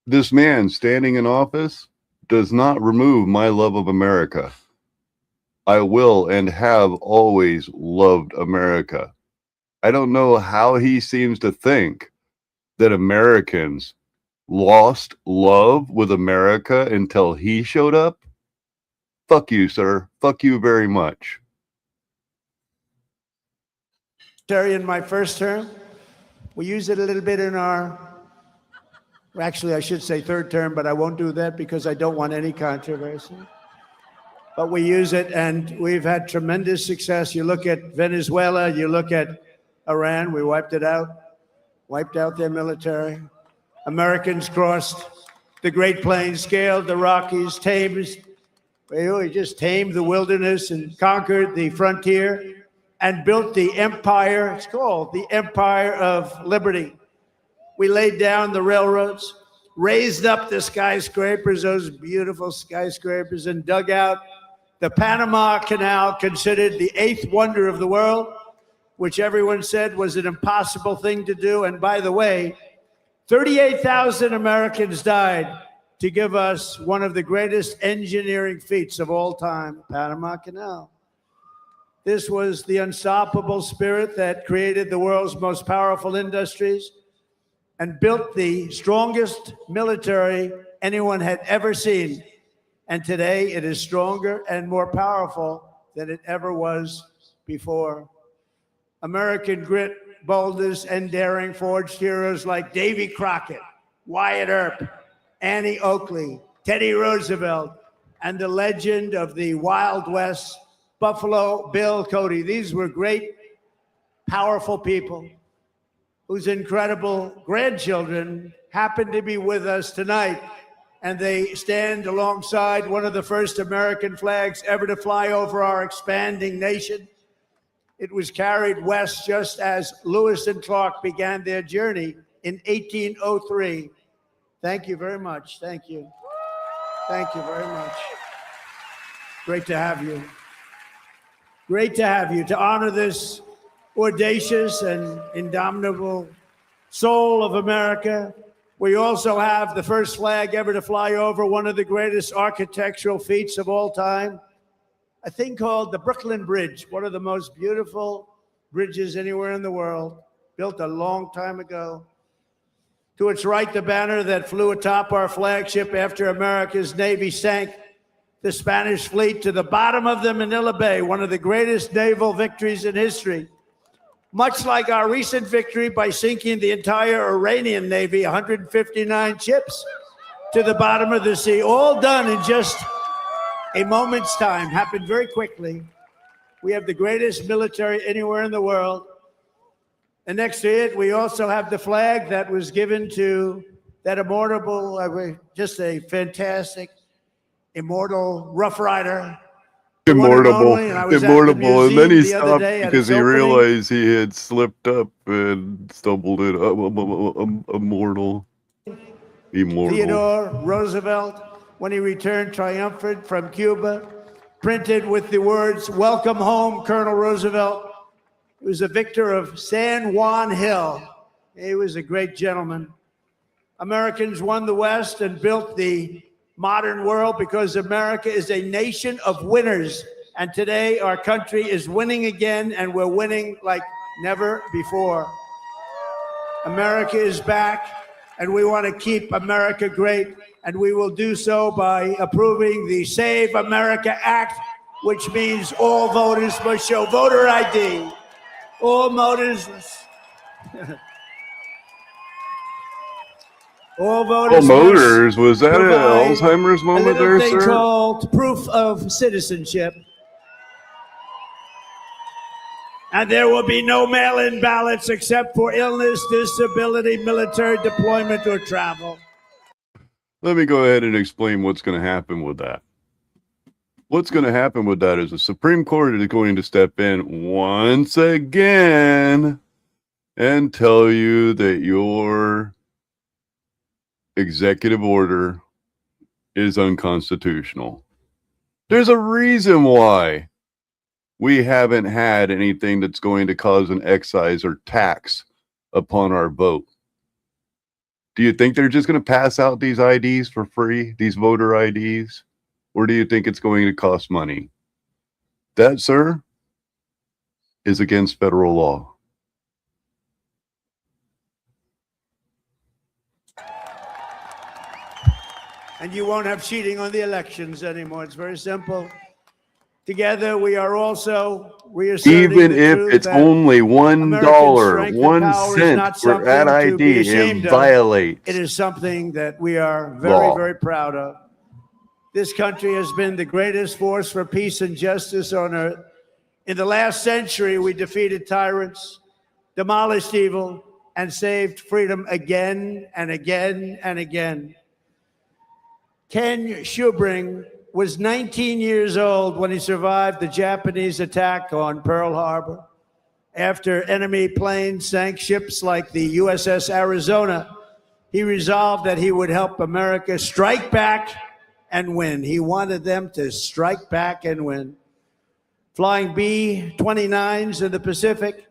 B: This man standing in office does not remove my love of America. I will and have always loved America. I don't know how he seems to think that Americans lost love with America until he showed up. Fuck you, sir. Fuck you very much.
N: In my first term, we use it a little bit in our, actually I should say third term, but I won't do that because I don't want any controversy. But we use it and we've had tremendous success. You look at Venezuela, you look at Iran, we wiped out their military. Americans crossed the Great Plains, scaled the Rockies, we just tamed the wilderness and conquered the frontier and built the empire. It's called the Empire of Liberty. We laid down the railroads, raised up the skyscrapers, those beautiful skyscrapers, and dug out the Panama Canal, considered the 8th wonder of the world, which everyone said was an impossible thing to do. And by the way, 38,000 Americans died to give us one of the greatest engineering feats of all time, Panama Canal. This was the unstoppable spirit that created the world's most powerful industries and built the strongest military anyone had ever seen. And today it is stronger and more powerful than it ever was before. American grit, boldness, and daring forged heroes like Davy Crockett, Wyatt Earp, Annie Oakley, Teddy Roosevelt, and the legend of the Wild West, Buffalo Bill Cody. These were great, powerful people whose incredible grandchildren happen to be with us tonight. And they stand alongside one of the first American flags ever to fly over our expanding nation. It was carried west just as Lewis and Clark began their journey in 1803. Thank you very much. Thank you. Thank you very much. Great to have you. Great to have you, to honor this audacious and indomitable soul of America. We also have the first flag ever to fly over one of the greatest architectural feats of all time, a thing called the Brooklyn Bridge, one of the most beautiful bridges anywhere in the world, built a long time ago. To its right, the banner that flew atop our flagship after America's Navy sank the Spanish fleet to the bottom of the Manila Bay, one of the greatest naval victories in history. Much like our recent victory by sinking the entire Iranian Navy, 159 ships to the bottom of the sea, all done in just a moment's time, happened very quickly. We have the greatest military anywhere in the world. And next to it, we also have the flag that was given to that immortal, just a fantastic, immortal Rough Rider, The one and
B: Immortable,
N: only, and I was at the
B: immortable, and then he
N: museum the other
B: stopped
N: day at
B: because
N: its
B: he
N: opening.
B: realized he had slipped up and stumbled it. Immortal.
N: Theodore Roosevelt, when he returned triumphant from Cuba, printed with the words, "Welcome home, Colonel Roosevelt." He was a victor of San Juan Hill. He was a great gentleman. Americans won the West and built the modern world because America is a nation of winners. And today our country is winning again, and we're winning like never before. America is back, and we want to keep America great, and we will do so by approving the Save America Act, which means all voters must show voter ID. All voters. All voters.
B: Oh, motors. Was that an
N: provide
B: Alzheimer's moment
N: a little
B: there,
N: thing
B: sir?
N: called proof of citizenship. And there will be no mail-in ballots except for illness, disability, military deployment, or travel.
B: Let me go ahead and explain what's going to happen with that. What's going to happen with that is the Supreme Court is going to step in once again and tell you that your executive order is unconstitutional. There's a reason why we haven't had anything that's going to cause an excise or tax upon our vote. Do you think they're just going to pass out these IDs for free, these voter IDs? Or do you think it's going to cost money? That, sir, is against federal law.
N: And you won't have cheating on the elections anymore. It's very simple. Together, we are also reasserting
B: Even
N: the
B: if
N: truth
B: it's
N: that
B: only
N: American
B: $1,
N: strength and
B: 1
N: power is
B: cent
N: not
B: for that
N: something to be
B: ID,
N: ashamed
B: it
N: of.
B: violates
N: It is something that we are very,
B: law.
N: very proud of. This country has been the greatest force for peace and justice on earth. In the last century, we defeated tyrants, demolished evil, and saved freedom again and again and again. Ken Schubring was 19 years old when he survived the Japanese attack on Pearl Harbor. After enemy planes sank ships like the USS Arizona, he resolved that he would help America strike back and win. He wanted them to strike back and win. Flying B-29s in the Pacific,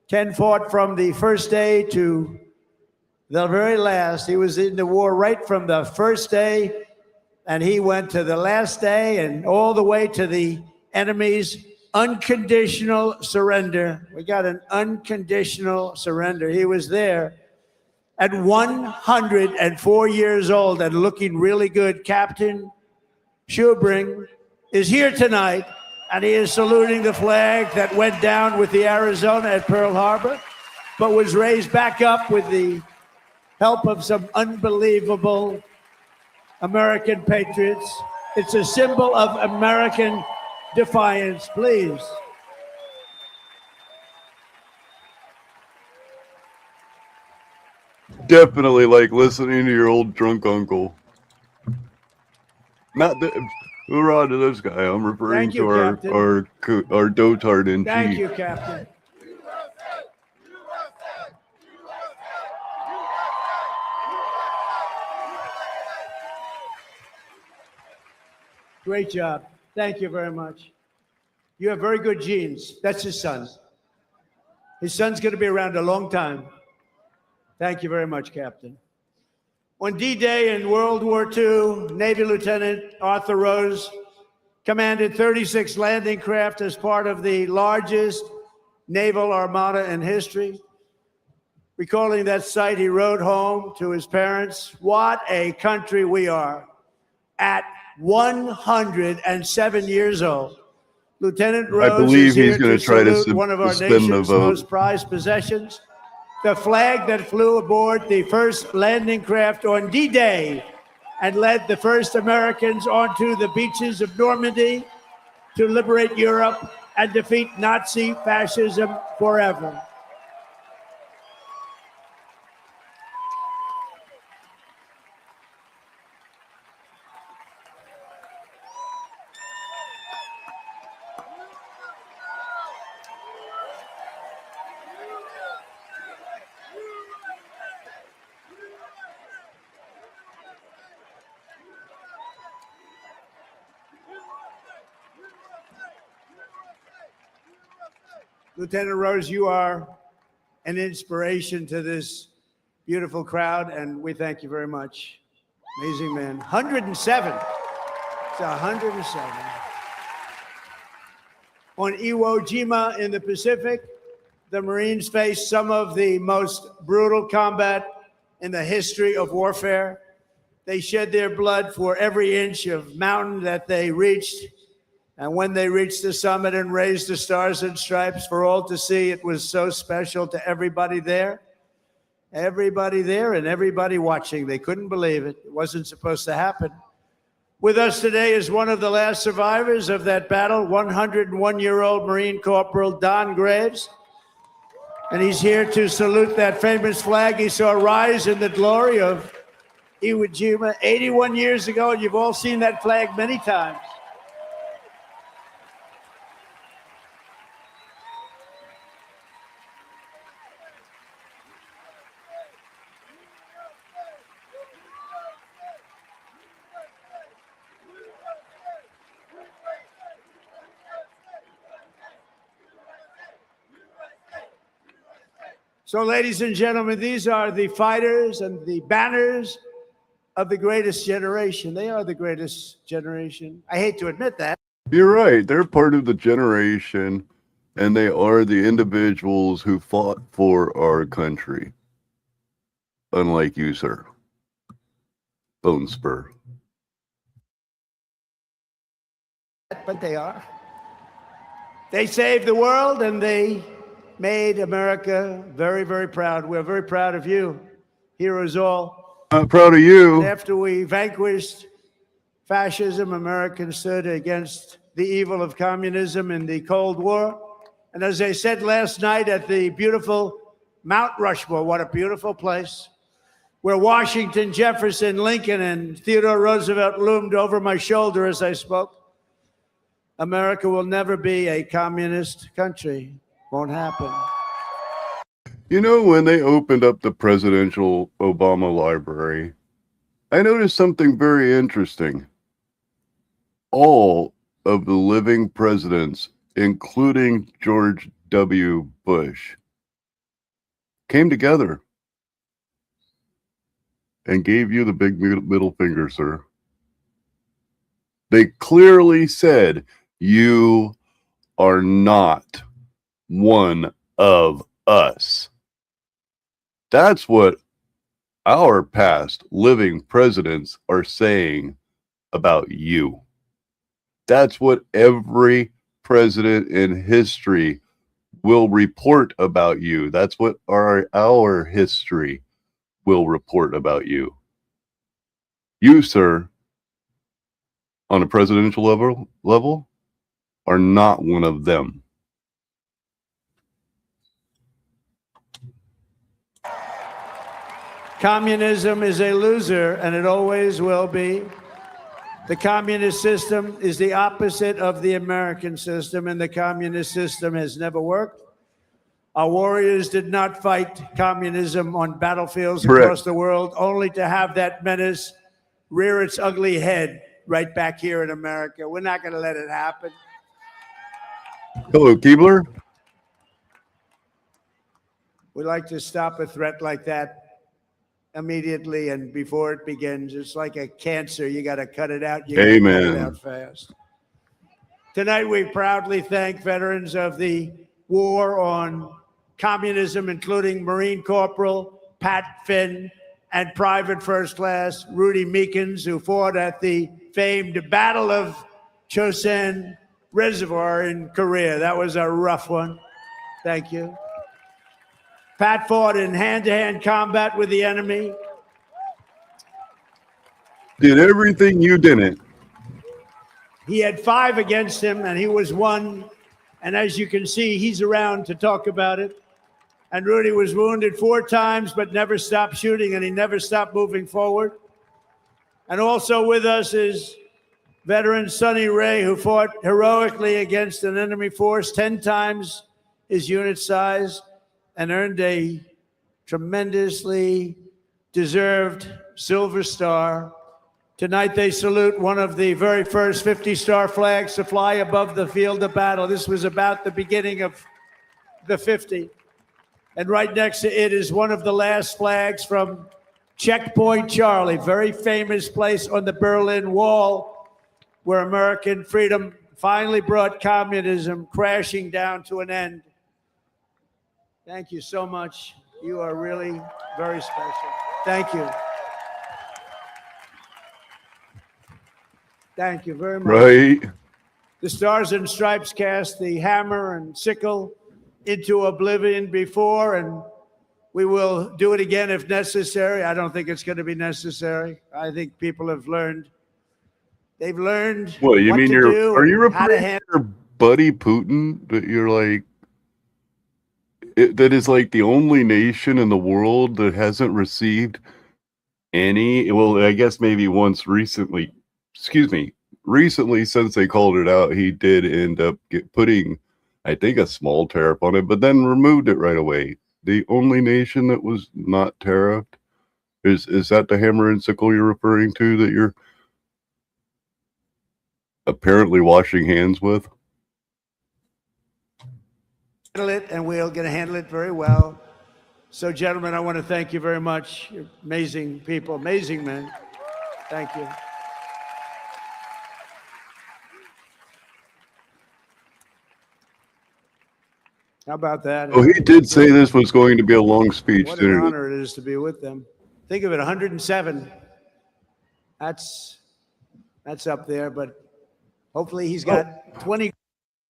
N: Ken fought from the first day to the very last. He was in the war right from the first day, and he went to the last day and all the way to the enemy's unconditional surrender. We got an unconditional surrender. He was there at 104 years old and looking really good. Captain Schubring is here tonight, and he is saluting the flag that went down with the Arizona at Pearl Harbor, but was raised back up with the help of some unbelievable American patriots. It's a symbol of American defiance. Please.
B: Definitely like listening to your old drunk uncle. Not the hoorah to this guy. I'm referring
N: Thank you,
B: to
N: Captain.
B: our dotard in
N: Thank
B: chief.
N: you, Captain. Great job. Thank you very much. You have very good genes. That's his son. His son's going to be around a long time. Thank you very much, Captain. On D-Day in World War II, Navy Lieutenant Arthur Rose commanded 36 landing craft as part of the largest naval armada in history. Recalling that sight, he wrote home to his parents, "What a country we are." At 107 years old, Lieutenant Rose
B: I believe
N: is here
B: he's going
N: to
B: to try to
N: salute one of our
B: suspend the
N: nation's
B: vote.
N: most prized possessions, the flag that flew aboard the first landing craft on D-Day and led the first Americans onto the beaches of Normandy to liberate Europe and defeat Nazi fascism forever. Lieutenant Rose, you are an inspiration to this beautiful crowd, and we thank you very much. Amazing man. 107. It's 107. On Iwo Jima in the Pacific, the Marines faced some of the most brutal combat in the history of warfare. They shed their blood for every inch of mountain that they reached. And when they reached the summit and raised the stars and stripes for all to see, it was so special to everybody there. Everybody there and everybody watching. They couldn't believe it. It wasn't supposed to happen. With us today is one of the last survivors of that battle, 101-year-old Marine Corporal Don Graves. And he's here to salute that famous flag he saw rise in the glory of Iwo Jima 81 years ago. And you've all seen that flag many times. So, ladies and gentlemen, these are the fighters and the banners of the greatest generation. They are the greatest generation. I hate to admit that.
B: You're right. They're part of the generation, and they are the individuals who fought for our country. Unlike you, sir. Bone spur.
N: But they are. They saved the world, and they made America very, very proud. We're very proud of you, heroes all.
B: I'm proud of you.
N: And after we vanquished fascism, Americans stood against the evil of communism in the Cold War. And as I said last night at the beautiful Mount Rushmore, what a beautiful place, where Washington, Jefferson, Lincoln, and Theodore Roosevelt loomed over my shoulder as I spoke. America will never be a communist country. Won't happen.
B: You know, when they opened up the presidential Obama library, I noticed something very interesting. All of the living presidents, including George W. Bush, came together and gave you the big middle finger, sir. They clearly said, you are not one of us. That's what our past living presidents are saying about you. That's what every president in history will report about you. That's what our history will report about you. You, sir, on a presidential level, are not one of them.
N: Communism is a loser, and it always will be. The communist system is the opposite of the American system, and the communist system has never worked. Our warriors did not fight communism on battlefields across the world, only to have that menace rear its ugly head right back here in America. We're not going to let it happen.
B: Hello, Keebler.
N: We like to stop a threat like that immediately and before it begins. It's like a cancer. You got to cut it out. You got to cut it out fast. Tonight, we proudly thank veterans of the war on communism, including Marine Corporal Pat Finn and Private First Class Rudy Meekins, who fought at the famed Battle of Chosin Reservoir in Korea. That was a rough one. Thank you. Pat fought in hand-to-hand combat with the enemy.
B: Did everything you didn't.
N: He had 5 against him, and he was 1. And as you can see, he's around to talk about it. And Rudy was wounded 4 times, but never stopped shooting, and he never stopped moving forward. And also with us is veteran Sonny Ray, who fought heroically against an enemy force 10 times his unit size, and earned a tremendously deserved Silver Star. Tonight they salute one of the very first 50-star flags to fly above the field of battle. This was about the beginning of the 50. And right next to it is one of the last flags from Checkpoint Charlie, very famous place on the Berlin Wall where American freedom finally brought communism crashing down to an end. Thank you so much. You are really very special. Thank you. Thank you very much.
B: Right.
N: The Stars and Stripes cast the hammer and sickle into oblivion before, and we will do it again if necessary. I don't think it's going to be necessary. I think people have learned. They've learned
B: What you
N: what
B: mean?
N: to do
B: Are you
N: and how to
B: referring
N: handle.
B: to your buddy Putin? That you're like, that is like the only nation in the world that hasn't received any. Well, I guess maybe once recently. Excuse me. Recently, since they called it out, he did end up putting, I think, a small tariff on it, but then removed it right away. The only nation that was not tariffed is that the hammer and sickle you're referring to that you're apparently washing hands with?
N: Handle it, and we're going to handle it very well. So, gentlemen, I want to thank you very much. You're amazing people, amazing men. Thank you. How about that?
B: Oh, he did say this was going to be a long speech,
N: What an
B: didn't he?
N: honor it is to be with them. Think of it, 107. That's up there, but hopefully he's got 20.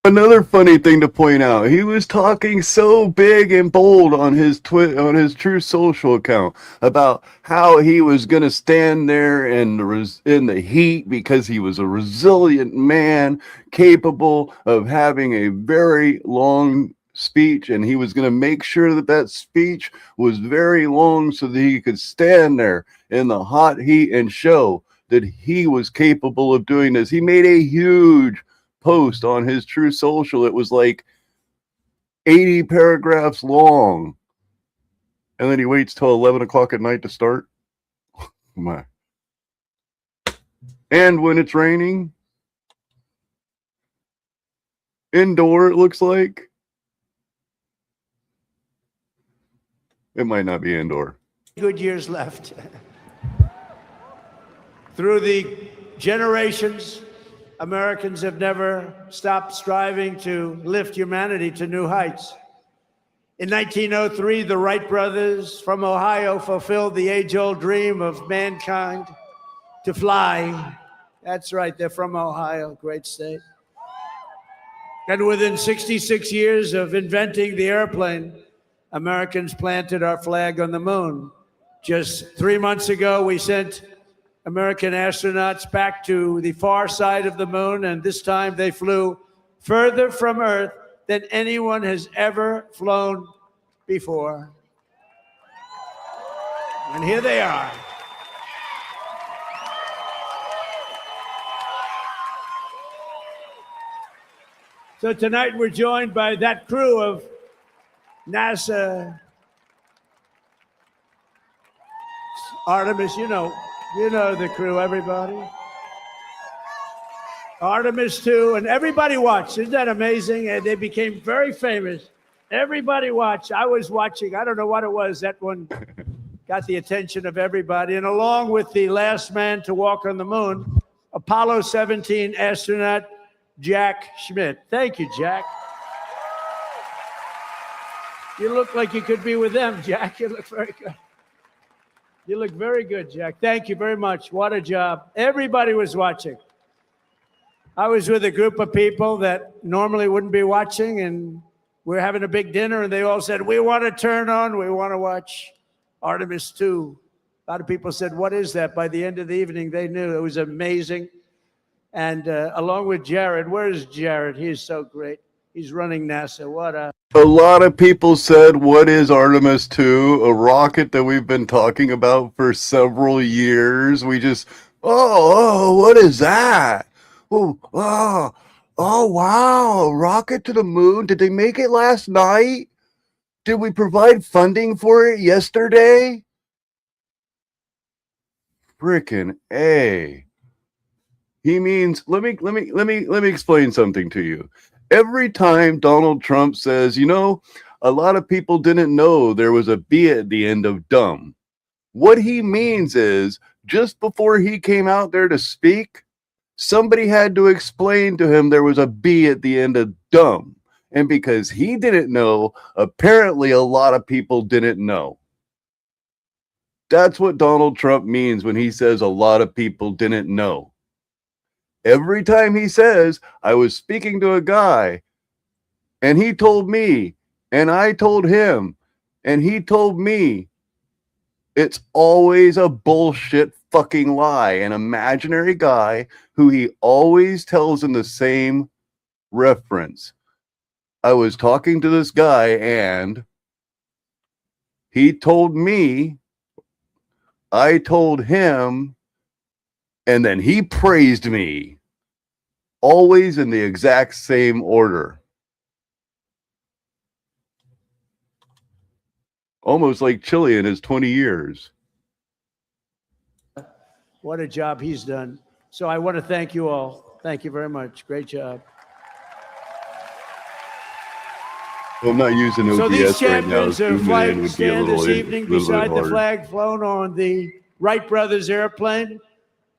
B: Another funny thing to point out, he was talking so big and bold on his True Social account about how he was going to stand there in the heat because he was a resilient man capable of having a very long speech, and he was going to make sure that speech was very long so that he could stand there in the hot heat and show that he was capable of doing this. He made a huge post on his True Social. It was like 80 paragraphs long, and then he waits till 11 o'clock at night to start. My. And when it's raining, indoor, it looks like. It might not be indoor.
N: Good years left. Through the generations, Americans have never stopped striving to lift humanity to new heights. In 1903, the Wright brothers from Ohio fulfilled the age-old dream of mankind to fly. That's right, they're from Ohio, great state. And within 66 years of inventing the airplane, Americans planted our flag on the moon. Just 3 months ago, we sent American astronauts back to the far side of the moon, and this time they flew further from Earth than anyone has ever flown before. And here they are. So tonight we're joined by that crew of NASA Artemis, you know the crew, everybody. Artemis 2, and everybody watched. Isn't that amazing? And they became very famous. Everybody watched. I was watching. I don't know what it was. That one got the attention of everybody. And along with the last man to walk on the moon, Apollo 17 astronaut Jack Schmitt. Thank you, Jack. You look like you could be with them, Jack. You look very good. You look very good, Jack. Thank you very much. What a job. Everybody was watching. I was with a group of people that normally wouldn't be watching, and we're having a big dinner, and they all said, we want to turn on, we want to watch Artemis 2. A lot of people said, what is that? By the end of the evening, they knew. It was amazing. And along with Jared, where's Jared? He's so great. He's running NASA.
B: A lot of people said, what is Artemis 2? A rocket that we've been talking about for several years. We just, what is that? Oh, wow, a rocket to the moon. Did they make it last night? Did we provide funding for it yesterday? Frickin' A. He means, let me explain something to you. Every time Donald Trump says, you know, a lot of people didn't know there was a B at the end of dumb, what he means is just before he came out there to speak, somebody had to explain to him there was a B at the end of dumb. And because he didn't know, apparently a lot of people didn't know. That's what Donald Trump means when he says a lot of people didn't know. Every time he says, I was speaking to a guy and he told me and I told him and he told me, it's always a bullshit fucking lie. An imaginary guy who he always tells in the same reference. I was talking to this guy and he told me, I told him, and then he praised me. Always in the exact same order. Almost like Chile in his 20 years.
N: What a job he's done. So I want to thank you all. Thank you very much. Great job.
B: Well, I'm not using OBS
N: So these
B: right now.
N: champions are
B: Zooming in
N: flying
B: would be a
N: stand this
B: little
N: evening
B: bit
N: beside the
B: harder.
N: flag flown on the Wright brothers airplane,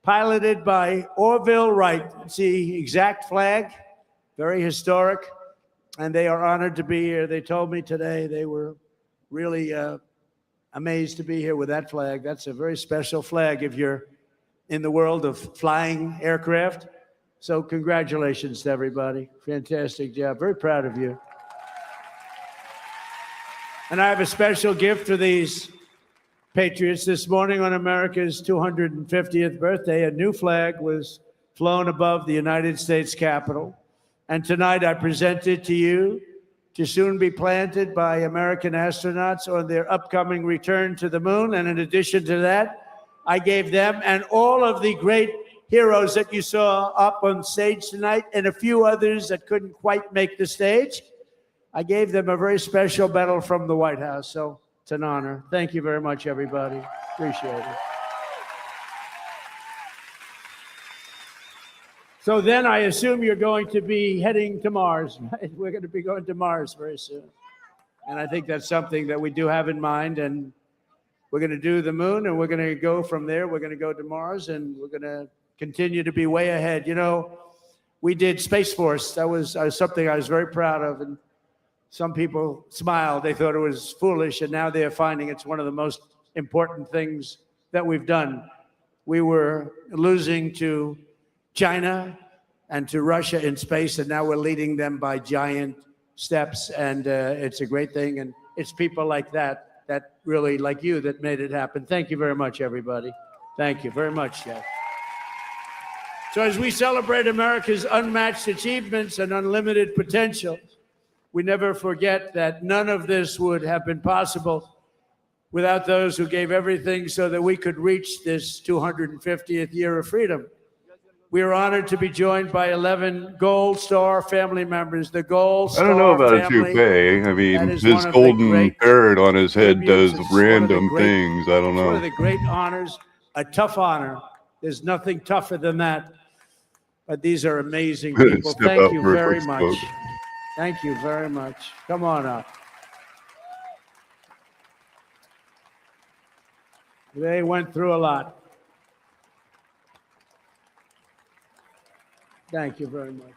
N: piloted by Orville Wright. It's the exact flag, very historic, and they are honored to be here. They told me today they were really amazed to be here with that flag. That's a very special flag if you're in the world of flying aircraft. So congratulations to everybody. Fantastic job. Very proud of you. And I have a special gift for these patriots. This morning on America's 250th birthday, a new flag was flown above the United States Capitol. And tonight I present it to you to soon be planted by American astronauts on their upcoming return to the moon. And in addition to that, I gave them and all of the great heroes that you saw up on stage tonight and a few others that couldn't quite make the stage, I gave them a very special medal from the White House. So it's an honor. Thank you very much, everybody. Appreciate it. So then I assume you're going to be heading to Mars, right? We're going to be going to Mars very soon. And I think that's something that we do have in mind. And we're going to do the moon, and we're going to go from there. We're going to go to Mars, and we're going to continue to be way ahead. You know, we did Space Force. That was something I was very proud of. And some people smiled. They thought it was foolish, and now they're finding it's one of the most important things that we've done. We were losing to China and to Russia in space, and now we're leading them by giant steps, and it's a great thing. And it's people like that really, like you, that made it happen. Thank you very much, everybody. Thank you very much, Jeff. So as we celebrate America's unmatched achievements and unlimited potential, we never forget that none of this would have been possible without those who gave everything so that we could reach this 250th year of freedom. We are honored to be joined by 11 Gold Star family members. The Gold Star
B: I don't know about a
N: family,
B: toupee. I mean,
N: that is
B: his
N: one of the
B: golden
N: great
B: parrot on his head does
N: tributes. It's one of the
B: random
N: great-
B: things. I don't
N: It's one
B: know.
N: of the great honors, a tough honor. There's nothing tougher than that. But these are amazing people.
B: Step
N: Thank
B: out
N: you
B: for a
N: very
B: quick
N: much.
B: smoke.
N: Thank you very much. Come on up. They went through a lot. Thank you very much.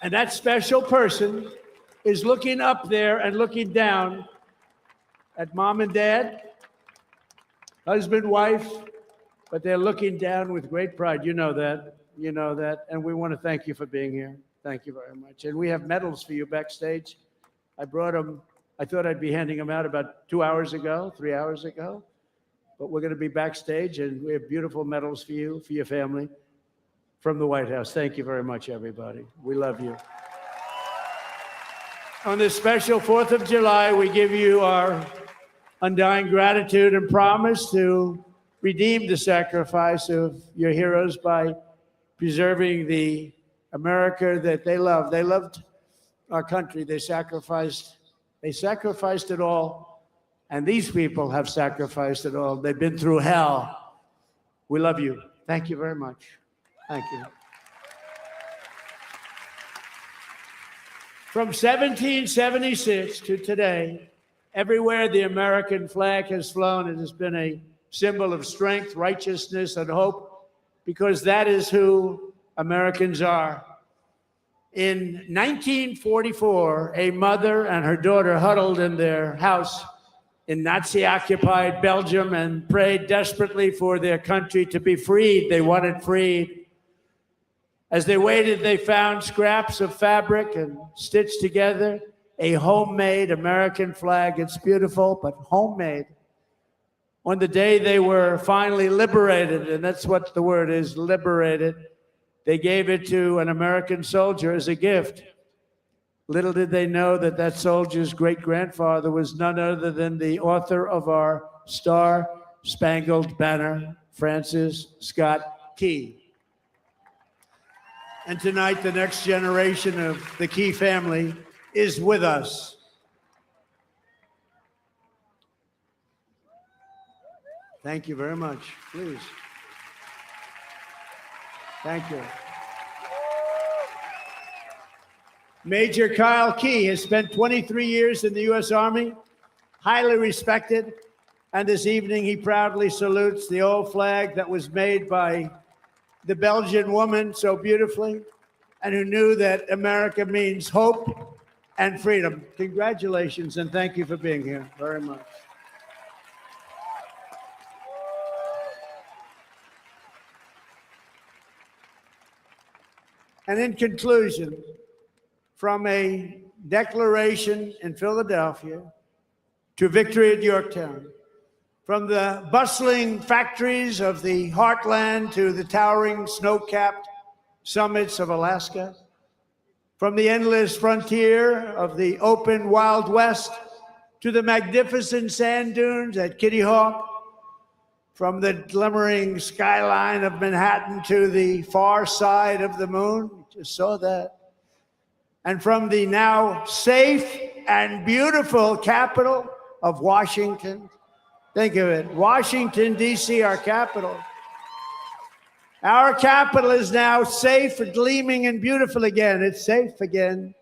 N: And that special person is looking up there and looking down at mom and dad, husband, wife, but they're looking down with great pride. You know that. You know that. And we want to thank you for being here. Thank you very much. And we have medals for you backstage. I brought them. I thought I'd be handing them out about 3 hours ago. But we're going to be backstage, and we have beautiful medals for you, for your family, from the White House. Thank you very much, everybody. We love you. On this special 4th of July, we give you our undying gratitude and promise to redeem the sacrifice of your heroes by preserving the America that they loved. They loved our country. They sacrificed it all. And these people have sacrificed it all. They've been through hell. We love you. Thank you very much. Thank you. From 1776 to today, everywhere the American flag has flown, it has been a symbol of strength, righteousness, and hope, because that is who Americans are. In 1944, a mother and her daughter huddled in their house in Nazi-occupied Belgium and prayed desperately for their country to be freed. They wanted freed. As they waited, they found scraps of fabric and stitched together a homemade American flag. It's beautiful, but homemade. On the day they were finally liberated, and that's what the word is, liberated, they gave it to an American soldier as a gift. Little did they know that that soldier's great-grandfather was none other than the author of our Star-Spangled Banner, Francis Scott Key. And tonight, the next generation of the Key family is with us. Thank you very much. Please. Thank you. Major Kyle Key has spent 23 years in the U.S. Army, highly respected, and this evening he proudly salutes the old flag that was made by the Belgian woman so beautifully, and who knew that America means hope and freedom. Congratulations, and thank you for being here very much. And in conclusion, from a declaration in Philadelphia to victory at Yorktown, from the bustling factories of the heartland to the towering snow-capped summits of Alaska, from the endless frontier of the open Wild West to the magnificent sand dunes at Kitty Hawk, from the glimmering skyline of Manhattan to the far side of the moon, just saw that, and from the now safe and beautiful capital of Washington. Think of it, Washington, D.C., our capital. Our capital is now safe, gleaming, and beautiful again. It's safe again.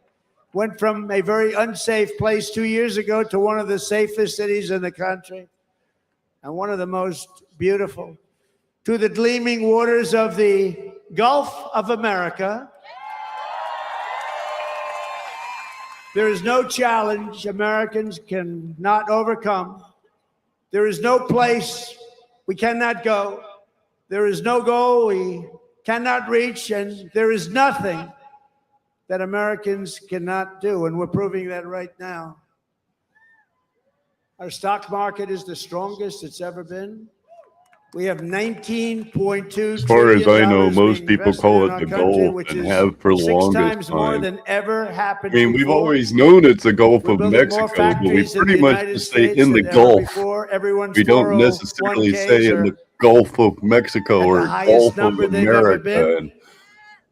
N: Went from a very unsafe place 2 years ago to one of the safest cities in the country and one of the most beautiful. To the gleaming waters of the Gulf of America. There is no challenge Americans cannot overcome. There is no place we cannot go. There is no goal we cannot reach, and there is nothing that Americans cannot do, and we're proving that right now. Our stock market is the strongest it's ever been. We have $19.2
B: As far as I know,
N: trillion
B: most people
N: invested
B: call
N: in
B: it
N: our
B: the
N: country,
B: Gulf
N: which
B: and
N: is
B: have for the
N: 6
B: longest
N: times more
B: time.
N: than ever happened
B: I mean, we've
N: before.
B: always known it's the Gulf
N: We're
B: of
N: building more
B: Mexico, but we
N: factories in
B: pretty
N: the
B: much
N: United
B: just say
N: States
B: in the
N: than ever
B: Gulf.
N: before. Everyone's
B: We don't necessarily
N: 401ks
B: say in
N: are
B: the Gulf of Mexico
N: at
B: or
N: the highest
B: Gulf of
N: number they've ever
B: America.
N: been.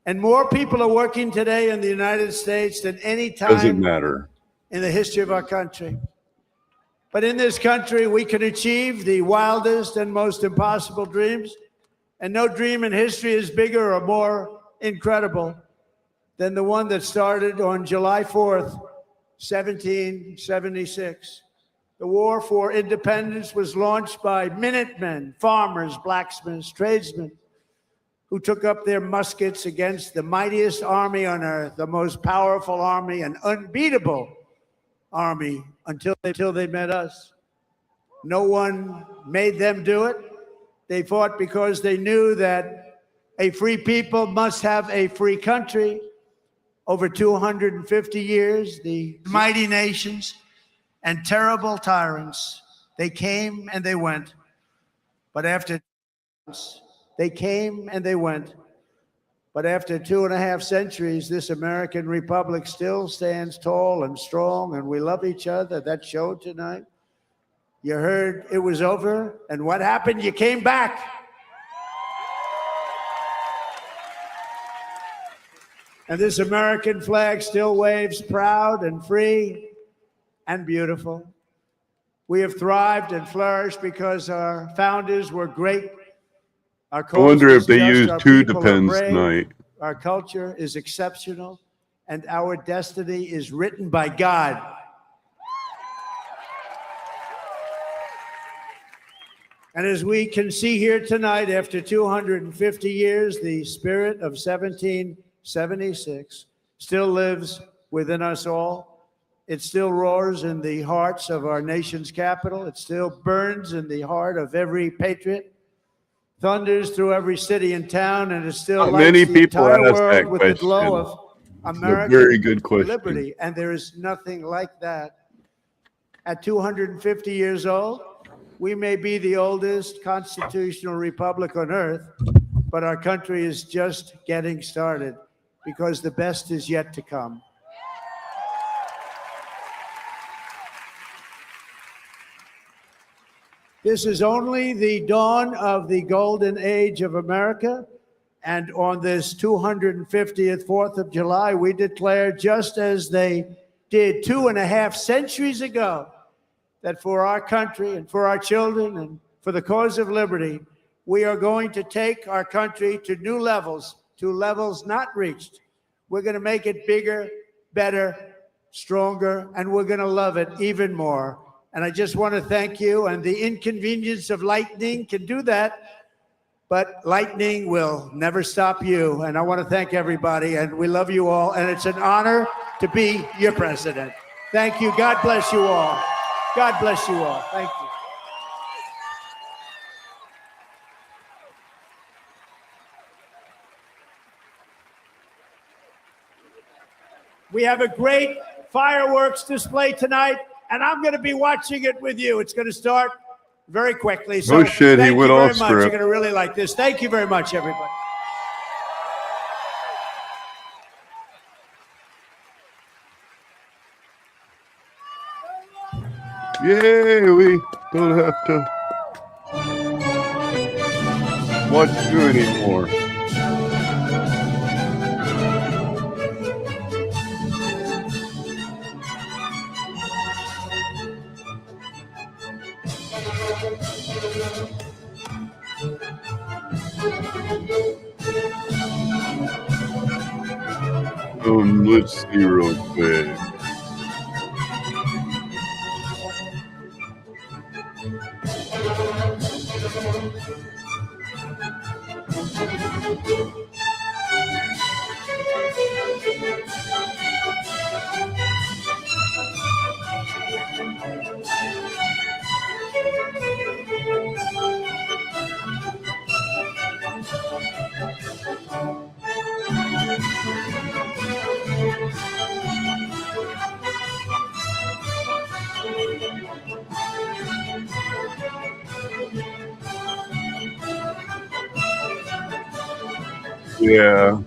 B: And
N: And more people are working today in the United States than any
B: doesn't
N: time
B: matter.
N: in the history of our country. But in this country, we can achieve the wildest and most impossible dreams. And no dream in history is bigger or more incredible than the one that started on July 4th, 1776. The war for independence was launched by Minutemen, farmers, blacksmiths, tradesmen, who took up their muskets against the mightiest army on earth, the most powerful army, an unbeatable army until they met us. No one made them do it. They fought because they knew that a free people must have a free country. Over 250 years, the mighty nations and terrible tyrants, they came and they went. But after they came and they went. But after 2.5 centuries, this American republic still stands tall and strong, and we love each other. That showed tonight. You heard it was over, and what happened? You came back. And this American flag still waves proud and free and beautiful. We have thrived and flourished because our founders were great Our
B: I wonder
N: coast
B: if
N: is
B: they
N: just,
B: use
N: our
B: two
N: people are
B: Depends
N: brave,
B: tonight.
N: Our culture is exceptional, and our destiny is written by God. And as we can see here tonight, after 250 years, the spirit of 1776 still lives within us all. It still roars in the hearts of our nation's capital. It still burns in the heart of every patriot, thunders through every city and town, and it still
B: Not
N: lights
B: many
N: the
B: people
N: entire
B: ask
N: world
B: that
N: with the glow
B: question.
N: of
B: It's a
N: American
B: very good question.
N: liberty. And there is nothing like that. At 250 years old, we may be the oldest constitutional republic on earth, but our country is just getting started because the best is yet to come. This is only the dawn of the golden age of America. And on this 250th 4th of July, we declare, just as they did 2.5 centuries ago, that for our country and for our children and for the cause of liberty, we are going to take our country to new levels, to levels not reached. We're going to make it bigger, better, stronger, and we're going to love it even more. And I just want to thank you. And the inconvenience of lightning can do that, but lightning will never stop you. And I want to thank everybody, and we love you all. And it's an honor to be your president. Thank you. God bless you all. God bless you all. Thank you. We have a great fireworks display tonight, and I'm going to be watching it with you. It's going to start very quickly. So
B: Oh, shit, he
N: thank
B: went
N: you very
B: off
N: much. You're
B: script.
N: going to really like this. Thank you very much, everybody.
B: Yay, we don't have to watch you anymore. Let's see real quick. Yeah.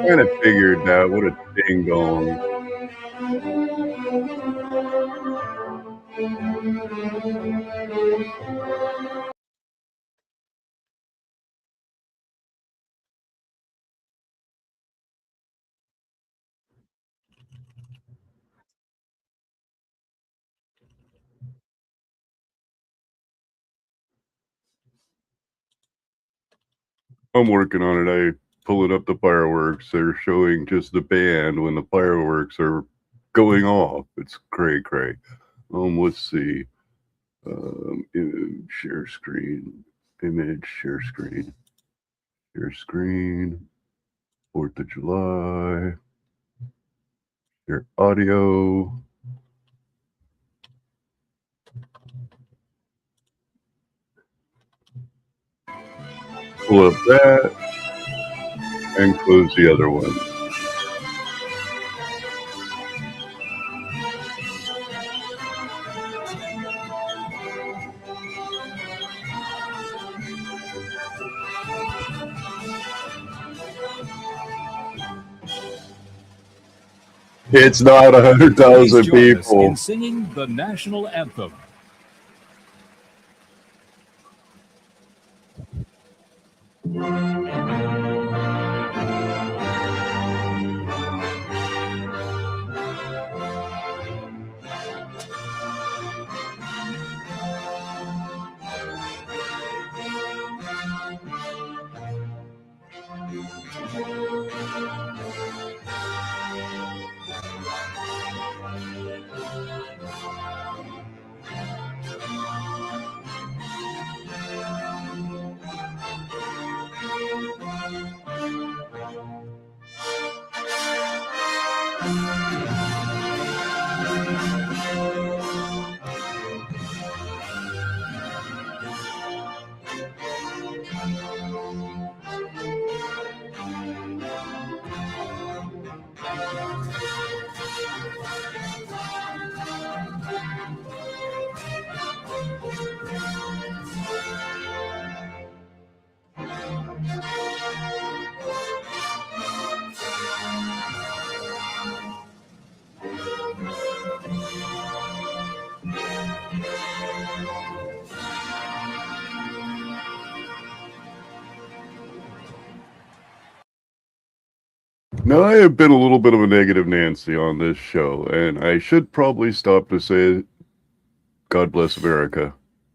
B: Kind of figured that. What a ding dong. I'm working on it. I pulling up the fireworks. They're showing just the band when the fireworks are going off. It's cray cray. Let's see. Share screen. Image. Share screen. Share screen. 4th of July. Share audio. Pull up that and close the other one. It's not 100,000
O: Please join us
B: people.
O: in singing the national anthem.
B: Now, I have been a little bit of a negative Nancy on this show, and I should probably stop to say, God bless America.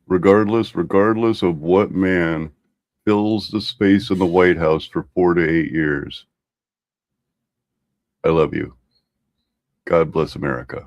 B: Regardless of what man fills the space in the White House for 4 to 8 years. I love you. God bless America.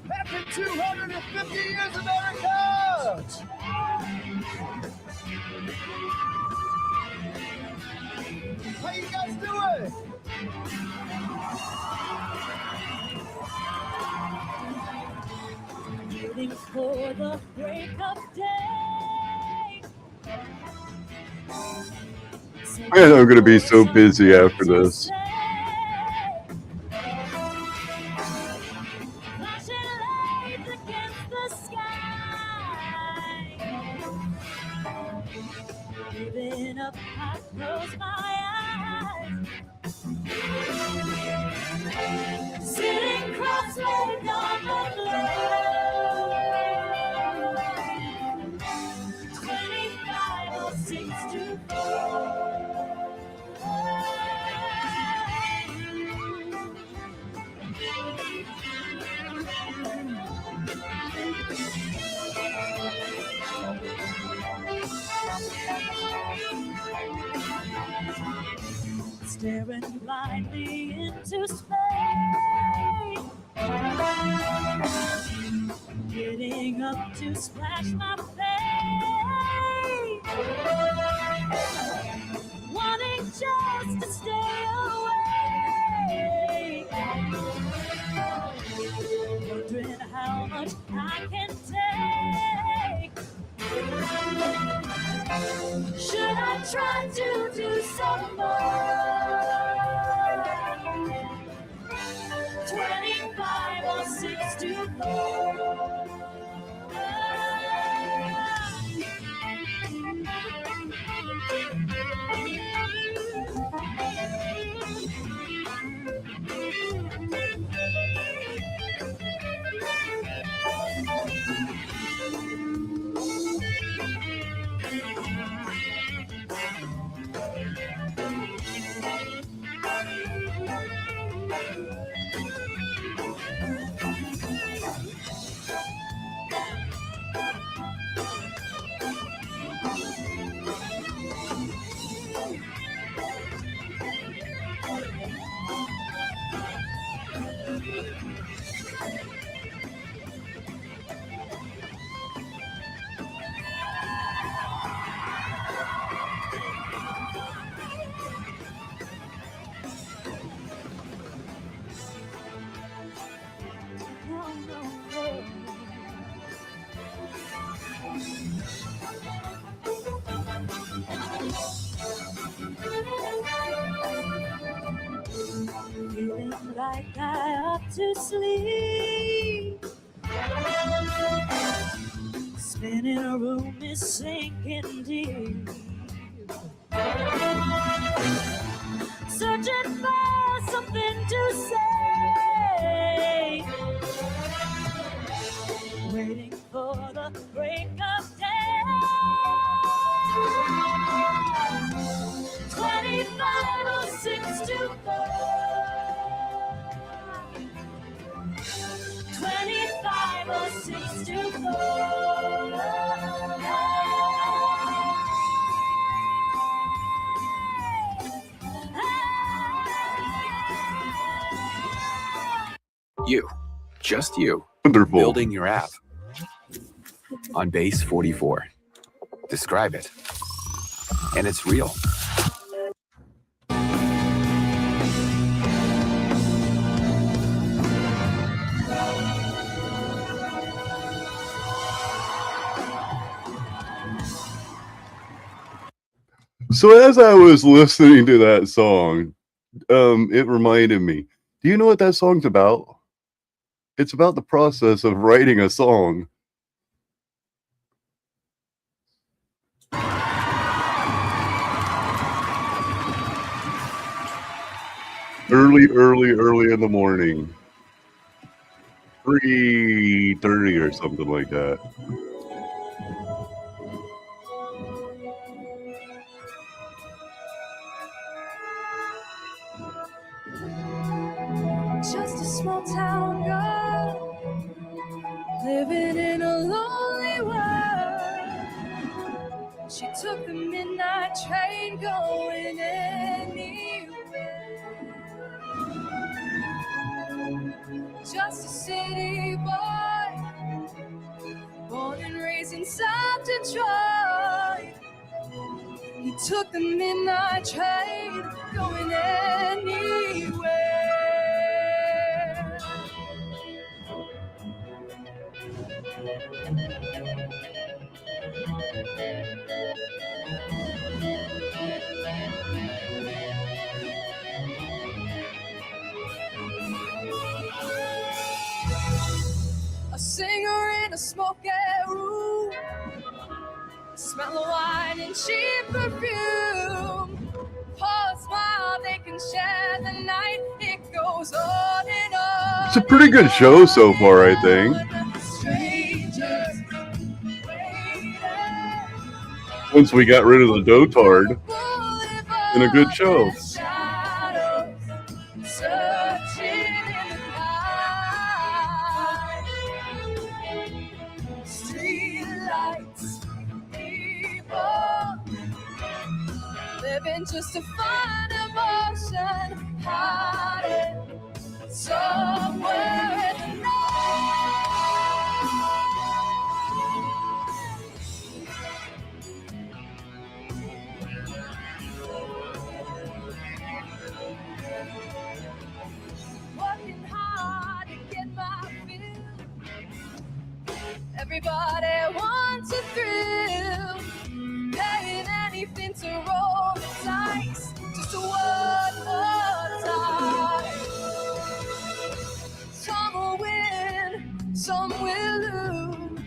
A: Happy 250 years, America! How you guys doing?
P: Waiting for the break of day.
B: Man, I'm going to be so busy after this.
P: Giving up, I close my eyes. Sitting cross-legged on the floor. 25 or 6 to 4. Staring blindly into space, getting up to splash my face, wanting just to stay away, wondering how much I can take. Should I try to do some more? 25 or 6 to 4. like I ought to sleep. Spinning a room is sinking deep. Searching for something to say. Waiting for the break of day. 250624. 250624.
F: You, just you,
B: Wonderful.
F: building your app on Base 44. Describe it, and it's real.
B: So as I was listening to that song, it reminded me. Do you know what that song's about? It's about the process of writing a song. Early in the morning. 3:30 or something like that.
P: Just a small town girl living in a lonely world. She took the midnight train going anywhere. Just a city boy, born and raised in South Detroit. He took the midnight train going anywhere. A singer in a smoky room, smell of wine and cheap perfume. For a smile they can share the night. It goes on and on.
B: It's a pretty good show so far, I think.
P: Strangers
B: Once we got rid of the dotard, and a good show.
P: shadows searching in the night. Street lights, people living just to find emotion, hiding somewhere in the night. Working hard to get my fill. Everybody wants a thrill. Paying anything to roll the dice. Just one more time. Some will win, some will lose.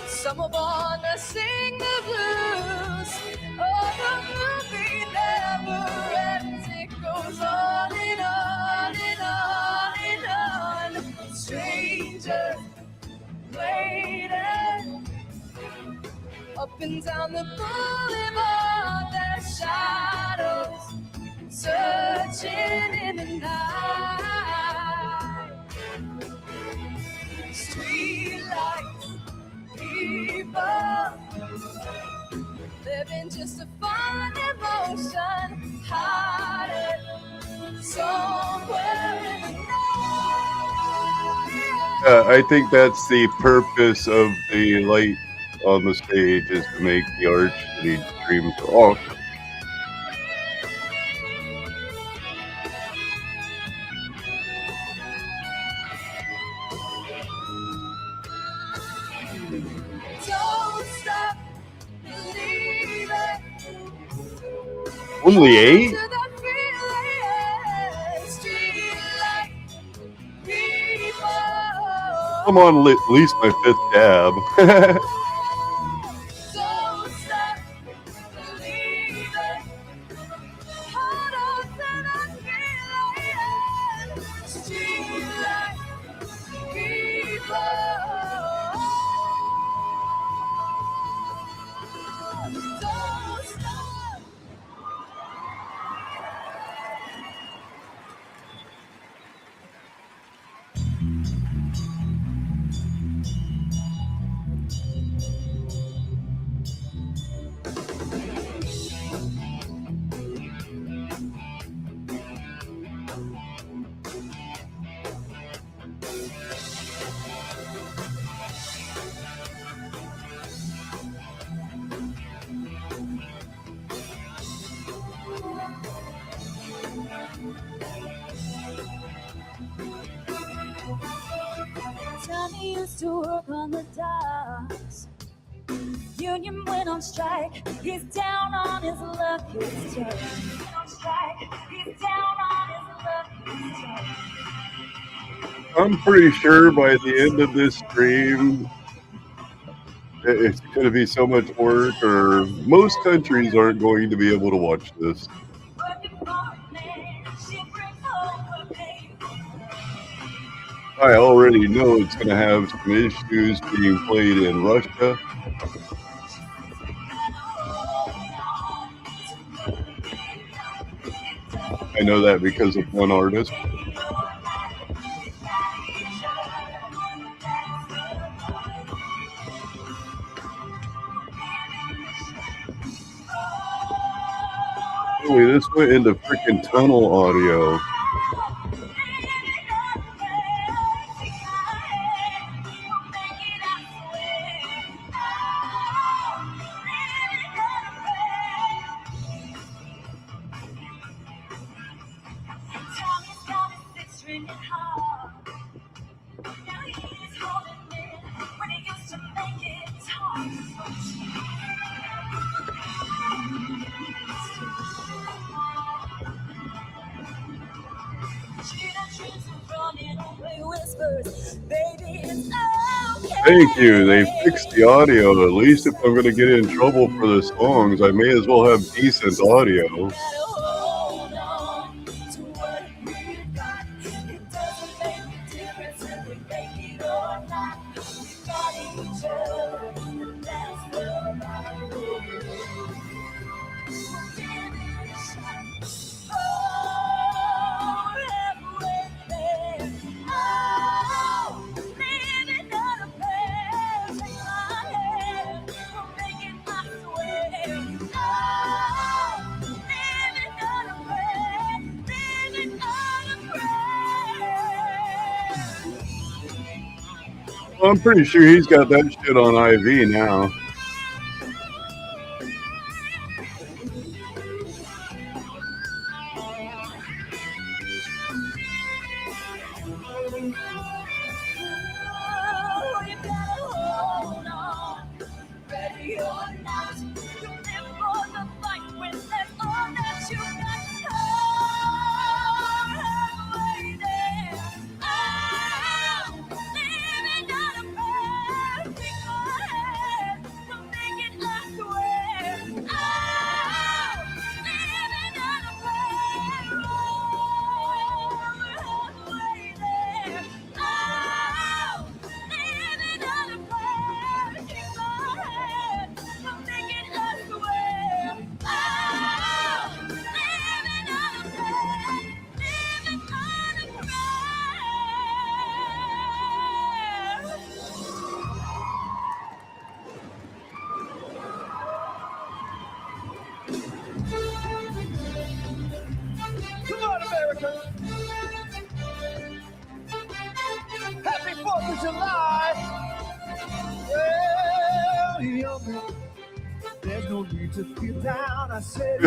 P: Some are born to sing the blues. Oh, the movie never ends. It goes on and on and on and on. Strangers waiting up and down the boulevard. Their shadows searching in the night. Street lights, people living just to find emotion, hiding somewhere in the night.
B: I think that's the purpose of the light on the stage, is to make the Arch City Dreams awesome.
P: Don't stop believing.
B: Only 8?
P: To the feeling. Street lights,
B: I'm on at least my 5th dab.
P: Don't stop believing. Hold on, and I feel like street light people. Don't stop.
Q: Johnny used to work on the docks. Union went on strike. He's down on his luck. He's down on strike. He's down on his luck. He's down.
B: I'm pretty sure by the end of this stream, it's going to be so much work, or most countries aren't going to be able to watch this. I already know it's going to have some issues being played in Russia. I know that because of one artist. Holy, this went into freaking tunnel audio. Thank you. They fixed the audio. At least if I'm going to get in trouble for the songs, I may as well have decent audio. I'm pretty sure he's got that shit on IV now.
A: Come on, America! Happy 4th of July! Well, young, there's no need to feel down. I said,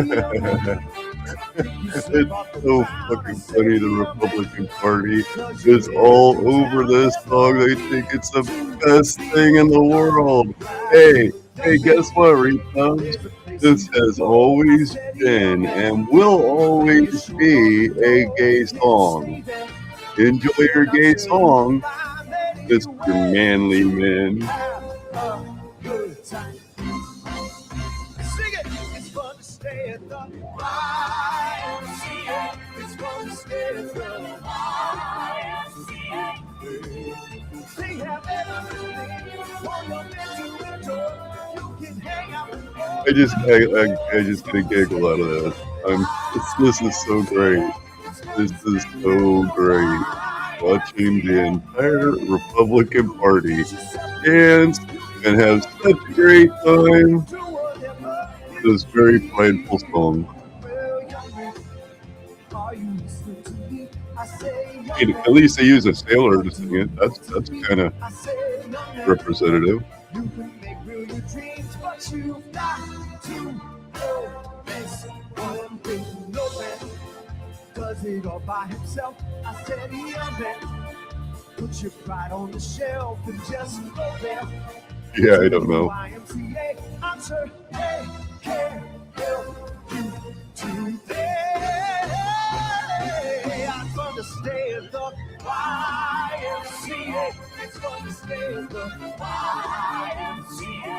B: It's so fucking funny. The Republican Party is all over this song. They think it's the best thing in the world. Hey, guess what, Refunds? This has always been and will always be a gay song. Enjoy your gay song, Mr. Manly Man.
A: Have a good time. Sing it. It's fun to stay at the YMCA. It's fun to stay at the YMCA. They have everything for your mental enjoy. You can hang out with all
B: I just get a giggle out of that. This is so great. This is so great. Watching the entire Republican Party dance and have such a great time. This very prideful song. At least they use a sailor to sing it. That's kind of representative.
A: You can make real your dreams, but you've got to know this one thing. No man does it all by himself. I said, young man, put your pride on the shelf and just go there.
B: Yeah, I don't know.
A: YMCA, I'm sure they can help you today. I'm gonna stay at the YMCA. It's gonna stay at the YMCA.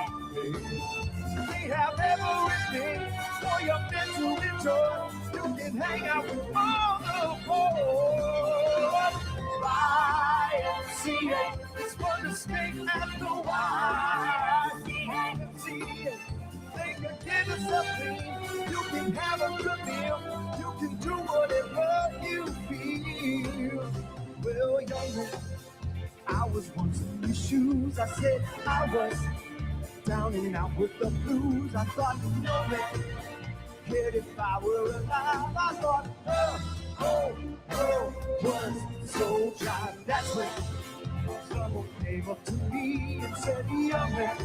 A: They have everything for your mental enjoy. You can hang out with all the boys. YMCA. It's fun to stay at the YMCA. They can give you something. You can have a good meal. You can do whatever you feel. Well, young man, I was once in your shoes. I said I was down and out with the blues. I thought, no man, cared if I were alive. I thought, oh, was so dry. That's when someone came up to me and said, young man,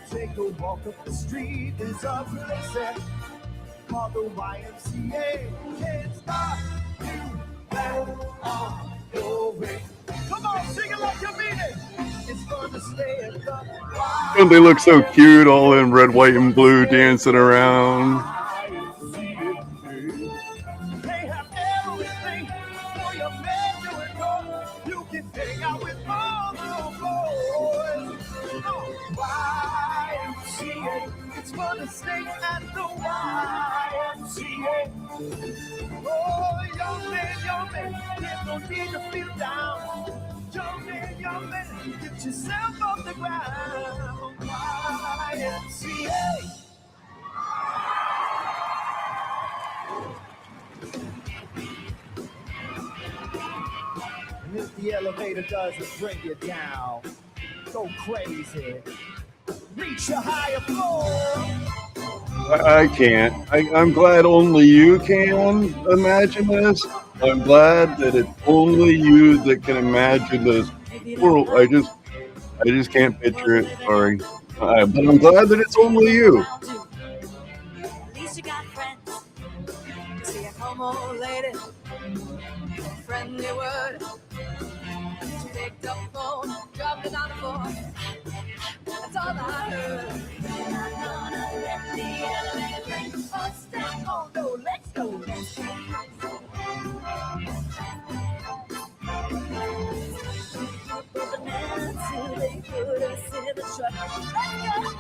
A: take a walk up the street. There's a place there called the YMCA. Can't stop you back on your way. Come on, sing it like you mean it. It's fun to stay at the
B: Don't they look so cute, all in red, white, and blue, dancing around?
A: They have everything for your mental enjoy. You can hang out with all the boys. YMCA. It's fun to stay at the YMCA. Oh, young man, there's no need to feel down. Young man, get yourself off the ground. YMCA. And if the elevator doesn't bring you down, go crazy. Reach a higher floor.
B: I can't. I'm glad only you can imagine this. I'm glad that it's only you that can imagine this world. I just can't picture it. Sorry. But I'm glad that it's only you.
Q: At least you got friends. See a come on, lady. Friendly word. She picked up the phone, dropped it on the floor. That's all I heard. We're not gonna let the elevator bring us down. Oh no, let's go. The man till they put us in the truck. Let's go.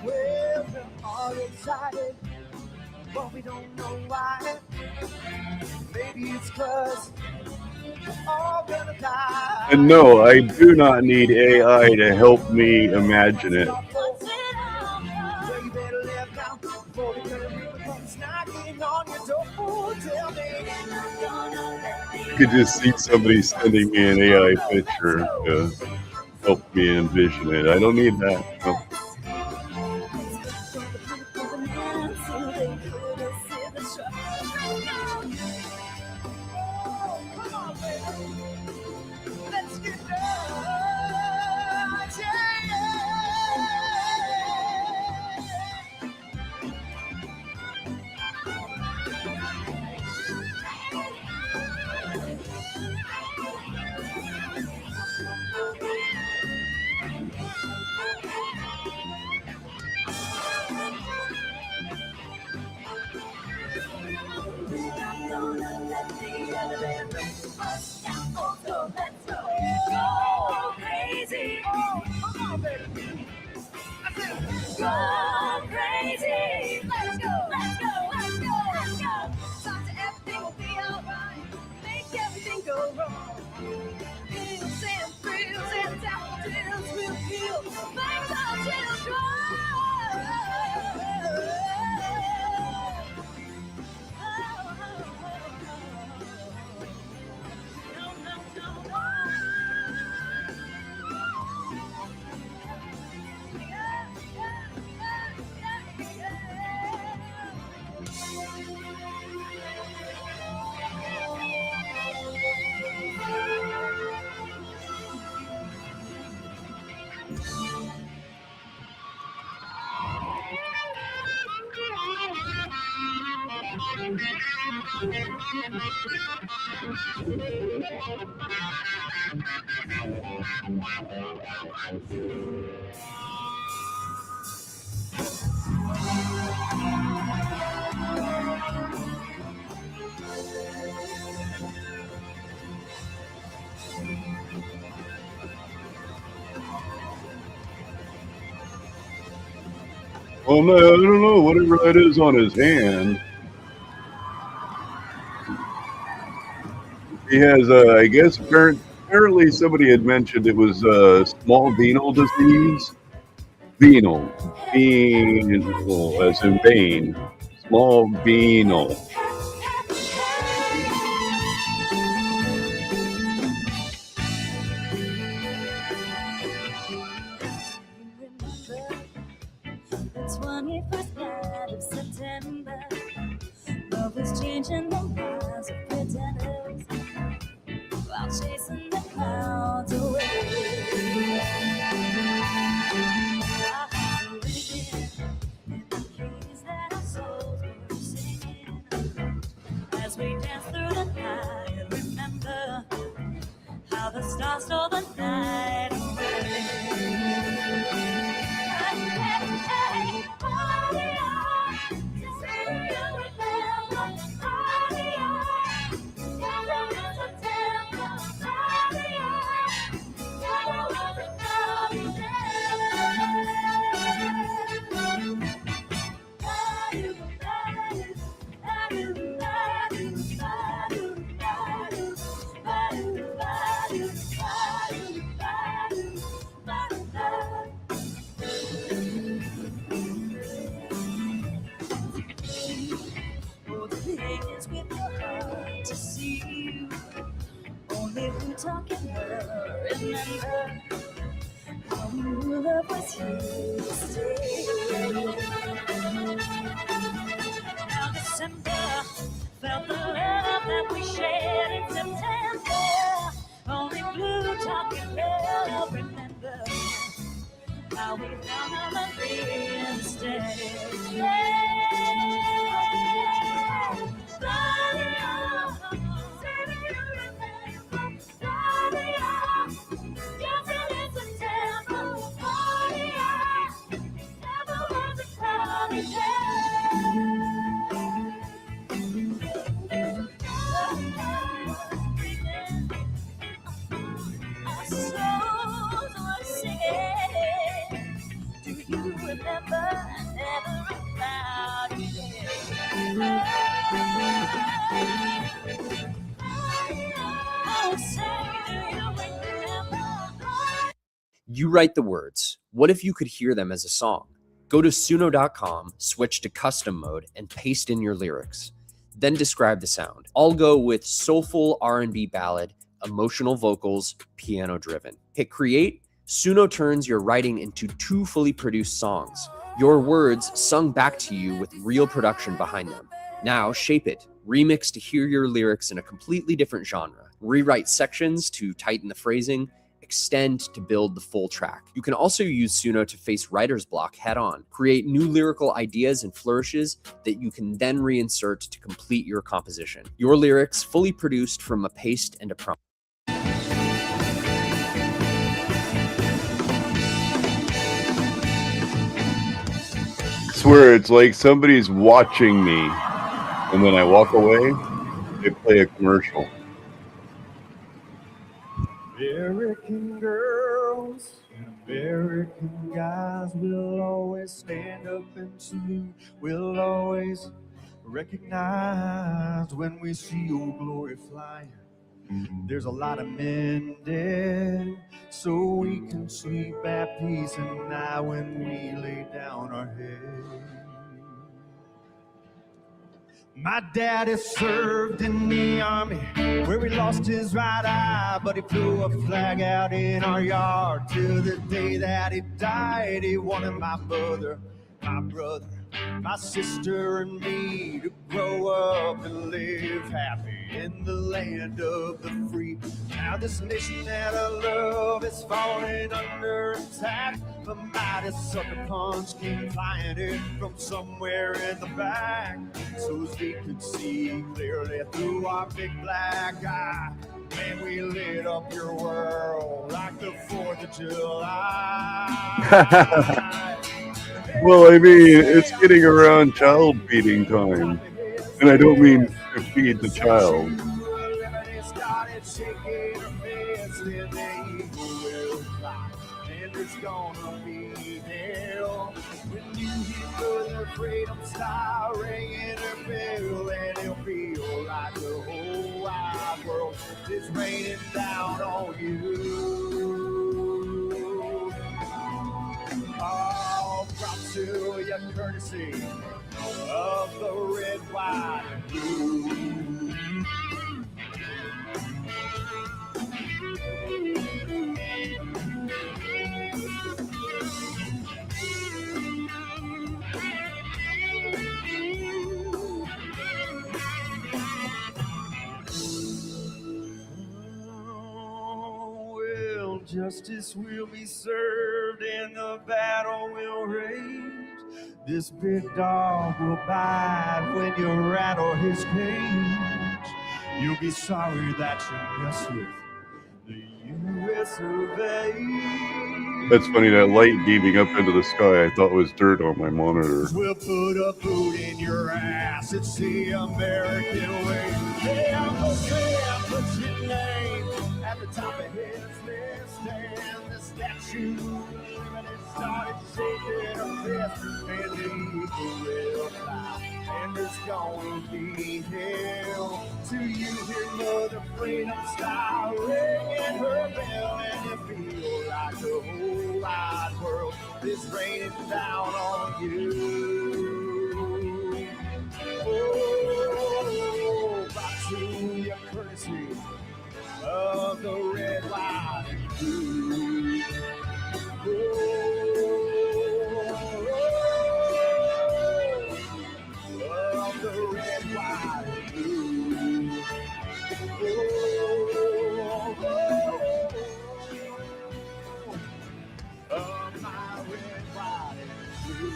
A: Well, we're all excited, but we don't know why. Maybe it's 'cause we're all gonna die.
B: And no, I do not need AI to help me imagine it.
A: Well, you better live now before the Grim Reaper comes knocking on your door. Tell me you're not gonna let
B: You could just see somebody sending me an AI picture to help me envision it. I don't need that. No.
A: Let's get down.
Q: Bust down, let's go, let's go. Go crazy. Oh, come on, baby. Go crazy. Let's go, let's go, let's go, let's go. Talk to everything will be alright. Make everything go wrong. Feels and thrills and daffodils will feel. Make our chills grow.
B: Well, no, I don't know. Whatever that is on his hand. He has, I guess, apparently somebody had mentioned it was small venal disease. Venal, as in vein. Small venal.
Q: The 21st night of September, love was changing the lives of pretenders while chasing the clouds away. Our hearts were racing in the keys that our souls were singing. As we danced through the night, remember how the stars stole the night away. To see you, only we talking about. Remember how we knew love was here to stay. Now December felt the love that we shared in September. Only blue talking about. Remember how we found our memory instead.
R: You write the words. What if you could hear them as a song? Go to Suno.com, switch to custom mode, and paste in your lyrics. Then describe the sound. I'll go with soulful R&B ballad, emotional vocals, piano driven. Hit create. Suno turns your writing into 2 fully produced songs. Your words sung back to you with real production behind them. Now shape it. Remix to hear your lyrics in a completely different genre. Rewrite sections to tighten the phrasing. Extend to build the full track. You can also use Suno to face writer's block head on. Create new lyrical ideas and flourishes that you can then reinsert to complete your composition. Your lyrics fully produced from a paste and a prompt.
B: I swear it's like somebody's watching me, and then I walk away, they play a commercial.
S: American girls and American guys will always stand up and salute. We'll always recognize when we see Old Glory flying. There's a lot of men dead, so we can sleep at peace at night when we lay down our head. My daddy served in the army where he lost his right eye, but he flew a flag out in our yard till the day that he died. He wanted my mother, my brother, my sister and me to grow up and live happy in the land of the free. Now this nation that I love is falling under attack. The mighty sucker punch came flying in from somewhere in the back, so as we could see clearly through our big black eye. Man, we lit up your world like the 4th of July.
B: Well, I mean, it's getting around child feeding time. And I don't mean to feed the child.
S: Started shaking her fist and the eagle will fly, and it's gonna be hell when you hear the freedom star ringing her bell, and it'll feel like the whole wide world is raining down on you. All brought to your courtesy of the red, white, and blue. Well, justice will be served and the battle will rage. This big dog will bite when you rattle his cage. You'll be sorry that you messed with the U.S. of A.
B: That's funny, that light beaming up into the sky, I thought was dirt on my monitor.
S: We'll put a boot in your ass. It's the American way. Yeah, I'll put your name at the top of his list, and the statue started shaking her fist, and the eagle will fly, and there's gonna be hell till you hear Mother Freedom style ringing her bell, and it feels like the whole wide world is raining down on you. Oh, back to your courtesy of the red, white, and blue. Oh, of the red, white, and blue. Of my red, white, and blue.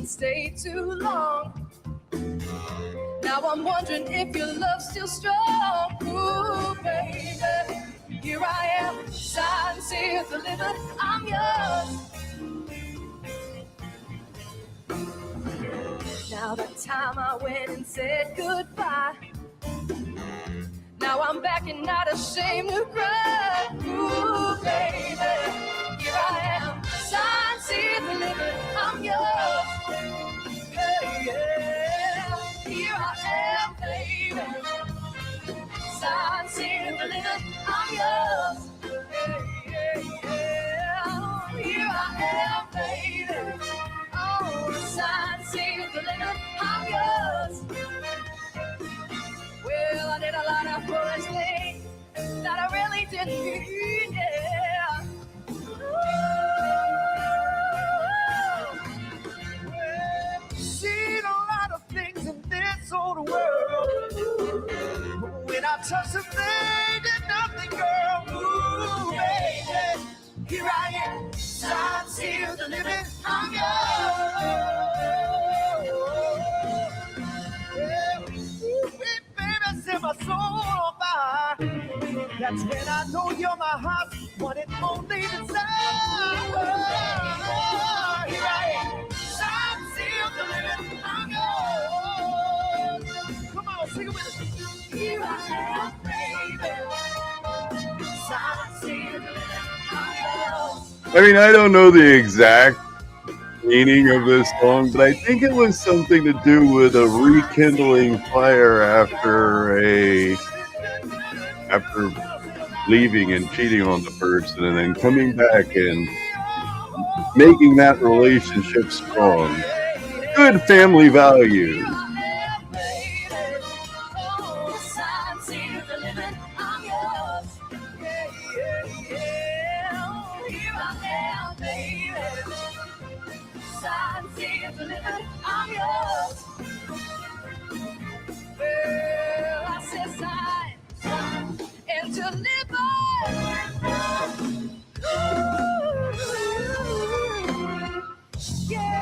P: Stay too long. Now I'm wondering if your love's still strong. Ooh, baby, here I am, signed, sealed, delivered, I'm yours. Now the time I went and said goodbye, now I'm back and not ashamed to cry. Ooh, baby, here I am, signed, sealed, delivered, I'm yours. Yeah, here I am, baby. Signed, sealed, delivered, I'm yours. Yeah, here I am, baby. Oh, signed, sealed, delivered, I'm yours. Well, I did a lot of foolish things that I really didn't mean, yeah.
S: Seen a lot of things in this old world. When I touched them, they did nothing, girl. Ooh, baby, here I am, signed, sealed, delivered, I'm yours. That's when I know you're my heart, one and only desire. Here I am, sign, seal, delivered, I'm yours. Come on, sing it with us. Here I am, baby. Sign, seal, delivered, I'm yours.
B: I mean, I don't know the exact meaning of this song, but I think it was something to do with a rekindling fire after leaving and cheating on the person and then coming back and making that relationship strong. Good family values.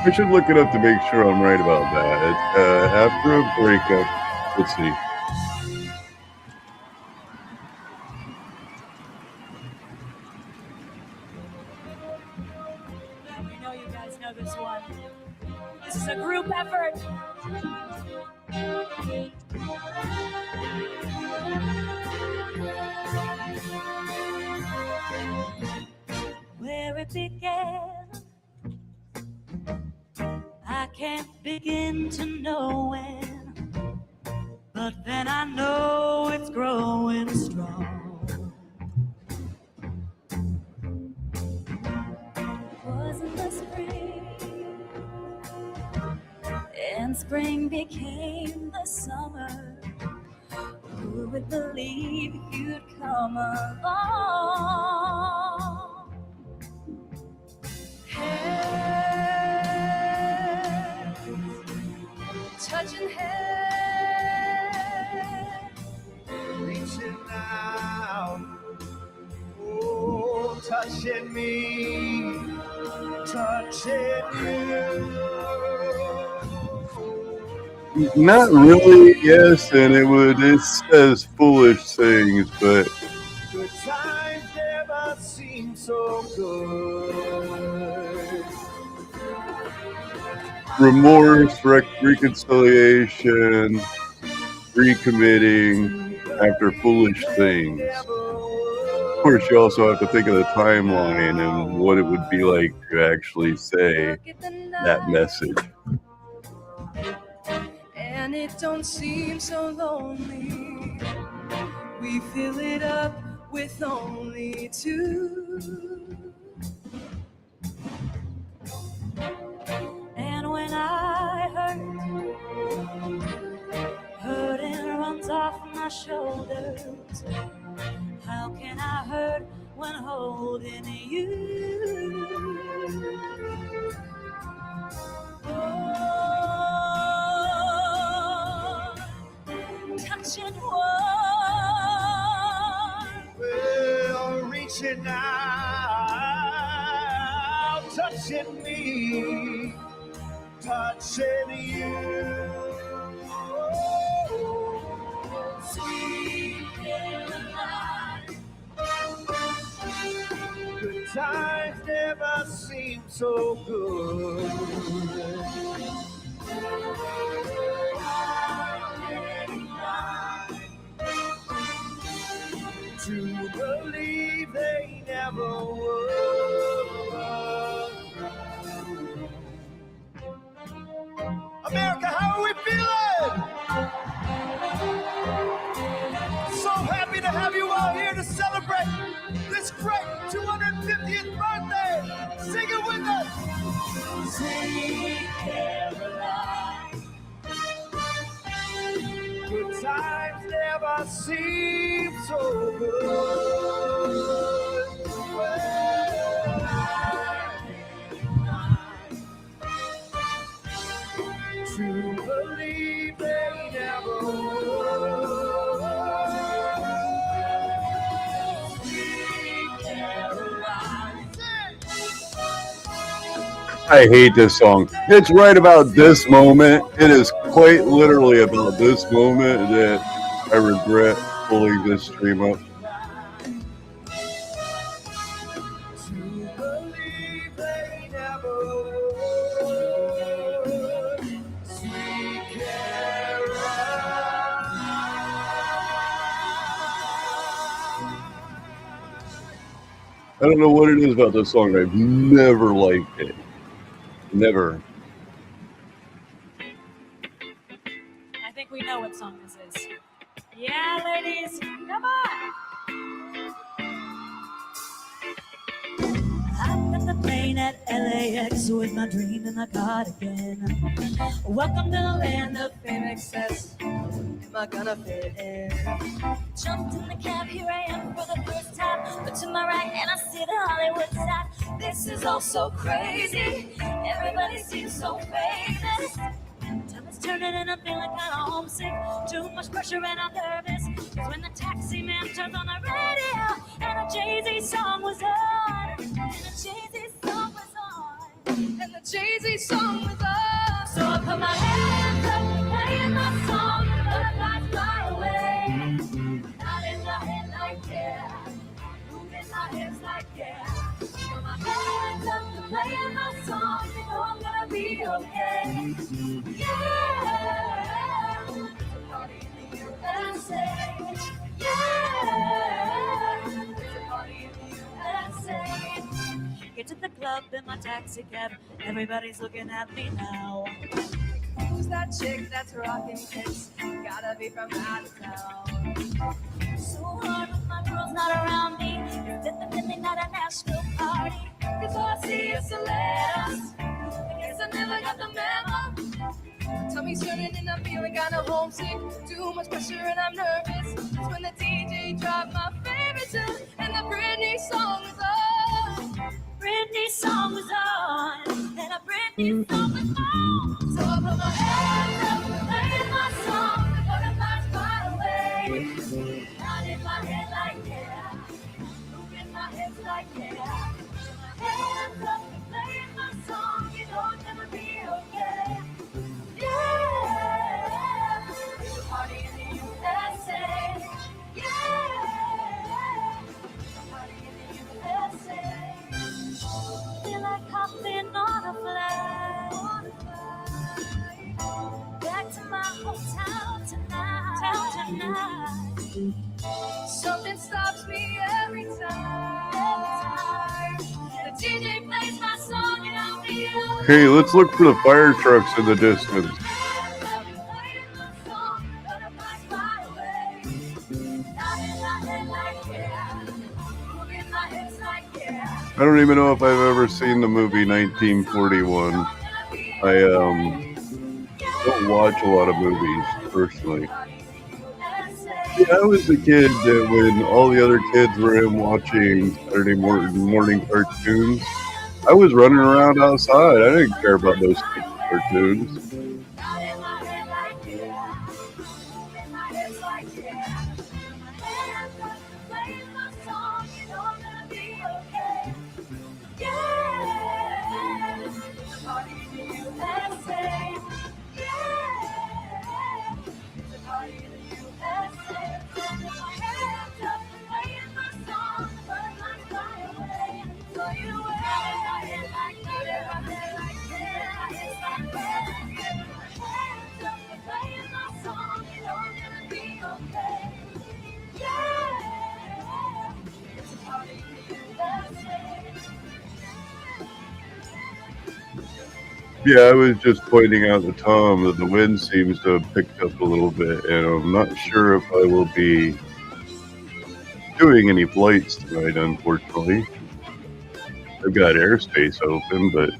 B: I should look it up to make sure I'm right about that. After a breakup, let's see.
Q: We know you guys know this one. This is a group effort. Where it began, I can't begin to know when, but then I know it's growing strong. Wasn't the spring, and spring became the summer. Who would believe you'd come along? Hands touching hands,
S: Reaching out, oh, touching me, touching you.
B: Not really, yes, and it says foolish things, but
S: Good times never seem so good.
B: remorse, reconciliation, recommitting after foolish things. Of course, you also have to think of the timeline and what it would be like to actually say that message.
P: And it don't seem so lonely. We fill it up with only two.
Q: And when I hurt and runs off my shoulders, how can I hurt when holding you? Oh, touching one.
S: Well, reaching out, touching me, touching you.
Q: Sweet Caroline.
S: Good times never seem so good. To believe they never would. America, how are we feeling? So happy to have you all here to celebrate this great 250th birthday. Sing it with us.
Q: Sweet Caroline.
S: Good times never seem so good. To believe they never would. Sweet Caroline.
B: I hate this song. It's right about this moment. It is quite literally about this moment that I regret pulling this stream up. I don't know what it is about this song. I've never liked it. Never.
Q: I think we know what song this is. Yeah, ladies, come on.
T: Hopped at the plane at LAX with my dream in my cardigan. Welcome to the land of fame excess. Am I gonna fit in?
Q: Jumped in the cab, here I am for the first time. Look to my right and I see the Hollywood sign. This is all so crazy. Everybody seems so famous. Time is turning and I'm feeling kind of homesick. Too much pressure and I'm nervous. Cause when the taxi man turns on the radio and a Jay-Z song was on. And a Jay-Z song was on.
P: And the Jay-Z song was on.
Q: So I put my hands up, playing my song. Butterflies fly away. Nodding my head like yeah. Moving my hips like yeah. Put my hands up, playing my song. You know I'm gonna be okay. Yeah. It's a party in the USA. Yeah. It's a party in the USA.
T: Get to the club in my taxi cab. Everybody's looking at me now.
P: Who's that chick that's rocking kicks? Gotta be from out of town.
Q: So hard with my girls not around me. It's definitely not a Nashville party.
P: Cause all I see is celebs. I guess I never got the memo. Tummy's turning and I'm feeling kinda homesick. Too much pressure and I'm nervous. It's when the DJ dropped my favorite tune and the Britney song was on.
Q: Britney song was on. And a Britney song was on.
P: So I put my hands up,
Q: playing my song. The butterflies fly away. Nodding my head like yeah. Moving my hips like yeah. Put my hands up, playing my song. You know I'll never be okay. Yeah. It's a party in the USA. Yeah. It's a party in the USA. Feel like hopping on a flight. Back to my hometown tonight.
P: something stops me every time. The DJ plays my song and I'll be okay.
B: Okay, let's look for the fire trucks in the distance. I don't even know if I've ever seen the movie 1941. I don't watch a lot of movies personally. Yeah, I was a kid that when all the other kids were in watching Saturday morning cartoons, I was running around outside. I didn't care about those cartoons. Yeah, I was just pointing out to Tom that the wind seems to have picked up a little bit, and I'm not sure if I will be doing any flights tonight, unfortunately. I've got airspace open, but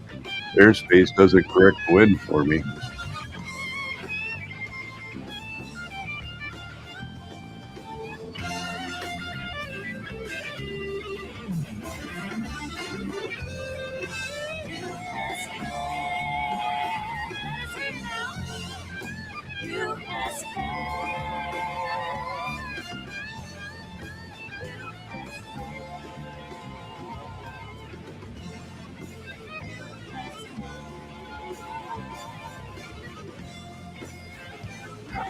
B: airspace doesn't correct the wind for me.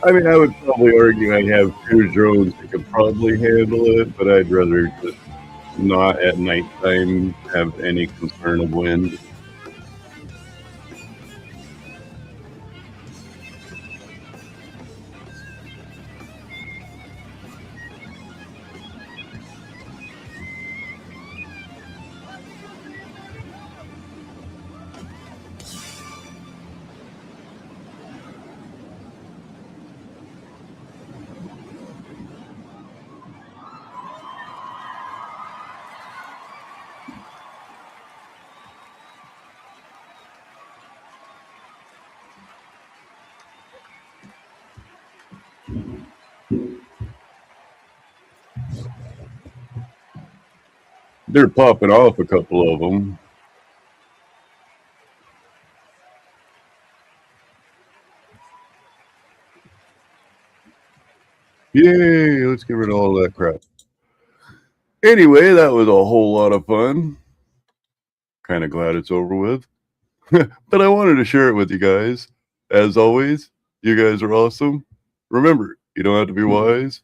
B: I mean, I would probably argue I have two drones that could probably handle it, but I'd rather just not at nighttime have any concern of wind. They're popping off a couple of them. Yay, let's get rid of all that crap. Anyway, that was a whole lot of fun. Kind of glad it's over with. But I wanted to share it with you guys. As always, you guys are awesome. Remember, you don't have to be wise.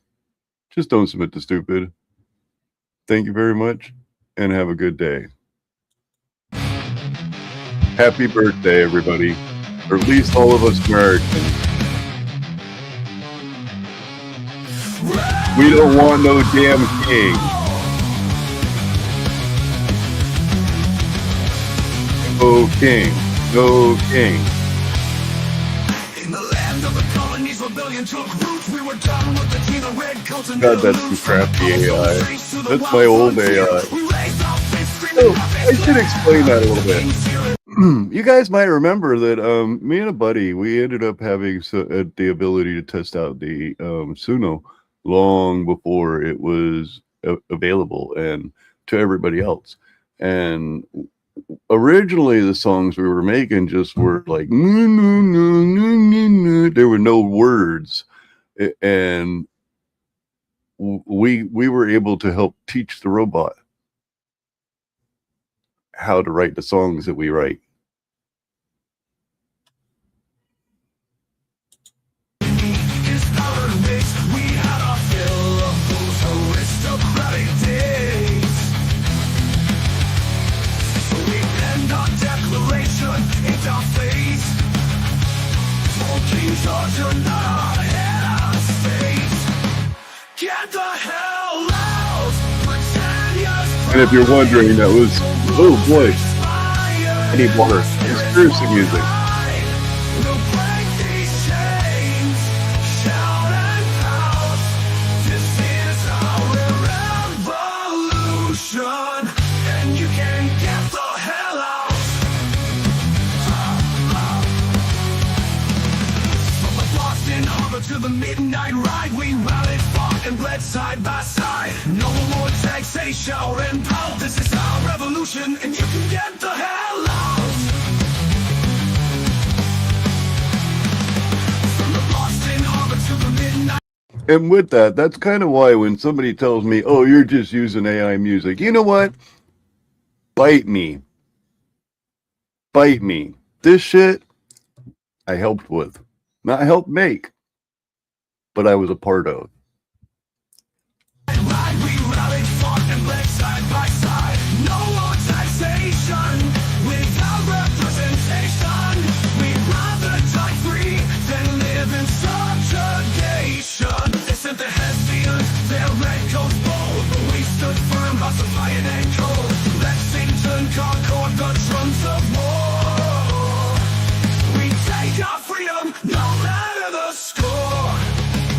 B: Just don't submit to stupid. Thank you very much, and have a good day. Happy birthday, everybody. Or at least all of us Americans. We don't want no damn king. No king. No king.
A: In the land of the colonies, rebellion took root. We were done with the team of red coats and
B: God, that's some crappy AI. That's my old AI. Oh, I should explain that a little bit. You guys might remember that me and a buddy, we ended up having the ability to test out the Suno long before it was available and to everybody else. And originally the songs we were making just were like there were no words, and we were able to help teach the robot how to write the songs that we write. And if you're wondering, that was, oh boy, I need water. Conspiracy music.
A: And you can get the hell out. From the Boston Harbor to the midnight ride, we rallied, fought, and bled side by side. No more taxation and power. This is our revolution, and you can get the hell out. From the Boston Harbor to the midnight.
B: And with that, that's kind of why when somebody tells me, oh, you're just using AI music, you know what? Bite me. Bite me. This shit, I helped with. Not helped make, but I was a part of.
A: Iron and cold, Lexington, Concord, the drums of war. We take our freedom, no matter the score.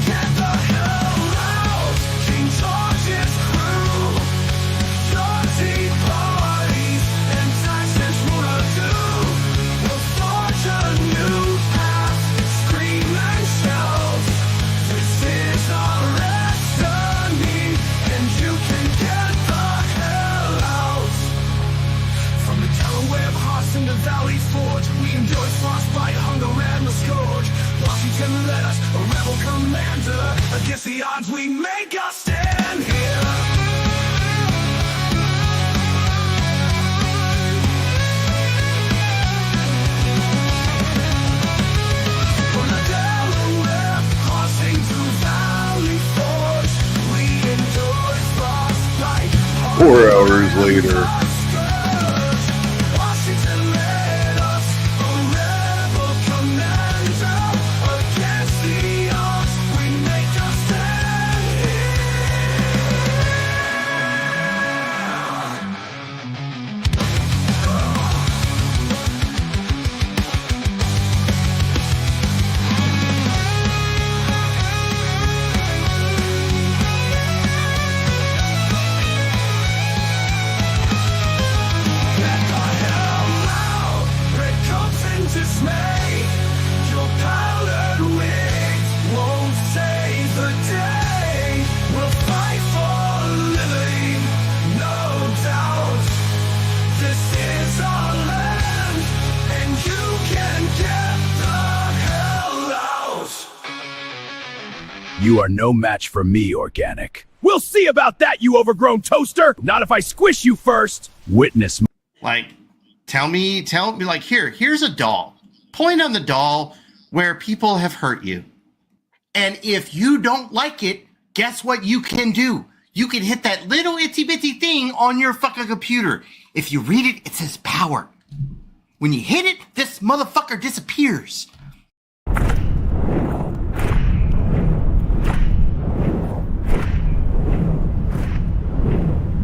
A: Get the hell out, King George's crew. Dirty parties and taxes wanna do. We'll forge a new path, scream and shout. This is our destiny, and you can get in the Valley Forge, we endured frostbite, hunger, and the scourge. Washington led us, a rebel commander. Against the odds, we make a stand here. From the Delaware, crossing through Valley Forge, we endured frostbite.
B: 4 hours later.
O: You are no match for me, Organic. We'll see about that, you overgrown toaster! Not if I squish you first! Witness me.
U: Like, tell me, like, here's a doll. Point on the doll where people have hurt you. And if you don't like it, guess what you can do? You can hit that little itsy bitsy thing on your fucking computer. If you read it, it says power. When you hit it, this motherfucker disappears.